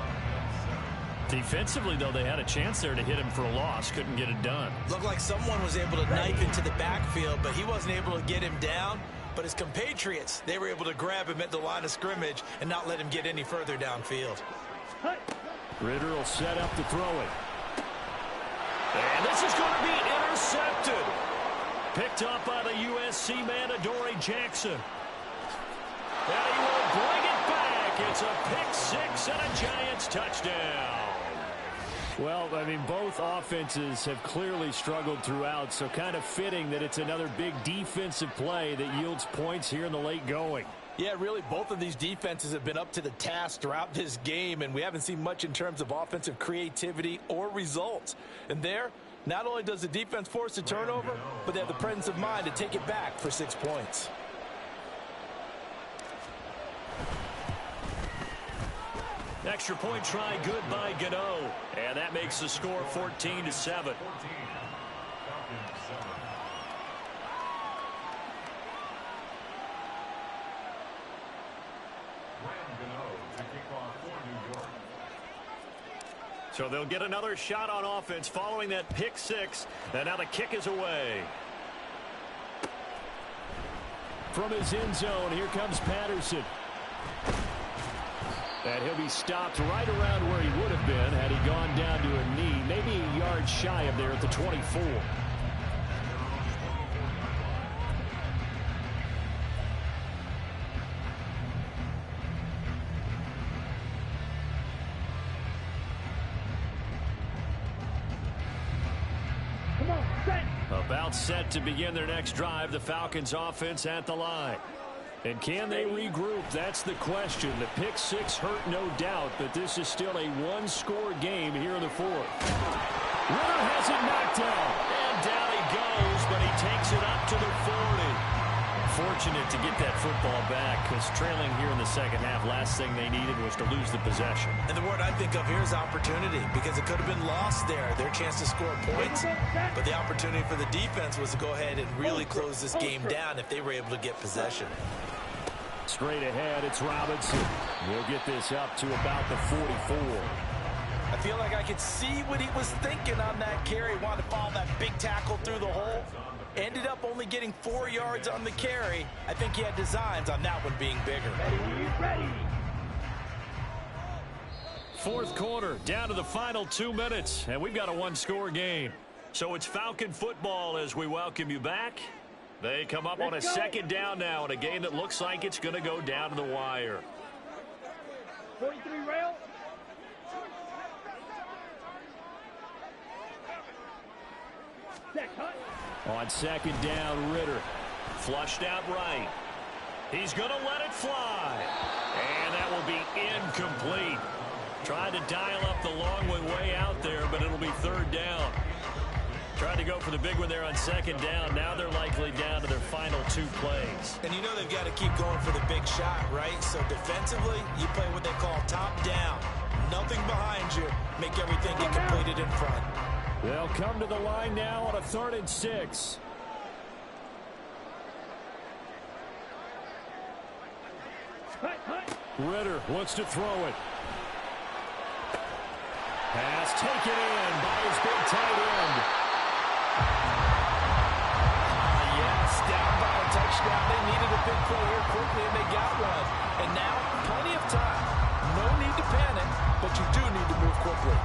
Defensively, though, they had a chance there to hit him for a loss. Couldn't get it done. Looked like someone was able to knife into the backfield, but he wasn't able to get him down. But his compatriots, they were able to grab him at the line of scrimmage and not let him get any further downfield. Ritter will set up to throw it. And this is going to be intercepted. Picked up by the USC man, Adoree Jackson. And he will bring it back. It's a pick six and a Giants touchdown. Well, I mean, both offenses have clearly struggled throughout, so kind of fitting that it's another big defensive play that yields points here in the late going. Yeah, really, both of these defenses have been up to the task throughout this game, and we haven't seen much in terms of offensive creativity or results. And there, not only does the defense force a turnover, but they have the presence of mind to take it back for 6 points. Extra point try good by Gano. And that makes the score 14-7. So they'll get another shot on offense following that pick six. And now the kick is away. From his end zone, here comes Patterson. And he'll be stopped right around where he would have been had he gone down to a knee, maybe a yard shy of there at the 24. Come on, set. About set to begin their next drive. The Falcons offense at the line. And can they regroup? That's the question. The pick six hurt, no doubt, but this is still a one-score game here in the fourth. Ritter has it knocked down. And down he goes, but he takes it up to the 40. Fortunate to get that football back, because trailing here in the second half, last thing they needed was to lose the possession. And the word I think of here is opportunity, because it could have been lost there, their chance to score points. But the opportunity for the defense was to go ahead and really close this game down if they were able to get possession. Straight ahead, it's Robinson. We'll get this up to about the 44. I feel like I could see what he was thinking on that carry. Wanted to follow that big tackle through the hole. Ended up only getting 4 yards on the carry. I think he had designs on that one being bigger. Ready. Fourth quarter, down to the final 2 minutes, and we've got a one-score game. So it's Falcon football as we welcome you back. They come up on a second down now in a game that looks like it's going to go down to the wire. 43 rail. Set, cut. On second down, Ritter. Flushed out right. He's going to let it fly. And that will be incomplete. Tried to dial up the long way out there, but it'll be third down. Tried to go for the big one there on second down. Now they're likely down to their final 2 plays. And you know they've got to keep going for the big shot, right? So defensively, you play what they call top down. Nothing behind you. Make everything get completed in front. They'll come to the line now on a 3rd and 6. Ritter wants to throw it. Pass taken in by his big tight end. Yes, down by a touchdown. They needed a big play here quickly, and they got one. And now, plenty of time. No need to panic, but you do need to move quickly.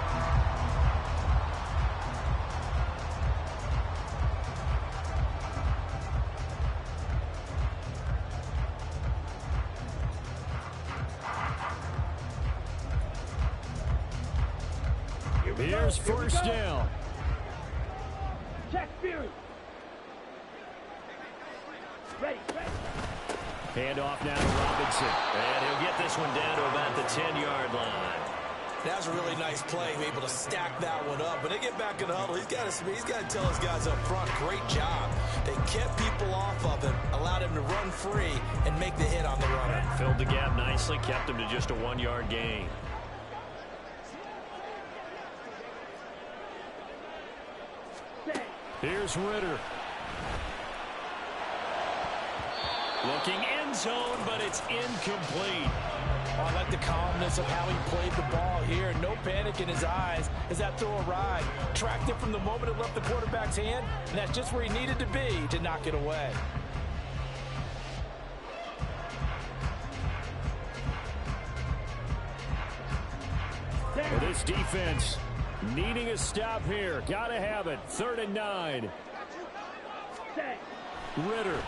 Here's first down. Check Fury. Ready. Hand off now to Robinson. And he'll get this one down to about the 10-yard line. That was a really nice play, able to stack that one up. When they get back in the huddle, he's got to tell his guys up front, great job. They kept people off of him, allowed him to run free, and make the hit on the runner. Filled the gap nicely, kept him to just a 1-yard gain. Here's Ritter. Looking end zone, but it's incomplete. Oh, I like the calmness of how he played the ball here. No panic in his eyes as that throw arrived. Tracked it from the moment it left the quarterback's hand, and that's just where he needed to be to knock it away. Well, this defense needing a stop here. Got to have it. 3rd and 9. Set. Ritter.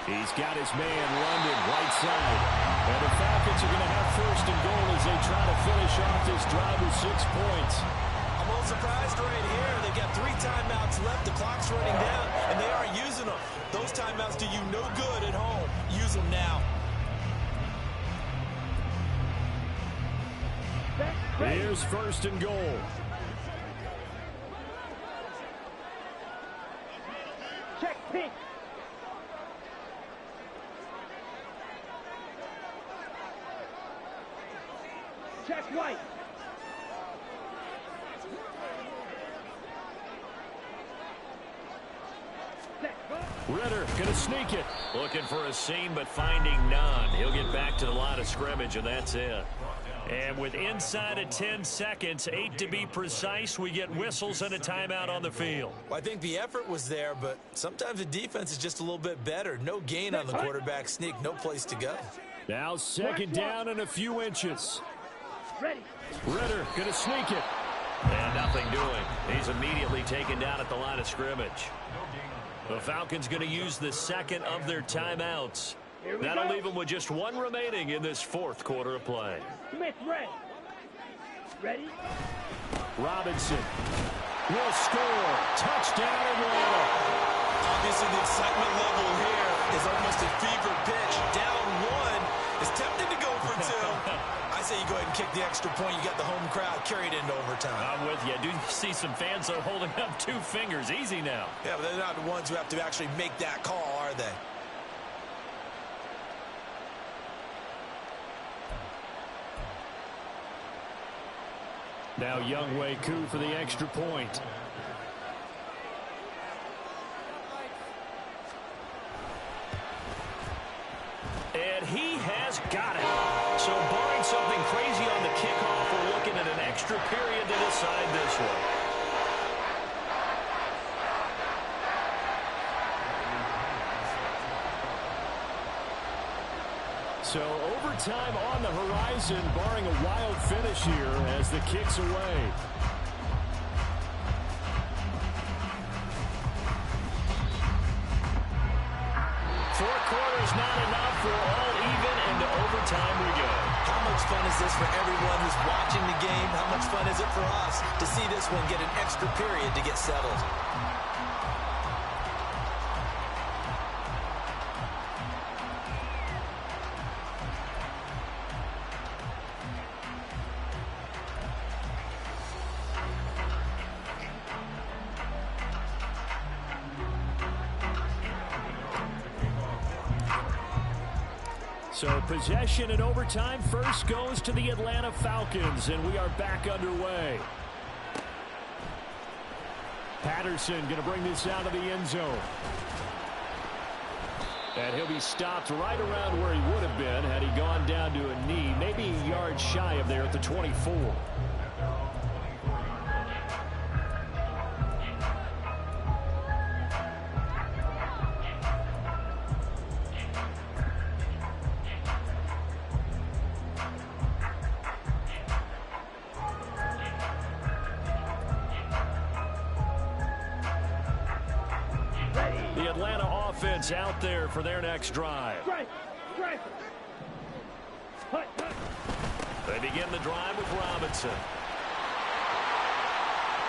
He's got his man, London, right side. And the Falcons are going to have 1st and goal as they try to finish off this drive with 6 points. I'm a little surprised right here. They've got 3 timeouts left. The clock's running down, and they aren't using them. Those timeouts do you no good at home. Use them now. Here's 1st and goal. Check pink. Check white. Ritter going to sneak it. Looking for a seam, but finding none. He'll get back to the line of scrimmage, and that's it. And with inside of 10 seconds, 8 to be precise, we get whistles and a timeout on the field. Well, I think the effort was there, but sometimes the defense is just a little bit better. No gain on the quarterback sneak, no place to go. Now 2nd down and a few inches. Ready. Ritter going to sneak it. And nothing doing. He's immediately taken down at the line of scrimmage. The Falcons going to use the 2nd of their timeouts. That'll leave them with just 1 remaining in this 4th quarter of play. Smith ready. Ready. Robinson will score. Touchdown Atlanta. Obviously, the excitement level here is almost a fever pitch. Down 1. It's tempting to go for 2. I say you go ahead and kick the extra point. You got the home crowd carried into overtime. I'm with you. I do see some fans that are holding up 2 fingers. Easy now. Yeah, but they're not the ones who have to actually make that call, are they? Now Younghoe Koo for the extra point. And he has got it. So barring something crazy on the kickoff, we're looking at an extra period to decide this one. So overtime on the horizon, barring a wild finish here as the kick's away. Four quarters not enough. We're all even, and to overtime we go. How much fun is this for everyone who's watching the game? How much fun is it for us to see this one get an extra period to get settled? So possession in overtime first goes to the Atlanta Falcons, and we are back underway. Patterson going to bring this out of the end zone. And he'll be stopped right around where he would have been had he gone down to a knee, maybe a yard shy of there at the 24. Out there for their next drive. They begin the drive with Robinson.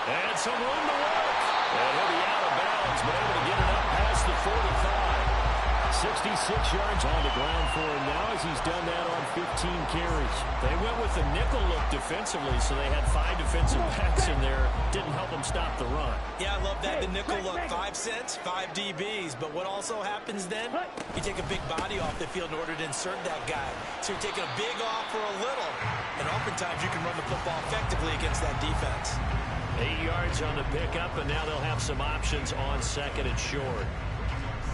And some room to work. And he'll be out of bounds, but able to get it up past the 45. 66 yards on the ground for him now as he's done that on 15 carries. They went with the nickel look defensively, so they had 5 defensive backs in there. Didn't help them stop the run. Yeah, I love that. The nickel look, 5 cents, 5 DBs. But what also happens then, you take a big body off the field in order to insert that guy. So you're taking a big off for a little. And oftentimes you can run the football effectively against that defense. 8 yards on the pickup, and now they'll have some options on 2nd and short.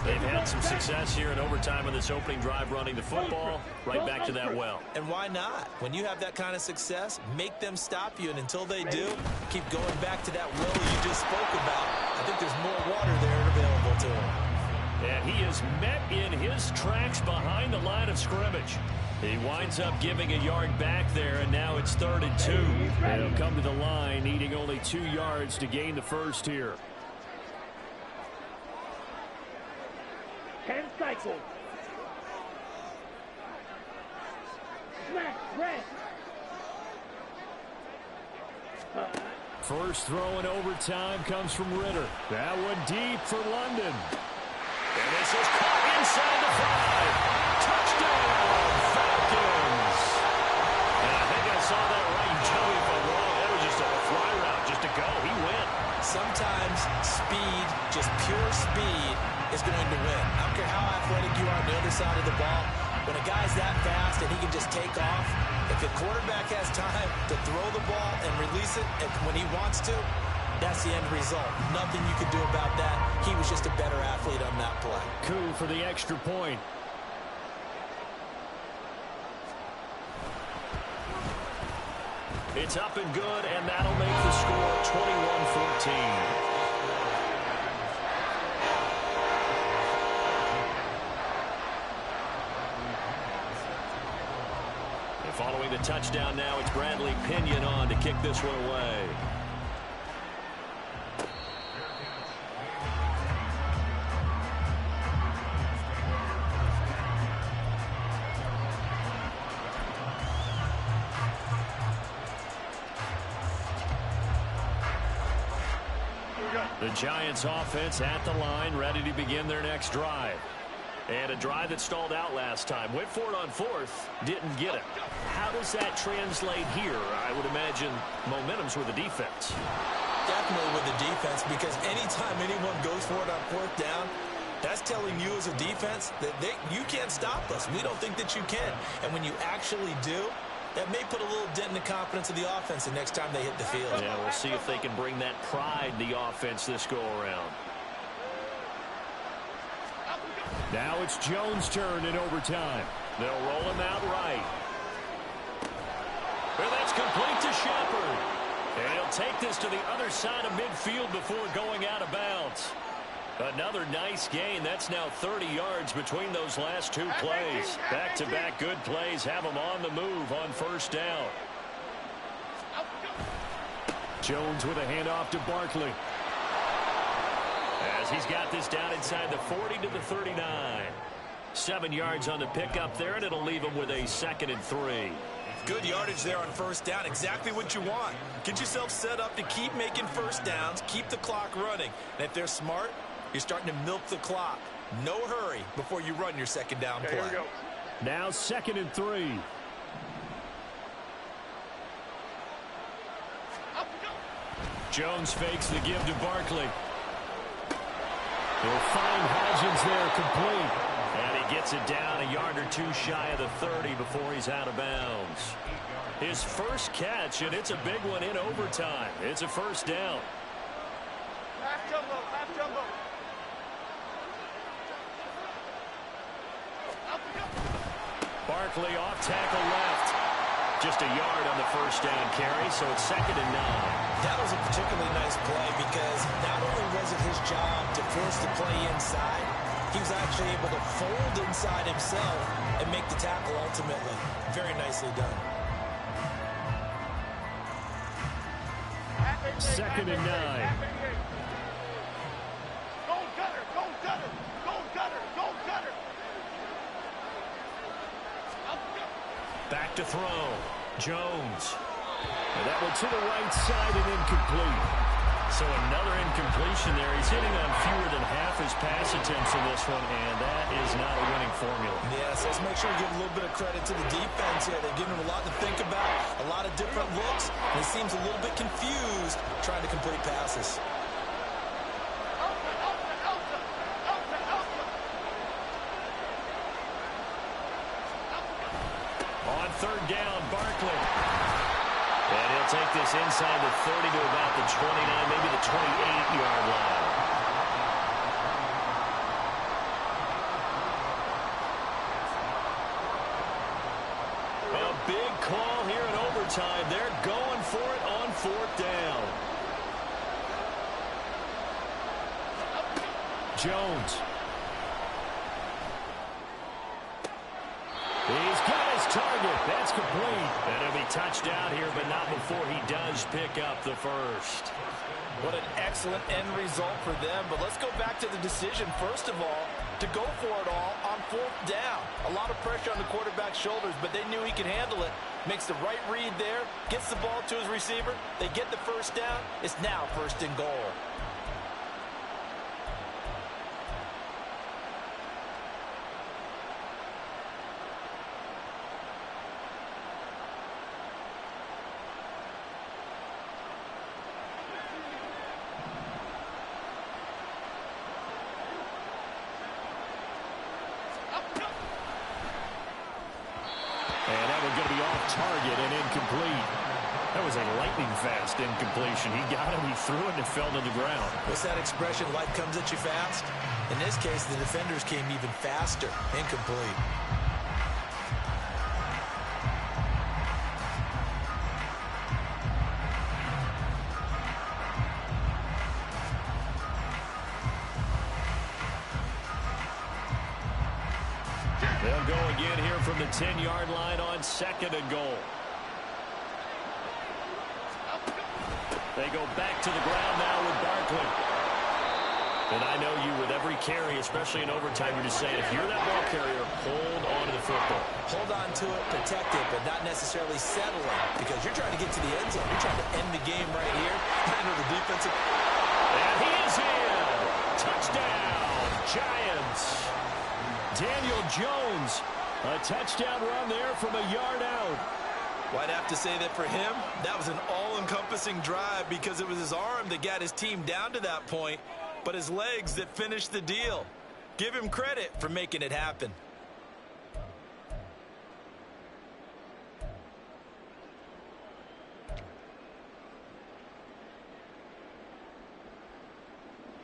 They've had some success here in overtime on this opening drive running the football. Right back to that well. And why not? When you have that kind of success, make them stop you. And until they do, keep going back to that well you just spoke about. I think there's more water there available to them. And he is met in his tracks behind the line of scrimmage. He winds up giving a yard back there, and now it's 3rd and 2. And he'll come to the line, needing only 2 yards to gain the first here. 10 cycles. Smash, red. First throw in overtime comes from Ritter. That one deep for London. And this is caught inside the 5. Touchdown, Falcons. And I think I saw that right, Joey, if I'm wrong. That was just a fly route just to go. He went. Sometimes speed, just pure speed, is going to win. I don't care how athletic you are on the other side of the ball. When a guy's that fast and he can just take off, if the quarterback has time to throw the ball and release it when he wants to, that's the end result. Nothing you can do about that. He was just a better athlete on that play. Coup for the extra point. It's up and good, and that'll make the score 21-14. Following the touchdown now, it's Bradley Pinion on to kick this one away. The Giants offense at the line, ready to begin their next drive. And a drive that stalled out last time. Went for it on 4th, didn't get it. How does that translate here? I would imagine momentum's with the defense. Definitely with the defense, because anytime anyone goes for it on 4th down, that's telling you as a defense that you can't stop us. We don't think that you can. And when you actually do, that may put a little dent in the confidence of the offense the next time they hit the field. Yeah, we'll see if they can bring that pride to the offense this go-around. Now it's Jones' turn in overtime. They'll roll him out right. And that's complete to Shepard. And he'll take this to the other side of midfield before going out of bounds. Another nice gain. That's now 30 yards between those last 2 plays. Back-to-back good plays have them on the move on 1st down. Jones with a handoff to Barkley. As he's got this down inside the 40 to the 39. 7 yards on the pickup there, and it'll leave him with a 2nd and 3. Good yardage there on 1st down. Exactly what you want. Get yourself set up to keep making 1st downs, keep the clock running. And if they're smart, you're starting to milk the clock. No hurry before you run your 2nd down play. Here we go. Now 2nd and 3. Jones fakes the give to Barkley. He'll find Hodgins there complete. And he gets it down a yard or 2 shy of the 30 before he's out of bounds. His first catch, and it's a big one in overtime. It's a 1st down. Half jumbo, half jumbo. Barkley off tackle left. Just a yard on the 1st down carry, so it's 2nd and 9. That was a particularly nice play because not only was it his job to force the play inside, he was actually able to fold inside himself and make the tackle ultimately. Very nicely done. 2nd and 9. Go gutter, go gutter, go gutter, go gutter. Back to throw. Jones. And that one to the right side and incomplete. So another incompletion there. He's hitting on fewer than half his pass attempts in this one, and that is not a winning formula. Yes, let's make sure we give a little bit of credit to the defense here. They're giving him a lot to think about, a lot of different looks, and he seems a little bit confused trying to complete passes. On 3rd down, Barkley. And he'll take this inside the 30 to about the 29, maybe the 28-yard line. A big call here in overtime. They're going for it on 4th down. Jones. He's got his target. That's complete. And he'll be touchdown here, but not before he does pick up the first. What an excellent end result for them. But let's go back to the decision, first of all, to go for it all on 4th down. A lot of pressure on the quarterback's shoulders, but they knew he could handle it. Makes the right read there, gets the ball to his receiver. They get the first down. It's now 1st and goal. And that one's going to be off target and incomplete. That was a lightning-fast incompletion. He got it, he threw it, and it fell to the ground. What's that expression, life comes at you fast? In this case, the defenders came even faster. Incomplete. They'll go again here from the 10-yard line on 2nd and goal. They go back to the ground now with Barkley. And I know you with every carry, especially in overtime, you're just saying, if you're that ball carrier, hold on to the football. Hold on to it, protect it, but not necessarily settle it, because you're trying to get to the end zone. You're trying to end the game right here. I know the defensive. And he is in. Touchdown, Giants. Daniel Jones, a touchdown run there from a yard out. Well, I'd have to say that for him, that was an all-encompassing drive because it was his arm that got his team down to that point, but his legs that finished the deal. Give him credit for making it happen.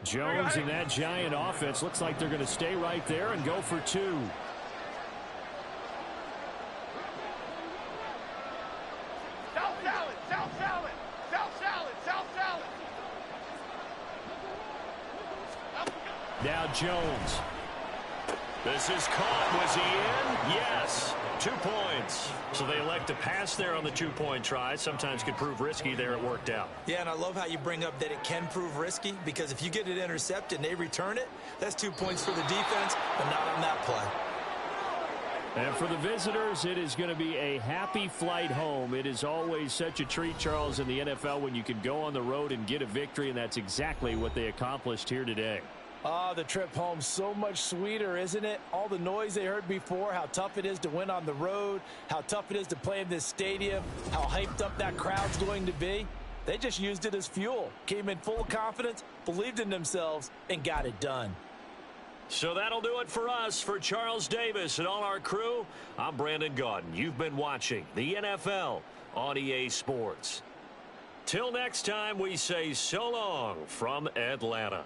Jones and that Giant offense looks like they're going to stay right there and go for 2. South salad, South salad, South salad, South salad. Now Jones. This is caught. Was he in? Yes. 2 points. So they elect to pass there on the 2-point try. Sometimes can prove risky. There it worked out. Yeah, and I love how you bring up that it can prove risky, because if you get it intercepted and they return it, that's 2 points for the defense, but not on that play. And for the visitors, it is going to be a happy flight home. It is always such a treat, Charles, in the NFL when you can go on the road and get a victory, and that's exactly what they accomplished here today. The trip home so much sweeter, isn't it? All the noise they heard before, how tough it is to win on the road, how tough it is to play in this stadium, how hyped up that crowd's going to be. They just used it as fuel, came in full of confidence, believed in themselves, and got it done. So that'll do it for us. For Charles Davis and all our crew, I'm Brandon Gaudin. You've been watching the NFL on EA Sports. Till next time, we say so long from Atlanta.